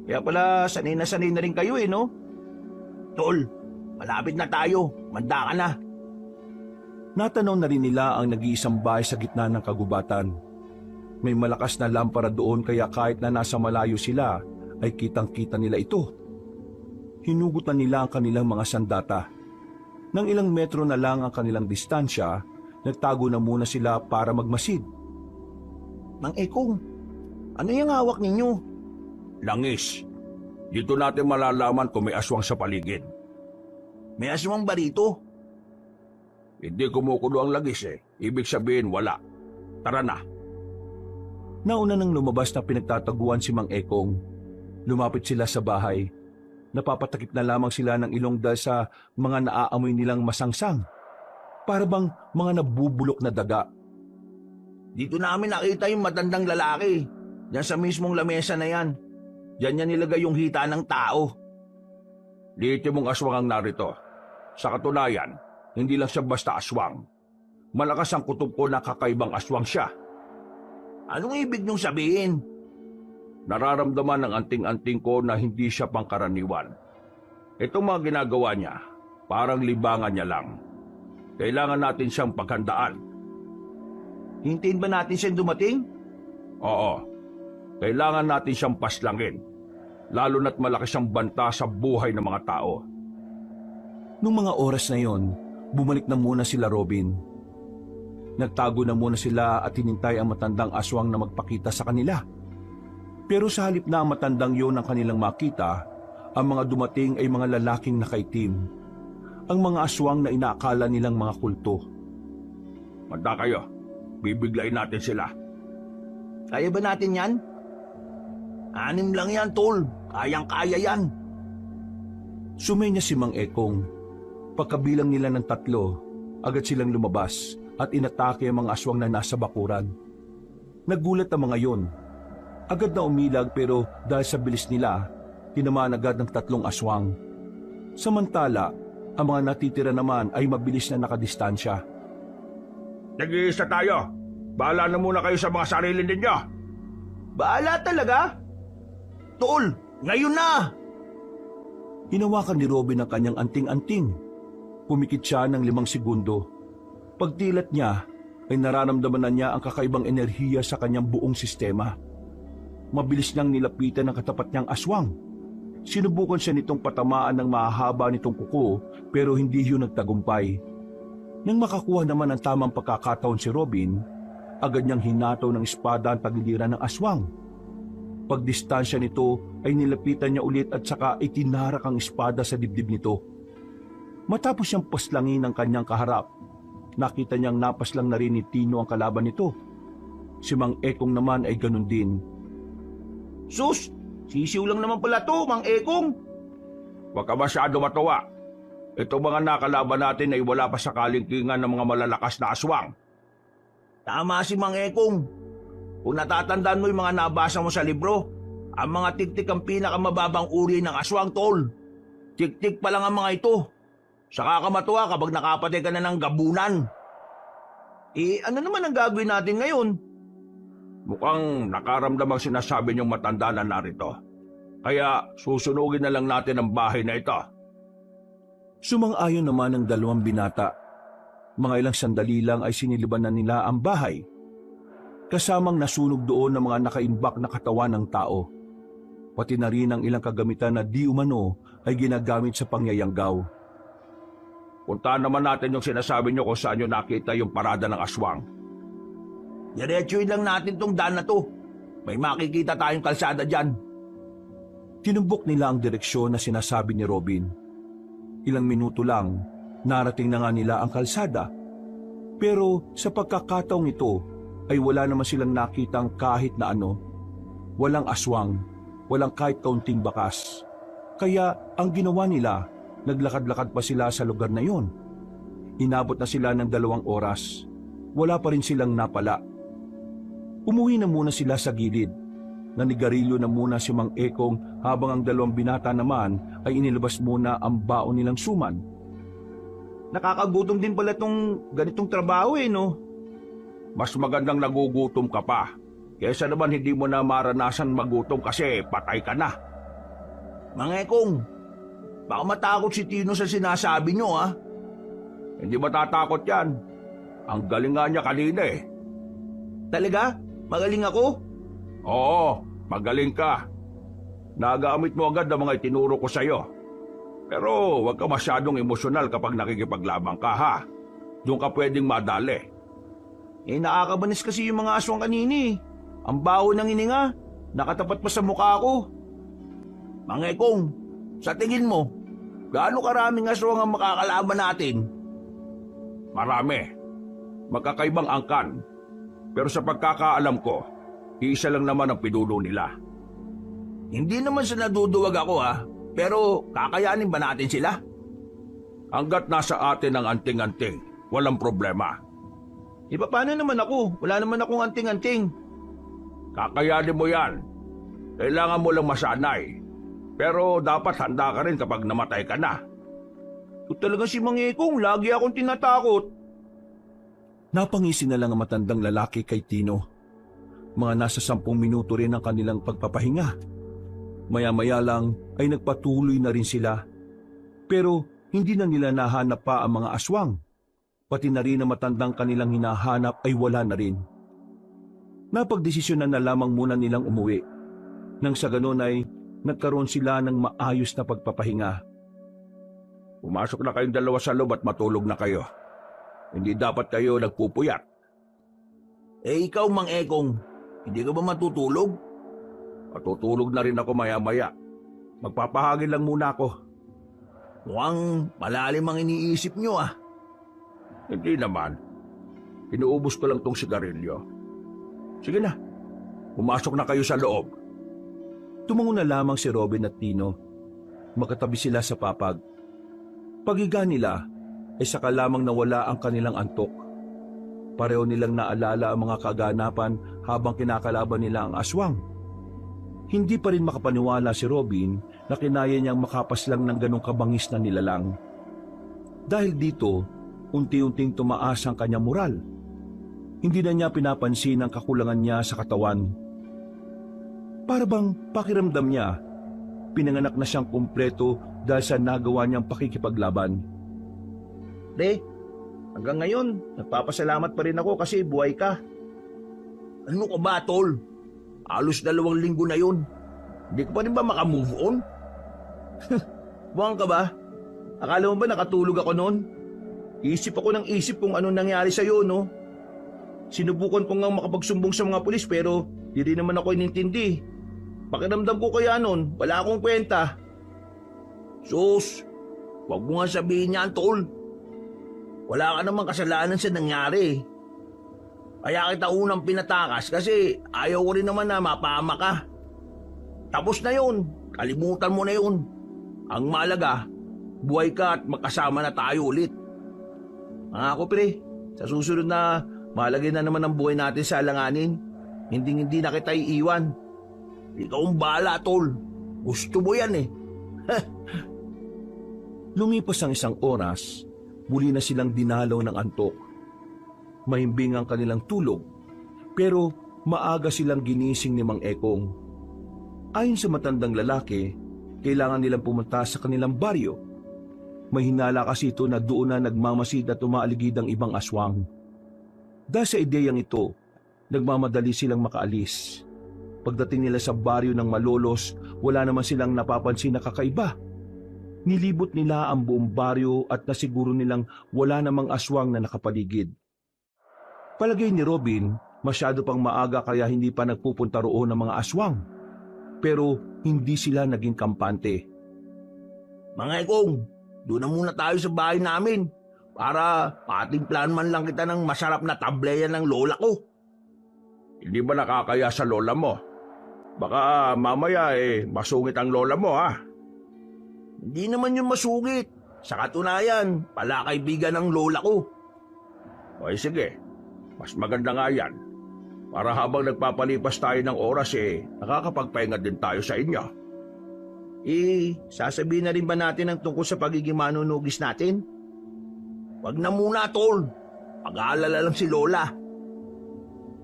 Kaya pala sanay na rin kayo no? Tol, malapit na tayo. Manda ka na. Natanaw na rin nila ang nag-iisang bahay sa gitna ng kagubatan. May malakas na lampara doon kaya kahit na nasa malayo sila, ay kitang-kita nila ito. Hinugutan nila ang kanilang mga sandata. Nang ilang metro na lang ang kanilang distansya, nagtago na muna sila para magmasid. Mang Ekong, ano yung hawak ninyo? Langis. Dito natin malalaman kung may aswang sa paligid. May aswang ba rito? Hindi kumukulo ang langis Ibig sabihin wala. Tara na. Nauna nang lumabas na pinagtataguan si Mang Ekong. Lumapit sila sa bahay. Napapatakip na lamang sila ng ilong dahil sa mga naaamoy nilang masangsang. Para bang mga nabubulok na daga. Dito namin nakita yung matandang lalaki. Diyan sa mismong lamesa na yan. Diyan niya nilagay yung hita ng tao. Lehitimong aswang ang narito. Sa katunayan, hindi lang siya basta aswang. Malakas ang kutob ko na kakaibang aswang siya. Anong ibig niyong sabihin? Nararamdaman ng anting-anting ko na hindi siya pangkaraniwan. Itong mga ginagawa niya, parang libangan niya lang. Kailangan natin siyang paghandaan. Hintayin ba natin siyang dumating? Oo, kailangan natin siyang paslangin. Lalo na't malaki siyang banta sa buhay ng mga tao. Nung mga oras na yon, bumalik na muna sila Robin. Nagtago na muna sila at hinintay ang matandang aswang na magpakita sa kanila. Pero sa halip na ang matandang yon ang kanilang makita, ang mga dumating ay mga lalaking nakaitim. Ang mga aswang na inaakala nilang mga kulto. Manda kayo, bibiglain natin sila. Kaya ba natin yan? 6 lang yan, tol. Kayang-kaya yan. Sumenya si Mang Ekong. Pagkabilang nila ng 3, agad silang lumabas at inatake ang mga aswang na nasa bakuran. Nagulat ang mga yon. Agad na umilag pero dahil sa bilis nila, tinamaan agad ng 3 aswang. Samantala, ang mga natitira naman ay mabilis na nakadistansya. Nag-iisa tayo. Bahala na muna kayo sa mga sarili ninyo. Bahala talaga? Tol, ngayon na! Hinawakan ni Robin ang kanyang anting-anting. Pumikit siya ng 5 segundo. Pagdilat niya, ay nararamdaman na niya ang kakaibang enerhiya sa kanyang buong sistema. Mabilis niyang nilapitan ang katapat niyang aswang. Sinubukan siya nitong patamaan ng mahahaba nitong kuko pero hindi yun nagtagumpay. Nang makakuha naman ng tamang pagkakataon si Robin, agad niyang hinataw ng espada ang tagiliran ng aswang. Pagdistansya nito ay nilapitan niya ulit at saka itinarak ang espada sa dibdib nito. Matapos siyang paslangin ng kanyang kaharap, nakita niyang napaslang na rin ni Tino ang kalaban nito. Si Mang Ekong naman ay ganun din. Sus! Sisiw lang naman pala to, Mang Ekong. Huwag ka masyado matuwa. Itong mga nakalaban natin ay wala pa sa kalingkingan ng mga malalakas na aswang. Tama si Mang Ekong. Kung natatandaan mo yung mga nabasa mo sa libro, ang mga tiktik ang pinakamababang uri ng aswang, tol. Tiktik pa lang ang mga ito. Saka ka matuwa kapag nakapatay ka na ng gabunan. Ano naman ang gagawin natin ngayon? Mukhang nakaramdam ang sinasabi niyong matanda na narito. Kaya susunugin na lang natin ang bahay na ito. Sumang-ayon naman ang 2 binata. Mga ilang sandali lang ay siniliban na nila ang bahay. Kasamang nasunog doon ng mga nakaimbak na katawan ng tao. Pati na rin ang ilang kagamitan na di umano ay ginagamit sa pangyayanggaw. Puntahan naman natin yung sinasabi niyo kung saan niyo nakita yung parada ng aswang. Diretsuin lang natin tong daan na to. May makikita tayong kalsada dyan. Tinumbok nila ang direksyon na sinasabi ni Robin. Ilang minuto lang, narating na nga nila ang kalsada. Pero sa pagkakataong ito, ay wala naman silang nakitang kahit na ano. Walang aswang, walang kahit kaunting bakas. Kaya ang ginawa nila, naglakad-lakad pa sila sa lugar na yon. Inabot na sila ng 2 oras. Wala pa rin silang napala. Umuwi na muna sila sa gilid. Nanigarilyo na muna si Mang Ekong habang ang 2 binata naman ay inilabas muna ang baon nilang suman. Nakakagutom din pala tong ganitong trabaho no? Mas magandang nagugutom ka pa. Kesa naman hindi mo na maranasan magutom kasi patay ka na. Mang Ekong, baka matakot si Tino sa sinasabi nyo Hindi matatakot yan. Ang galing nga niya kanina Talaga? Magaling ako? Oo, magaling ka. Nagamit mo agad ang mga itinuro ko sa'yo. Pero huwag ka masyadong emosyonal kapag nakikipaglabang ka Doon ka pwedeng madali. Nakakabanis kasi yung mga aswang kanini. Ang baho ng hininga, nakatapat pa sa mukha ko. Mang Ekong, sa tingin mo, gaano karaming aswang ang makakalaban natin? Marami. Magkakaibang angkan. Pero sa pagkakaalam ko, isa lang naman ang pinuno nila. Hindi naman sa naduduwag ako pero kakayanin ba natin sila? Hanggat nasa atin ang anting-anting, walang problema. Paano naman ako? Wala naman akong anting-anting. Kakayanin mo yan. Kailangan mo lang masanay. Pero dapat handa ka rin kapag namatay ka na. Ito talaga si Mang Ekong, lagi akong tinatakot. Napangisi na lang ang matandang lalaki kay Tino. Mga nasa 10 minuto rin ang kanilang pagpapahinga. Maya-maya lang ay nagpatuloy na rin sila. Pero hindi na nila nahanap pa ang mga aswang. Pati na rin ang matandang kanilang hinahanap ay wala na rin. Napagdesisyonan na lamang muna nilang umuwi. Nang sa ganon ay nagkaroon sila ng maayos na pagpapahinga. Pumasok na kayong dalawa sa loob at matulog na kayo. Hindi dapat kayo nagpupuyat. Ikaw, Mang Ekong, hindi ka ba matutulog? Matutulog na rin ako maya-maya. Magpapahangin lang muna ako. Mukhang malalim ang iniisip nyo Hindi naman. Inuubos ko lang tong sigarilyo. Sige na, pumasok na kayo sa loob. Tumango na lamang si Robin at Tino. Magkatabi sila sa papag. Paghiga nila ay saka lamang nawala ang kanilang antok. Pareho nilang naalala ang mga kaganapan habang kinakalaban nila ang aswang. Hindi pa rin makapaniwala si Robin na kinaya niyang makapaslang ng ganong kabangis na nilalang. Dahil dito, unti-unting tumaas ang kanyang moral. Hindi na niya pinapansin ang kakulangan niya sa katawan. Para bang pakiramdam niya, pinanganak na siyang kumpleto dahil sa nagawa niyang pakikipaglaban. Hanggang ngayon, nagpapasalamat pa rin ako kasi buhay ka. Ano ka ba, tol? Halos 2 linggo na yun. Hindi ka pa rin ba makamove on? Buwang ka ba? Akala mo ba nakatulog ako noon? Isip ako ng isip kung anong nangyari sa'yo, no? Sinubukan ko nga makapagsumbong sa mga pulis pero di rin naman ako inintindi. Pakiramdam ko kaya noon, wala akong kwenta. Sus, wag mo nga sabihin niyan, tol. Wala ka namang kasalanan sa nangyari. Kaya kita unang pinatakas kasi ayaw ko rin naman na mapahama ka. Tapos na yun, kalimutan mo na yun. Ang mahalaga, buhay ka at magkasama na tayo ulit. Mga pre, sa susunod na malagay na naman ang buhay natin sa alanganin. Hindi na kita iiwan. Ikaw ang bahala, tol. Gusto mo yan Lumipas ang 1 oras, muli na silang dinalaw ng antok. Mahimbing ang kanilang tulog, pero maaga silang ginising ni Mang Ekong. Ayon sa matandang lalaki, kailangan nilang pumunta sa kanilang baryo. May hinala kasi ito na doon na nagmamasid at umaaligid ang ibang aswang. Dahil sa ideyang ito, nagmamadali silang makaalis. Pagdating nila sa baryo ng Malolos, wala naman silang napapansin na kakaiba. Nilibot nila ang buong baryo at nasiguro nilang wala namang aswang na nakapaligid. Palagay ni Robin, masyado pang maaga kaya hindi pa nagpupunta roon ng mga aswang. Pero hindi sila naging kampante. Mga Ekong, doon na muna tayo sa bahay namin para patimplahan man lang kita ng masarap na tableya ng lola ko. Hindi ba nakakaya sa lola mo? Baka mamaya masungit ang lola mo Hindi naman yun masungit. Sa katunayan, pala kaibigan ng lola ko. O sige, mas maganda nga yan. Para habang nagpapalipas tayo ng oras nakakapagpahinga din tayo sa inyo. Sasabihin na rin ba natin ang tungkol sa pagiging manunugis natin? Wag na muna, tol. Pag-aalala lang si lola.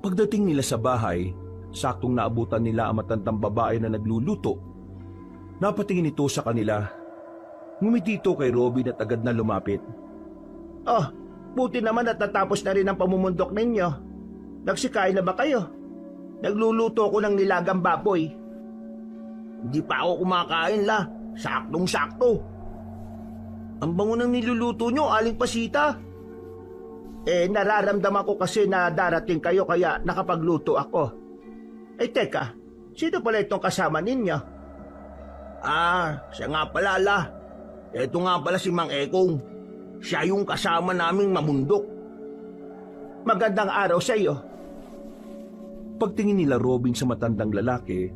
Pagdating nila sa bahay, saktong naabutan nila ang matandang babae na nagluluto. Napatingin ito sa kanila. Ngumiti ito kay Robin at agad na lumapit. Oh, buti naman at natapos na rin ang pamumundok ninyo. Nagsikain na ba kayo? Nagluluto ko ng nilagang baboy. Hindi pa ako kumakain la. Saktong-sakto. Ang bango ng niluluto nyo, Aling Pasita. Nararamdaman ko kasi na darating kayo kaya nakapagluto ako. Teka, sino pala itong kasama ninyo? Siya nga pala la. Ito nga pala si Mang Ekong. Siya yung kasama naming mamundok. Magandang araw sa iyo. Pagtingin nila Robin sa matandang lalaki,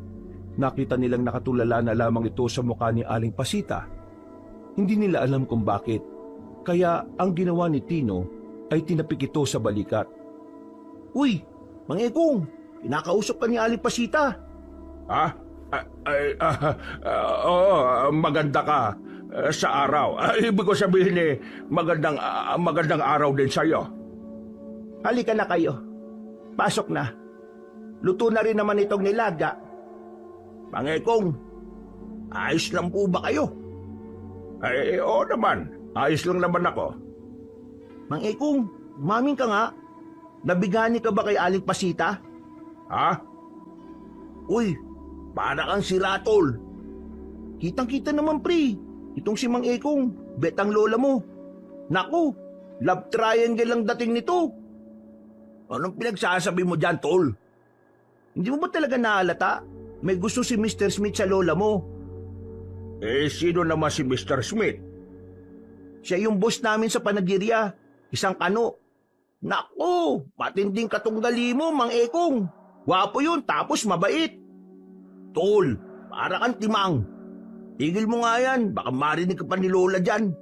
nakita nilang nakatulala na lamang ito sa mukha ni Aling Pasita. Hindi nila alam kung bakit, kaya ang ginawa ni Tino ay tinapik ito sa balikat. Uy, Mang Ekong, Kinakausap ka ni Aling Pasita. Ha? Oo, maganda ka sa araw. Ibig ko sabihin magandang araw din sa'yo. Halika na kayo. Pasok na. Luto na rin naman itong nilaga. Pangekong, ayos lang po ba kayo? Oo naman. Ayos lang naman ako. Mang Ekong, maming ka nga. Nabigani ka ba kay Aling Pasita? Ha? Uy, para kang si Ratol. Kitang-kita naman, pre. Itong si Mang Ekong, betang lola mo. Naku, love triangle ang dating nito. Anong pinagsasabi mo dyan, tol? Hindi mo ba talaga nahalata? May gusto si Mr. Smith sa lola mo. Sino naman si Mr. Smith? Siya yung boss namin sa Panagirya. Isang kano. Naku, matinding katunggali mo, Mang Ekong. Wapo yun, tapos mabait. Tol, para kang timang. Tigil mo nga yan, baka marinig ka pa ni Lola dyan.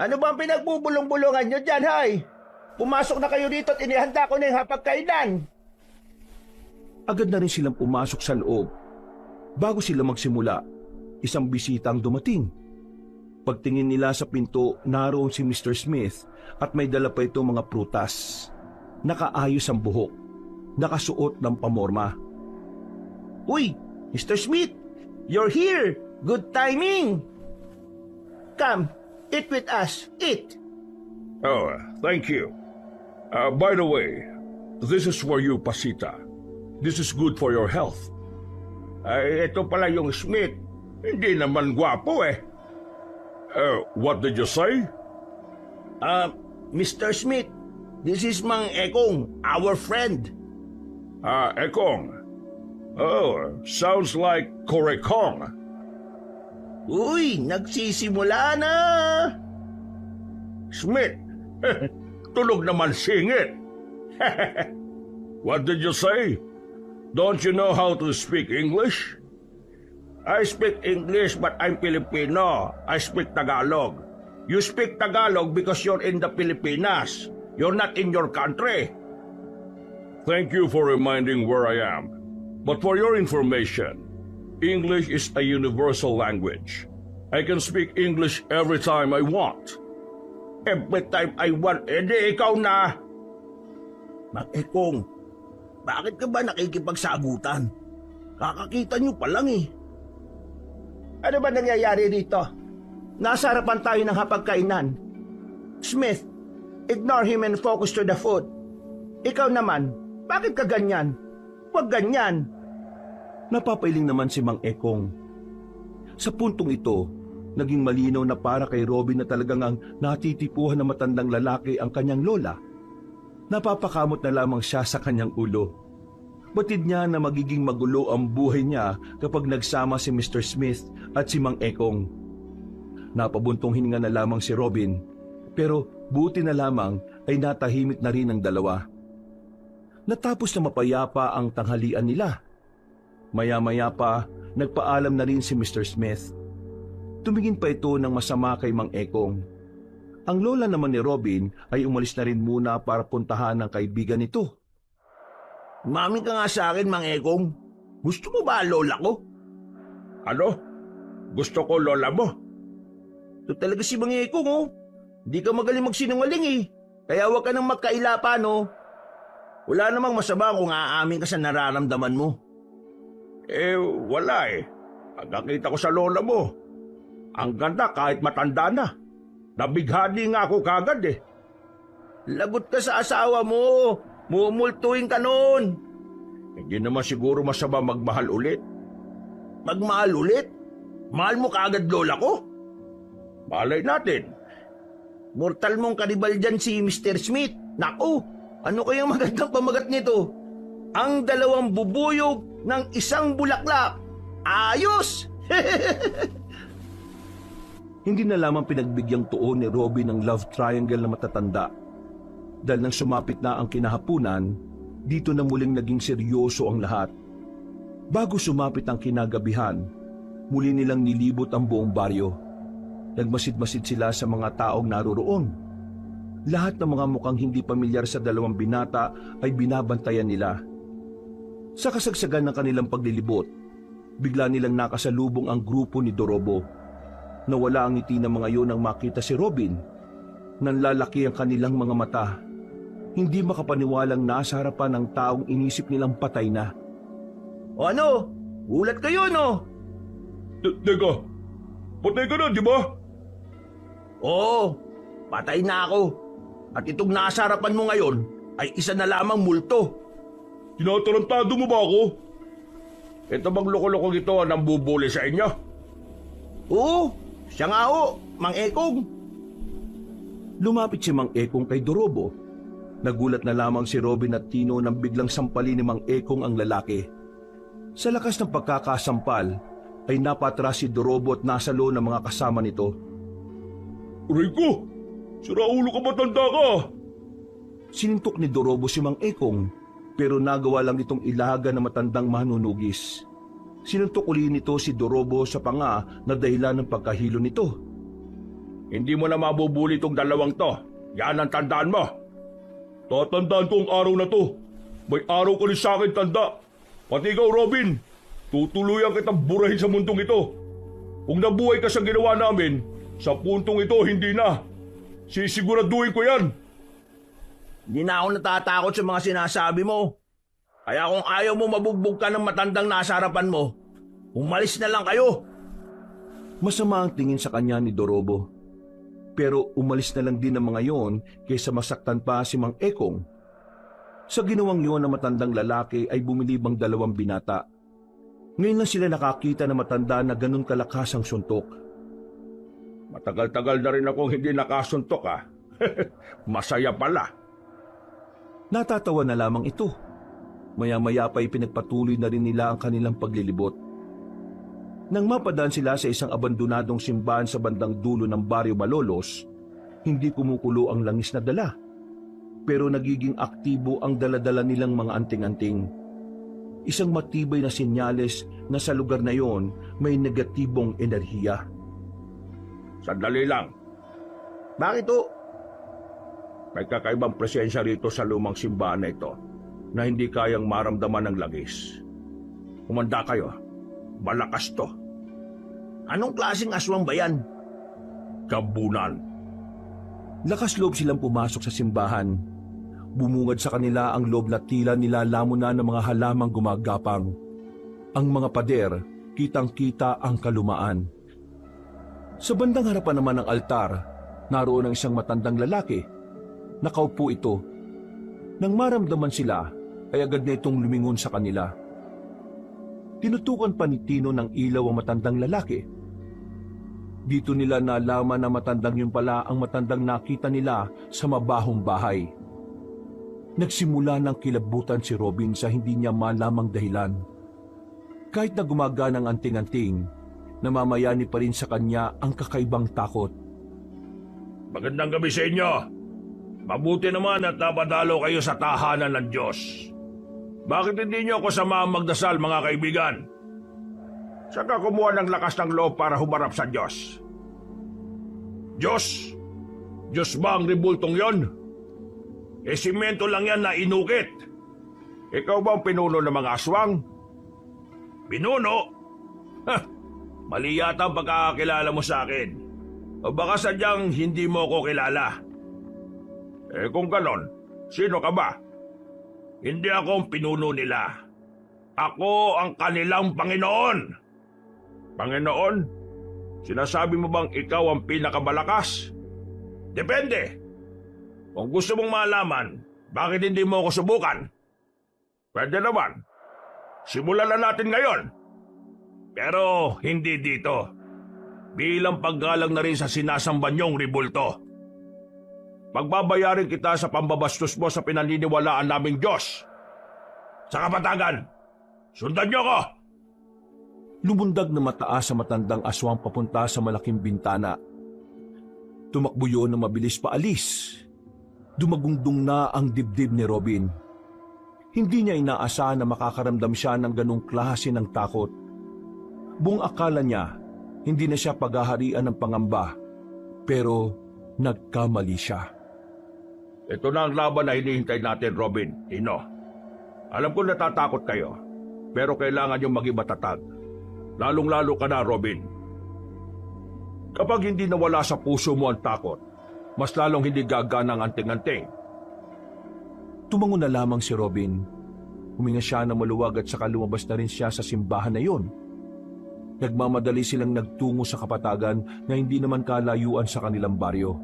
Ano ba ang pinagbubulong-bulungan nyo dyan, hay? Pumasok na kayo dito at inihanda ko na yung hapagkainan. Agad na rin silang pumasok sa loob. Bago sila magsimula, isang bisita ang dumating. Pagtingin nila sa pinto, naroon si Mr. Smith at may dala pa itong mga prutas. Nakaayos ang buhok, nakasuot ng pamorma. Uy, Mr. Smith, you're here. Good timing. Come, eat with us. Eat. Oh, thank you. By the way, this is for you, Pasita. This is good for your health. Ay, ito pala yung Smith. Hindi naman gwapo eh. What did you say? Mr. Smith, this is Mang Ekong, our friend. Ekong. Oh, sounds like Korekong. Uy, nagsisimula na. Smith, tulog naman singit. What did you say? Don't you know how to speak English? I speak English but I'm Filipino. I speak Tagalog. You speak Tagalog because you're in the Pilipinas. You're not in your country. Thank you for reminding where I am. But for your information, English is a universal language. I can speak English every time I want. Every time I want, edi ikaw na. Mang Ekong, bakit ka ba nakikipagsagutan? Kakakita nyo pa lang eh. Ano ba nangyayari dito? Nasa harapan tayo ng hapagkainan. Smith, ignore him and focus to the food. Ikaw naman, bakit ka ganyan? Huwag ganyan. Napapailing naman si Mang Ekong. Sa puntong ito, naging malinaw na para kay Robin na talagang ang natitipuhan na matandang lalaki ang kanyang lola. Napapakamot na lamang siya sa kanyang ulo. Batid niya na magiging magulo ang buhay niya kapag nagsama si Mr. Smith at si Mang Ekong. Napabuntong hininga na lamang si Robin, pero buti na lamang ay natahimik na rin ang dalawa. Natapos na mapayapa ang tanghalian nila. Maya-maya pa, nagpaalam na rin si Mr. Smith. Tumingin pa ito ng masama kay Mang Ekong. Ang lola naman ni Robin ay umalis na rin muna para puntahan ng kaibigan nito. Mami ka nga sa akin, Mang Ekong. Gusto mo ba lola ko? Ano? Gusto ko lola mo? Ito talaga si Mang Ekong, oh. Di ka magaling magsinungaling eh. Kaya huwag ka nang magkaila no? Wala namang masama kung aamin ka sa nararamdaman mo. Wala eh. Pagkakita ko sa lola mo, ang ganda kahit matanda na. Nabighani nga ako kagad eh. Lagot ka sa asawa mo. Mumultuin ka noon. Hindi naman siguro masama magmahal ulit. Magmahal ulit? Mahal mo kagad lola ko? Malay natin. Mortal mong kanibal dyan si Mr. Smith. Naku, ano kayang magandang pamagat nito? Ang dalawang bubuyog ng isang bulaklak. Ayos! Hindi na lamang pinagbigyan tuon ni Robin ang love triangle na matatanda. Dahil nang sumapit na ang kinahapunan, dito na muling naging seryoso ang lahat. Bago sumapit ang kinagabihan, muli nilang nilibot ang buong baryo. Nagmasid-masid sila sa mga taong naroroon. Lahat ng mga mukhang hindi pamilyar sa dalawang binata ay binabantayan nila. Sa kasagsagan ng kanilang paglilibot, bigla nilang nakasalubong ang grupo ni Dorobo. Nawala ang ngiti ng mga iyon nang makita si Robin. Nanlalaki ang kanilang mga mata. Hindi makapaniwalang nasa harapan ng taong inisip nilang patay na. O ano? Gulat kayo, no? Teka, patay ka na, di ba? Oo, patay na ako. At itong nasa harapan mo ngayon ay isa na lamang multo. Tinatarantado mo ba ako? Ito bang loko-loko ito ang nambubuli sa inyo? Oo, siya nga ho, Mang Ekong. Lumapit si Mang Ekong kay Dorobo. Nagulat na lamang si Robin at Tino nang biglang sampalin ni Mang Ekong ang lalaki. Sa lakas ng pagkakasampal, ay napatras si Dorobo at nasalo ng mga kasama nito. Rico, siraulo ka ba, tanda ka? Sinintok ni Dorobo si Mang Ekong, pero nagawa lang itong ilaga na matandang manunugis. Sinuntok uli nito si Dorobo sa panga na dahilan ng pagkahilo nito. Hindi mo na mabubuli itong dalawang to. Yan ang tandaan mo. Tatandaan ko ang araw na to. May araw ka rin sa akin, tanda. Pati ikaw, Robin. Tutuluyan kitang burahin sa mundong ito. Kung nabuhay ka sa ginawa namin, sa puntong ito hindi na. Sisiguraduhin ko yan. Hindi na ako natatakot sa mga sinasabi mo. Kaya kung ayaw mo mabugbog ka ng matandang nasa harapan mo, umalis na lang kayo. Masama ang tingin sa kanya ni Dorobo. Pero umalis na lang din ang mga yon kaysa masaktan pa si Mang Ekong. Sa ginawang yun ng matandang lalaki ay bumilibang dalawang binata. Ngayon lang sila nakakita na matanda na ganun kalakas ang suntok. Matagal-tagal na rin akong hindi nakasuntok, ha. Masaya pala. Natatawa na lamang ito. Maya-maya pa pinagpatuloy na rin nila ang kanilang paglilibot. Nang mapadaan sila sa isang abandonadong simbahan sa bandang dulo ng Baryo Malolos, hindi kumukulo ang langis na dala. Pero nagiging aktibo ang daladala nilang mga anting-anting. Isang matibay na senyales na sa lugar na yon may negatibong enerhiya. Sandali lang. Bakit ho? May kakaibang presensya rito sa lumang simbahan na ito na hindi kayang maramdaman ng langis. Kumanda kayo. Malakas to. Anong klaseng aswang ba yan? Kabunan. Lakas loob silang pumasok sa simbahan. Bumungad sa kanila ang loob na tila nilalamon na ng mga halamang gumagapang. Ang mga pader, kitang-kita ang kalumaan. Sa bandang harapan naman ng altar, naroon ang isang matandang lalaki. Nakaupo ito. Nang maramdaman sila, ay agad na itong lumingon sa kanila. Tinutukan pa ni Tino ng ilaw ang matandang lalaki. Dito nila nalaman na matandang yun pala ang matandang nakita nila sa mabahong bahay. Nagsimula ng kilabutan si Robin sa hindi niya malamang dahilan. Kahit na gumagana ang anting-anting, namamayani pa rin sa kanya ang kakaibang takot. Magandang gabi sa inyo. Mabuti naman at napadalo kayo sa tahanan ng Diyos. Bakit hindi niyo ako samahan magdasal, mga kaibigan? Saan ka kumuha ng lakas ng loob para humarap sa Diyos? Diyos? Diyos ba ang ribultong yon? Simento lang yan na inukit. Ikaw ba ang pinuno ng mga aswang? Pinuno? Ha! Mali yata ang pagkakakilala mo sa akin. O baka sadyang hindi mo ko kilala. Kung ganon, sino ka ba? Hindi ako ang pinuno nila. Ako ang kanilang Panginoon. Panginoon? Sinasabi mo bang ikaw ang pinakamalakas? Depende. Kung gusto mong malaman, bakit hindi mo ako subukan? Pwede naman. Simulan na natin ngayon. Pero hindi dito. Bilang paggalang na rin sa sinasamba niyong ribulto. Pagbabayarin kita sa pambabastos mo sa pinaniniwalaan naming Diyos. Sa kapatagan, sundan niyo ako! Lumundag na mataas sa matandang aswang papunta sa malaking bintana. Tumakbo yun na mabilis paalis. Dumagungdong na ang dibdib ni Robin. Hindi niya inaasahan na makakaramdam siya ng ganong klase ng takot. Buong akala niya, hindi na siya paghaharian ng pangamba. Pero nagkamali siya. Ito na ang laban na hinihintay natin, Robin, Tino. Alam ko natatakot kayo. Pero kailangan nyo maging matatag. Lalong-lalo ka na, Robin. Kapag hindi nawala sa puso mo ang takot, mas lalong hindi gagana ang anting-anting. Tumango na lamang si Robin. Huminga siya na maluwag at saka lumabas na rin siya sa simbahan na iyon. Nagmamadali silang nagtungo sa kapatagan na hindi naman kalayuan sa kanilang baryo.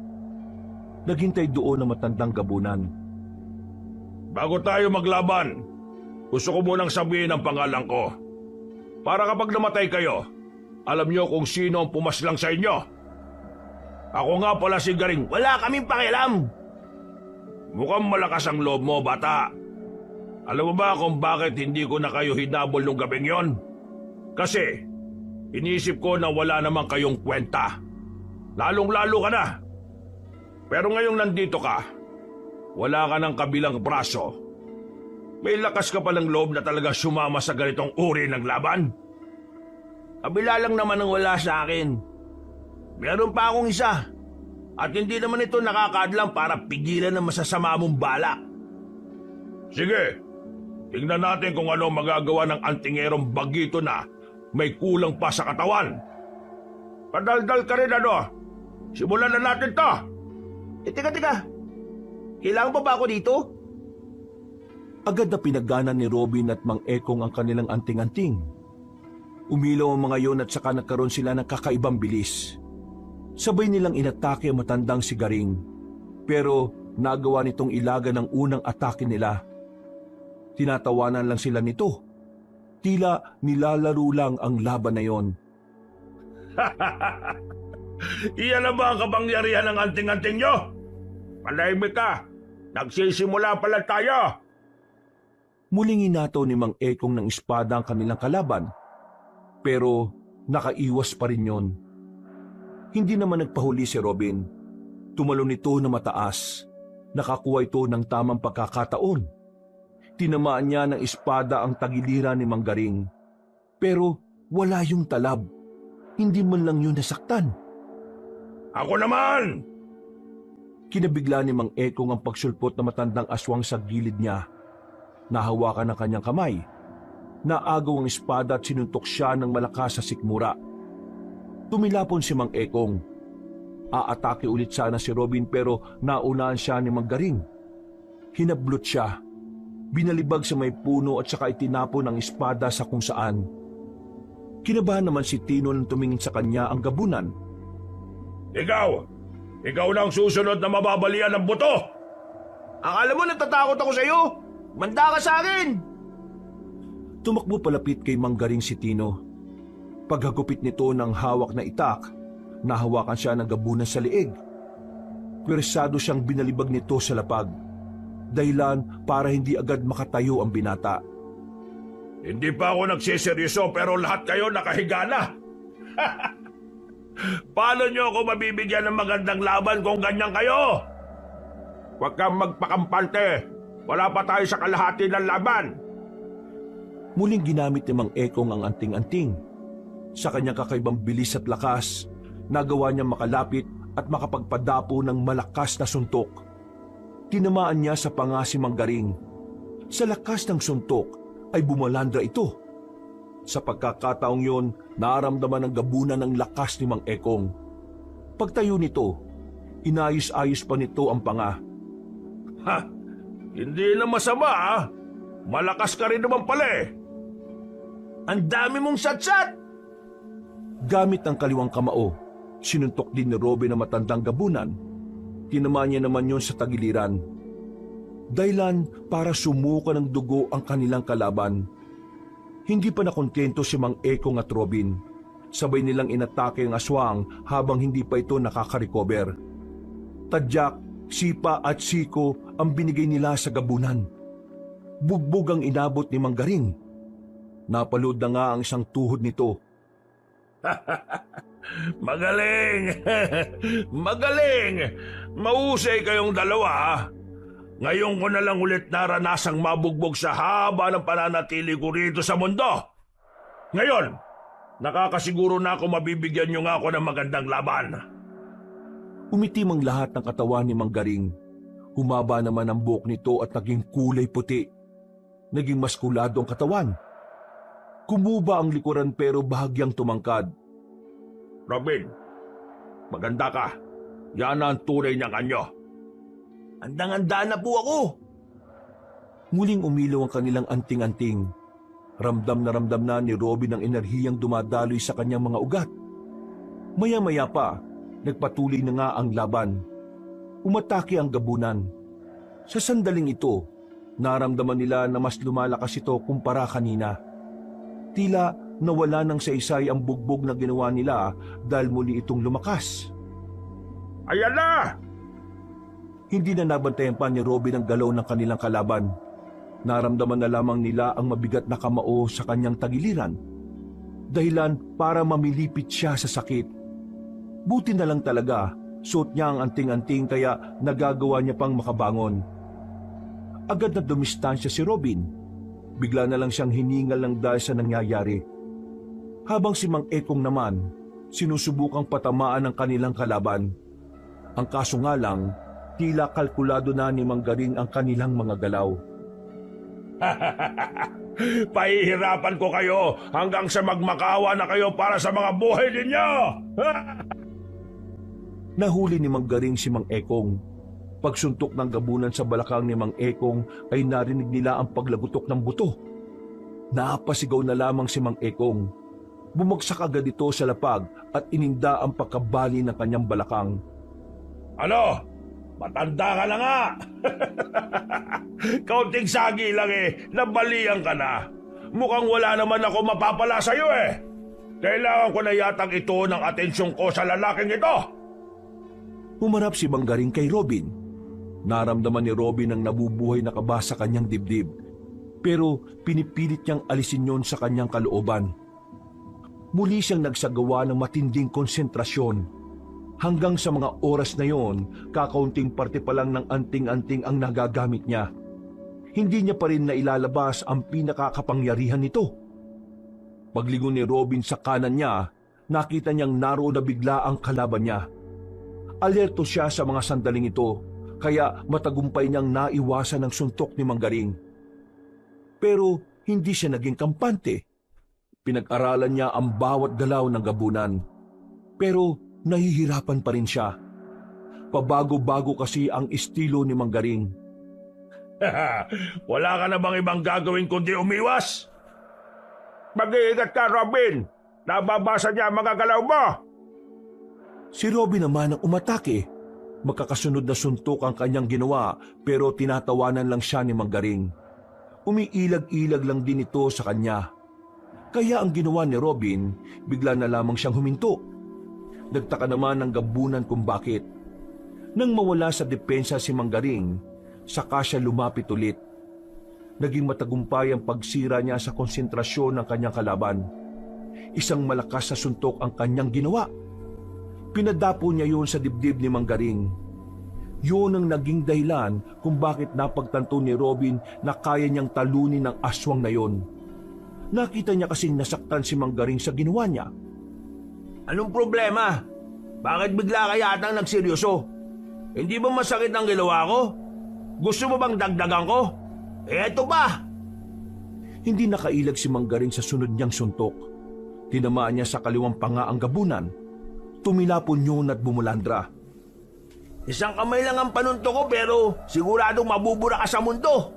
Naghintay doon ang matandang gabunan. Bago tayo maglaban, gusto ko munang sabihin ang pangalan ko. Para kapag namatay kayo, alam nyo kung sino ang pumaslang sa inyo. Ako nga pala si Garing. Wala kaming pakialam. Mukhang malakas ang loob mo, bata. Alam mo ba kung bakit hindi ko na kayo hinabol nung gabing yon? Kasi, inisip ko na wala namang kayong kwenta. Lalong-lalo ka na. Pero ngayong nandito ka, wala ka ng kabilang braso. May lakas ka palang loob na talaga sumama sa ganitong uri ng laban? Kabila lang naman ang wala sa akin. Meron pa akong isa. At hindi naman ito nakakaadlang para pigilan ang masasama mong balak. Sige, tingnan natin kung ano magagawa ng antingerong bagito na may kulang pa sa katawan. Padaldal ka rin, ano? Simulan na natin to! Teka. Kailangan pa ba ako dito? Agad na pinagganan ni Robin at Mang Ekong ang kanilang anting-anting. Umilaw ang mga yon at saka nagkaroon sila ng kakaibang bilis. Sabay nilang inatake ang matandang si Garing, pero nagawa nitong ilaga ng unang atake nila. Tinatawanan lang sila nito. Tila nilalaro lang ang laban na yon. Iyan na ba ang kapangyarihan ng anting-anting nyo? Palahimik ka! Nagsisimula pala tayo! Muling inato ni Mang Ekong ng espada ang kanilang kalaban, pero nakaiwas pa rin yon. Hindi naman nagpahuli si Robin. Tumalon ito na mataas. Nakakuha ito ng tamang pagkakataon. Tinamaan niya ng espada ang tagiliran ni Mang Garing. Pero wala yung talab. Hindi man lang yun nasaktan. Ako naman! Kinabigla ni Mang Ekong ang pagsulpot na matandang aswang sa gilid niya. Nahawakan ng kanyang kamay. Naagaw ang espada at sinuntok siya ng malakas sa sikmura. Tumilapon si Mang Ekong. Aatake ulit sana si Robin pero naunahan siya ni Mang Garing. Hinablot siya. Binalibag sa may puno at saka itinapon ang espada sa kung saan. Kinabahan naman si Tino nang tumingin sa kanya ang gabunan. Ikaw na ang susunod na mababalian ng buto! Akala mo natatakot ako sa iyo? Manda ka sa akin! Tumakbo palapit kay Mang Garing si Tino. Paghagupit nito ng hawak na itak, nahawakan siya ng gabunan sa liig. Pwersado siyang binalibag nito sa lapag, dahilan para hindi agad makatayo ang binata. Hindi pa ako nagsiseryoso pero lahat kayo nakahiga na. Paano nyo ako mabibigyan ng magandang laban kung ganyan kayo? Huwag kang magpakampante. Wala pa tayo sa kalahati ng laban. Muling ginamit ni Mang Ekong ang anting-anting. Sa kanyang kakaibang bilis at lakas, nagawa niyang makalapit at makapagpadapo ng malakas na suntok. Tinamaan niya sa panga si Mang Garing. Sa lakas ng suntok ay bumalandra ito. Sa pagkakataong yon, naramdaman ng gabunan ng lakas ni Mang Ekong. Pagtayo nito, inayos-ayos pa nito ang panga. Ha? Hindi na masama, ha? Malakas ka rin naman pala eh. Ang dami mong satsat! Gamit ang kaliwang kamao, sinuntok din ni Robin ang matandang gabunan. Tinamaan niya naman yon sa tagiliran. Dahilan para sumuka ng dugo ang kanilang kalaban. Hindi pa nakontento si Mang Ekong at Robin. Sabay nilang inatake ang aswang habang hindi pa ito nakaka-recover. Tadyak, sipa at siko ang binigay nila sa gabunan. Bugbog ang inabot ni Mang Garing. Napalood na nga ang isang tuhod nito. Magaling! Magaling! Mahusay kayong dalawa. Ngayon ko na lang ulit naranasang mabugbog sa haba ng pananatili ko rito sa mundo. Ngayon, nakakasiguro na ako mabibigyan niyo nga ako ng magandang laban. Umitim ang lahat ng katawan ni Mang Garing. Humaba naman ang buhok nito at naging kulay puti. Naging maskulado ang katawan. Kumuba ang likuran pero bahagyang tumangkad. Robin, maganda ka. Yan ang tunay niyang anyo. Andang-anda na po ako. Muling umilaw ang kanilang anting-anting. Ramdam na ni Robin ang enerhiyang dumadaloy sa kanyang mga ugat. Maya-maya pa, nagpatuloy na nga ang laban. Umatake ang gabunan. Sa sandaling ito, naramdaman nila na mas lumalakas ito kumpara kanina. Tila nawala ng saysay ang bugbog na ginawa nila dahil muli itong lumakas. Ayan na! Hindi na nabantayan pa ni Robin ang galaw ng kanilang kalaban. Naramdaman na lamang nila ang mabigat na kamao sa kanyang tagiliran. Dahilan para mamilipit siya sa sakit. Buti na lang talaga, suot niya ang anting-anting kaya nagagawa niya pang makabangon. Agad na dumistansya si Robin. Bigla na lang siyang hiningal ng dahil sa nangyayari. Habang si Mang Ekong naman, sinusubukang patamaan ang kanilang kalaban. Ang kaso nga lang, tila kalkulado na ni Mang Garing ang kanilang mga galaw. Pahihirapan ko kayo hanggang sa magmakawa na kayo para sa mga buhay ninyo! Nahuli ni Mang Garing si Mang Ekong. Pagsuntok ng gabunan sa balakang ni Mang Ekong ay narinig nila ang paglagutok ng buto. Napasigaw na lamang si Mang Ekong. Bumagsak agad ito sa lapag at ininda ang pagkabali ng kanyang balakang. Ano? Matanda ka na nga! Kaunting sagi lang nabalian ka na. Mukhang wala naman ako mapapala sa'yo Kailangan ko na yatang ito ng atensyon ko sa lalaking ito. Humarap si Mang Garing kay Robin. Naramdaman ni Robin ang nabubuhay na kaba sa kanyang dibdib. Pero pinipilit niyang alisin yon sa kanyang kalooban. Muli siyang nagsagawa ng matinding konsentrasyon. Hanggang sa mga oras na yon, kakaunting parte pa lang ng anting-anting ang nagagamit niya. Hindi niya pa rin nailalabas ang pinakakapangyarihan nito. Paglingon ni Robin sa kanan niya, nakita niyang naroon na bigla ang kalaban niya. Alerto siya sa mga sandaling ito, kaya matagumpay niyang naiwasan ang suntok ni Mang Garing. Pero hindi siya naging kampante. Pinag-aralan niya ang bawat galaw ng gabunan. Pero nahihirapan pa rin siya. Pabago-bago kasi ang estilo ni Mang Garing. Wala ka na bang ibang gagawin kundi umiwas? Mag-iingat ka, Robin! Nababasa niya ang mga galaw mo! Si Robin naman ang umatake. Magkakasunod na suntok ang kanyang ginawa pero tinatawanan lang siya ni Mang Garing. Umiilag-ilag lang din ito sa kanya. Kaya ang ginawa ni Robin, bigla na lamang siyang huminto. Nagtaka naman ng gabunan kung bakit. Nang mawala sa depensa si Mang Garing, saka siya lumapit ulit. Naging matagumpay ang pagsira niya sa konsentrasyon ng kanyang kalaban. Isang malakas na suntok ang kanyang ginawa. Pinadapo niya yun sa dibdib ni Mang Garing. Yun ang naging dahilan kung bakit napagtanto ni Robin na kaya niyang talunin ang aswang na yon. Nakita niya kasing nasaktan si Mang Garing sa ginawa niya. Anong problema? Bakit bigla ka yatang nagseryoso? Hindi ba masakit ang ginawa ko? Gusto mo bang dagdagan ko? Eto pa! Hindi nakailag si Mang Garing sa sunod niyang suntok. Tinamaan niya sa kaliwang panga ang gabunan. Tumilapon yun at bumulandra. Isang kamay lang ang panunto ko pero siguradong mabubura ka sa mundo.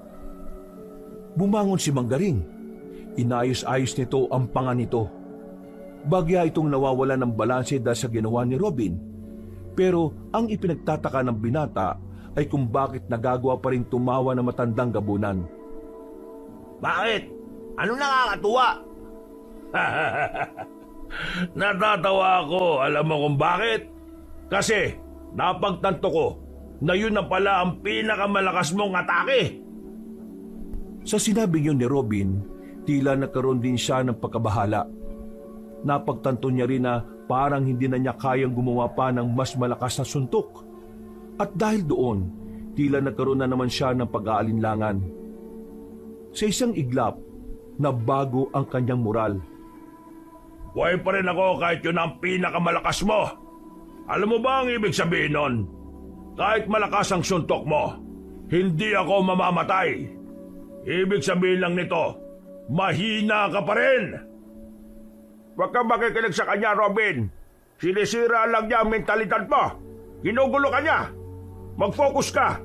Bumangon si Mang Garing. Inayos-ayos nito ang panga nito. Bagya itong nawawala ng balanse dahil sa ginawa ni Robin. Pero ang ipinagtataka ng binata ay kung bakit nagagawa pa rin tumawa ng matandang gabunan. Bakit? Anong nakakatuwa? Natatawa ako, alam mo kung bakit? Kasi napagtanto ko na yun na pala ang pinakamalakas mong atake. Sa sinabing yun ni Robin, tila nagkaroon din siya ng pagkabahala. Napagtanto niya rin na parang hindi na niya kayang gumawa pa ng mas malakas na suntok. At dahil doon, tila nagkaroon na naman siya ng pag-aalinlangan. Sa isang iglap, nabago ang kanyang moral. Buhay pa rin ako kahit yun ang pinakamalakas mo. Alam mo ba ang ibig sabihin nun? Kahit malakas ang suntok mo, hindi ako mamamatay. Ibig sabihin lang nito, mahina ka pa rin. Huwag kang makikinig sa kanya, Robin. Sinisira lang niya ang mentalidad mo. Ginugulo ka niya. Mag-focus ka.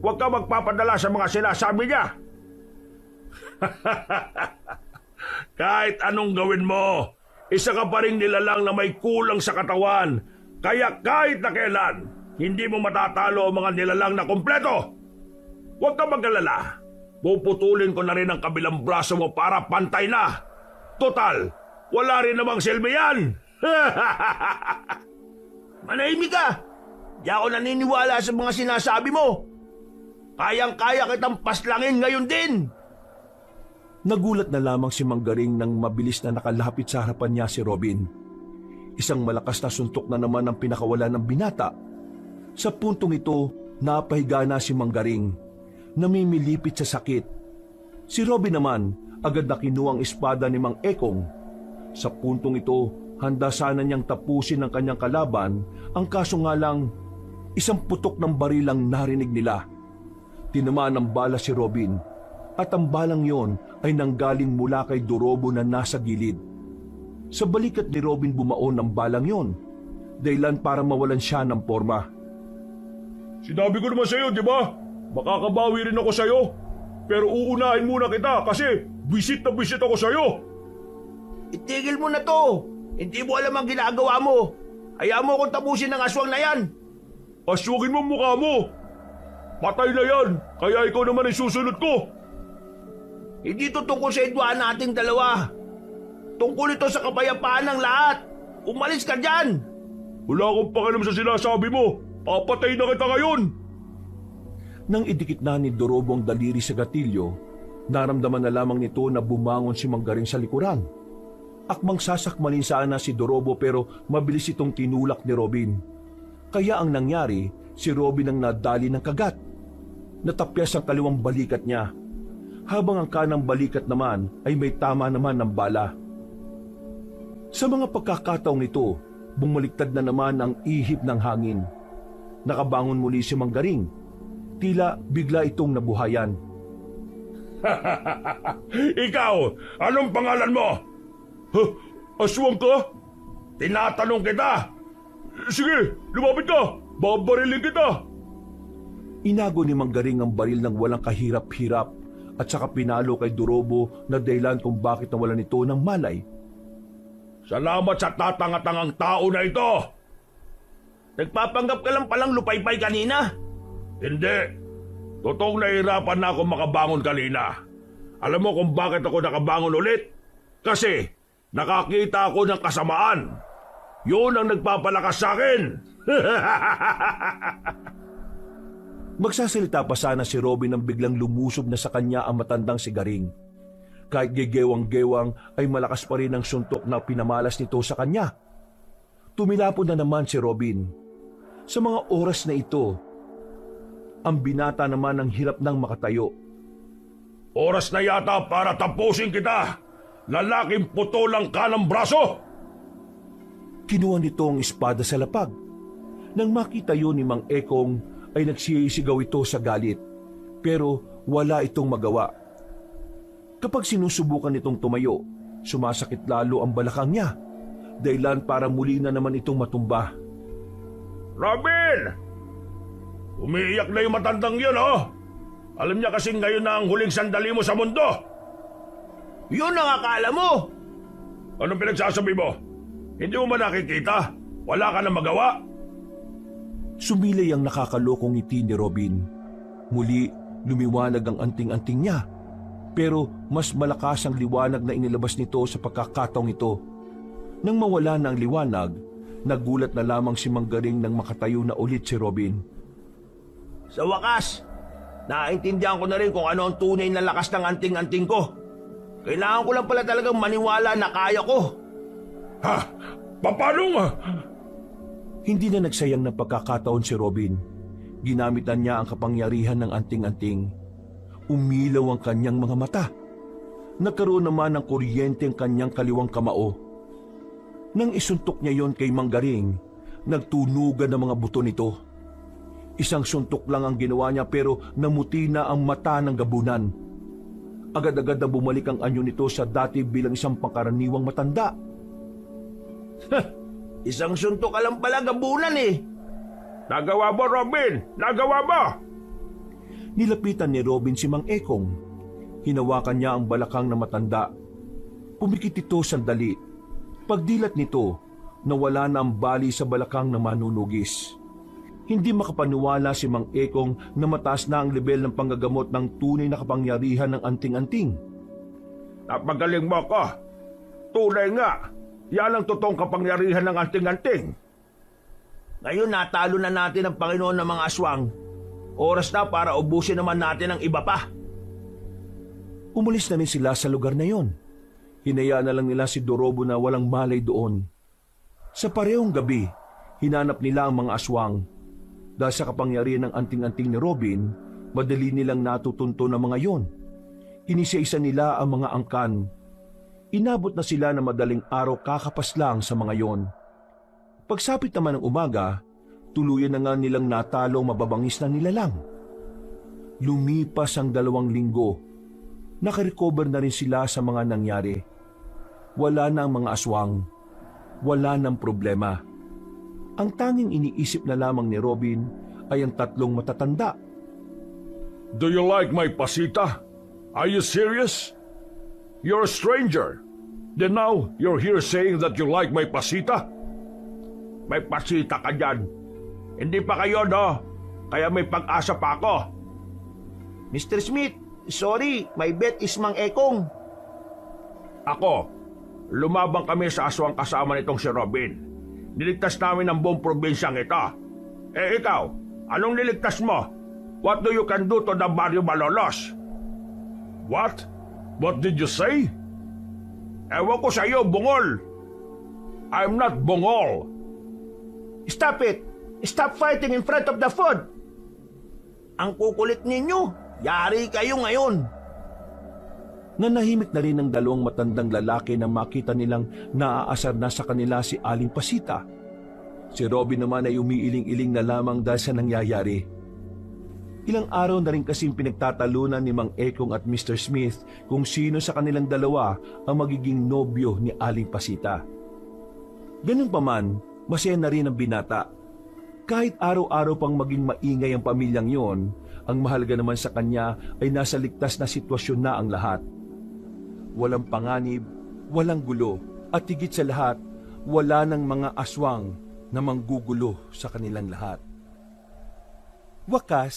Huwag kang magpapadala sa mga sinasabi niya. Kahit anong gawin mo, isa ka pa rin nilalang na may kulang sa katawan. Kaya kahit na kailan, hindi mo matatalo ang mga nilalang na kompleto. Huwag ka mag-alala. Puputulin ko na rin ang kabilang braso mo para pantay na. Total, wala rin namang silbi yan. Manahimik ka! Di ako naniniwala sa mga sinasabi mo. Kayang-kaya kitang paslangin ngayon din. Nagulat na lamang si Manggaring nang mabilis na nakalapit sa harapan niya si Robin. Isang malakas na suntok na naman ang pinakawala ng binata. Sa puntong ito, napahiga na si Manggaring, namimilipit sa sakit. Si Robin naman, agad na kinuha ang espada ni Mang Ekong. Sa puntong ito, handa sana niyang tapusin ang kanyang kalaban, ang kaso nga lang, isang putok ng baril ang narinig nila. Tinamaan ng bala si Robin, at ang balang yon ay nanggaling mula kay Dorobo na nasa gilid. Sa balikat ni Robin bumaon ng balang yon, dahilan para mawalan siya ng porma. Sinabi ko naman sa'yo, di ba? Makakabawi rin ako sa'yo. Pero uunahin muna kita kasi visit na visit ako sa'yo. Itigil mo na to. Hindi mo alam ang ginagawa mo. Hayaan mo akong tapusin ng aswang na yan. Aswagin mo ang mukha mo. Patay na yan, kaya ikaw naman ay susunod ko. Hindi ito tungkol sa idwaan nating dalawa. Tungkol ito sa kapayapaan ng lahat. Umalis ka dyan. Wala akong pakialam sa sinasabi mo. Papatay na kita ngayon. Nang idikit na ni Dorobo ang daliri sa gatilyo, naramdaman na lamang nito na bumangon si Manggaring sa likuran. Akmang sasakmalin sana si Dorobo pero mabilis itong tinulak ni Robin. Kaya ang nangyari, si Robin ang nadali ng kagat. Natapyas ang kaliwang balikat niya, habang ang kanang balikat naman ay may tama naman ng bala. Sa mga pagkakataong ito, bumaliktad na naman ang ihip ng hangin. Nakabangon muli si Manggaring. Tila bigla itong nabuhayan. Ikaw, anong pangalan mo? Aswang ka? Tinatanong kita. Sige, lumapit ka. Babarilin kita. Inago ni Manggaring ang baril ng walang kahirap-hirap at saka pinalo kay Dorobo na dahilan kung bakit nawalan ito ng malay. Salamat sa tatanga-tangang tao na ito. Nagpapanggap ka lang palang lupaypay kanina. Hindi. Totoong nahihirapan na ako makabangon kanina. Alam mo kung bakit ako nakabangon ulit? Kasi nakakita ako ng kasamaan. Yun ang nagpapalakas sa akin. Magsasalita pa sana si Robin nang biglang lumusob na sa kanya ang matandang si Garing. Kahit gegewang-gewang ay malakas pa rin ang suntok na pinamalas nito sa kanya. Tumilapon na naman si Robin. Sa mga oras na ito, ang binata naman ang hirap nang makatayo. Oras na yata para tapusin kita. Lalaking putol ang kanang braso. Kinuha nito ang espada sa lapag. Nang makita yun ni Mang Ekong ay nagsisigaw ito sa galit. Pero wala itong magawa. Kapag sinusubukan itong tumayo, sumasakit lalo ang balakang niya. Dahilan para muli na naman itong matumba. Robin! Umiiyak na yung matandang yun, oh! Alam niya kasing ngayon na ang huling sandali mo sa mundo. Yun ang akala mo. Anong pinagsasabi mo? Hindi mo ba nakikita? Wala ka na magawa? Sumilay ang nakakalokong ngiti ni Robin. Muli, lumiwanag ang anting-anting niya. Pero mas malakas ang liwanag na inilabas nito sa pagkakataong ito. Nang mawala na ang liwanag, nagulat na lamang si Manggaring nang makatayo na ulit si Robin. Sa wakas, naintindihan ko na rin kung ano ang tunay na lakas ng anting-anting ko. Kailangan ko lang pala talagang maniwala na kaya ko. Ha? Paano nga? Hindi na nagsayang ng pagkakataon si Robin. Ginamitan niya ang kapangyarihan ng anting-anting. Umilaw ang kanyang mga mata. Nagkaroon naman ng kuryente ang kanyang kaliwang kamao. Nang isuntok niya yon kay Manggaring, nagtunugan ang mga buto nito. Isang suntok lang ang ginawa niya pero namuti na ang mata ng gabunan. Agad-agad na bumalik ang anyo nito sa dati bilang isang pangkaraniwang matanda. Isang suntok ka lang pala gabunan eh. Nagawa mo, Robin! Nagawa mo! Nilapitan ni Robin si Mang Ekong. Hinawakan niya ang balakang na matanda. Pumikit ito sandali. Pagdilat nito, nawala na ang bali sa balakang na manunugis. Hindi makapaniwala si Mang Ekong na mataas na ang level ng panggagamot ng tunay na kapangyarihan ng anting-anting. Napagaling mo ko. Tunay nga. Yan ang totoong kapangyarihan ng anting-anting. Ngayon natalo na natin ang Panginoon ng mga aswang. Oras na para ubusin naman natin ang iba pa. Umalis na rin sila sa lugar na yon. Hinayaan na lang nila si Dorobo na walang malay doon. Sa parehong gabi, hinanap nila ang mga aswang. Dahil sa kapangyarihan ng anting-anting ni Robin, madali nilang natutunto ng mga yon. Inisa-isa nila ang mga angkan. Inabot na sila na madaling araw kakapas lang sa mga yon. Pagsapit naman ng umaga, tuluyan na nga nilang natalo ang mababangis na nilalang. Lumipas ang 2 linggo. Nakarecover na rin sila sa mga nangyari. Wala na ang mga aswang. Wala nang problema. Ang tanging iniisip na lamang ni Robin ay ang 3 matatanda. Do you like my pasita? Are you serious? You're a stranger. Then now, you're here saying that you like my pasita? May pasita ka dyan. Hindi pa kayo, no? Kaya may pag-asa pa ako. Mr. Smith, sorry, my bet is Mang Ekong. Ako, lumabang kami sa aswang kasama nitong si Robin. Niligtas namin ang buong probinsyang ito. Eh ikaw, anong niligtas mo? What do you can do to the Barrio Malolos? What? What did you say? Ewan ko sa iyo, bungol. I'm not bungol. Stop it! Stop fighting in front of the food! Ang kukulit ninyo! Yari kayo ngayon! Nanahimik na rin ang 2 matandang lalaki na makita nilang naaasar na sa kanila si Aling Pasita. Si Robin naman ay umiiling-iling na lamang dahil sa nangyayari. Ilang araw na rin kasing pinagtatalunan ni Mang Ekong at Mr. Smith kung sino sa kanilang 2 ang magiging nobyo ni Aling Pasita. Ganun pa man, masaya na rin ang binata. Kahit araw-araw pang maging maingay ang pamilyang yon, ang mahalaga naman sa kanya ay nasa ligtas na sitwasyon na ang lahat. Walang panganib, walang gulo, at higit sa lahat, wala ng mga aswang na manggugulo sa kanilang lahat. Wakas,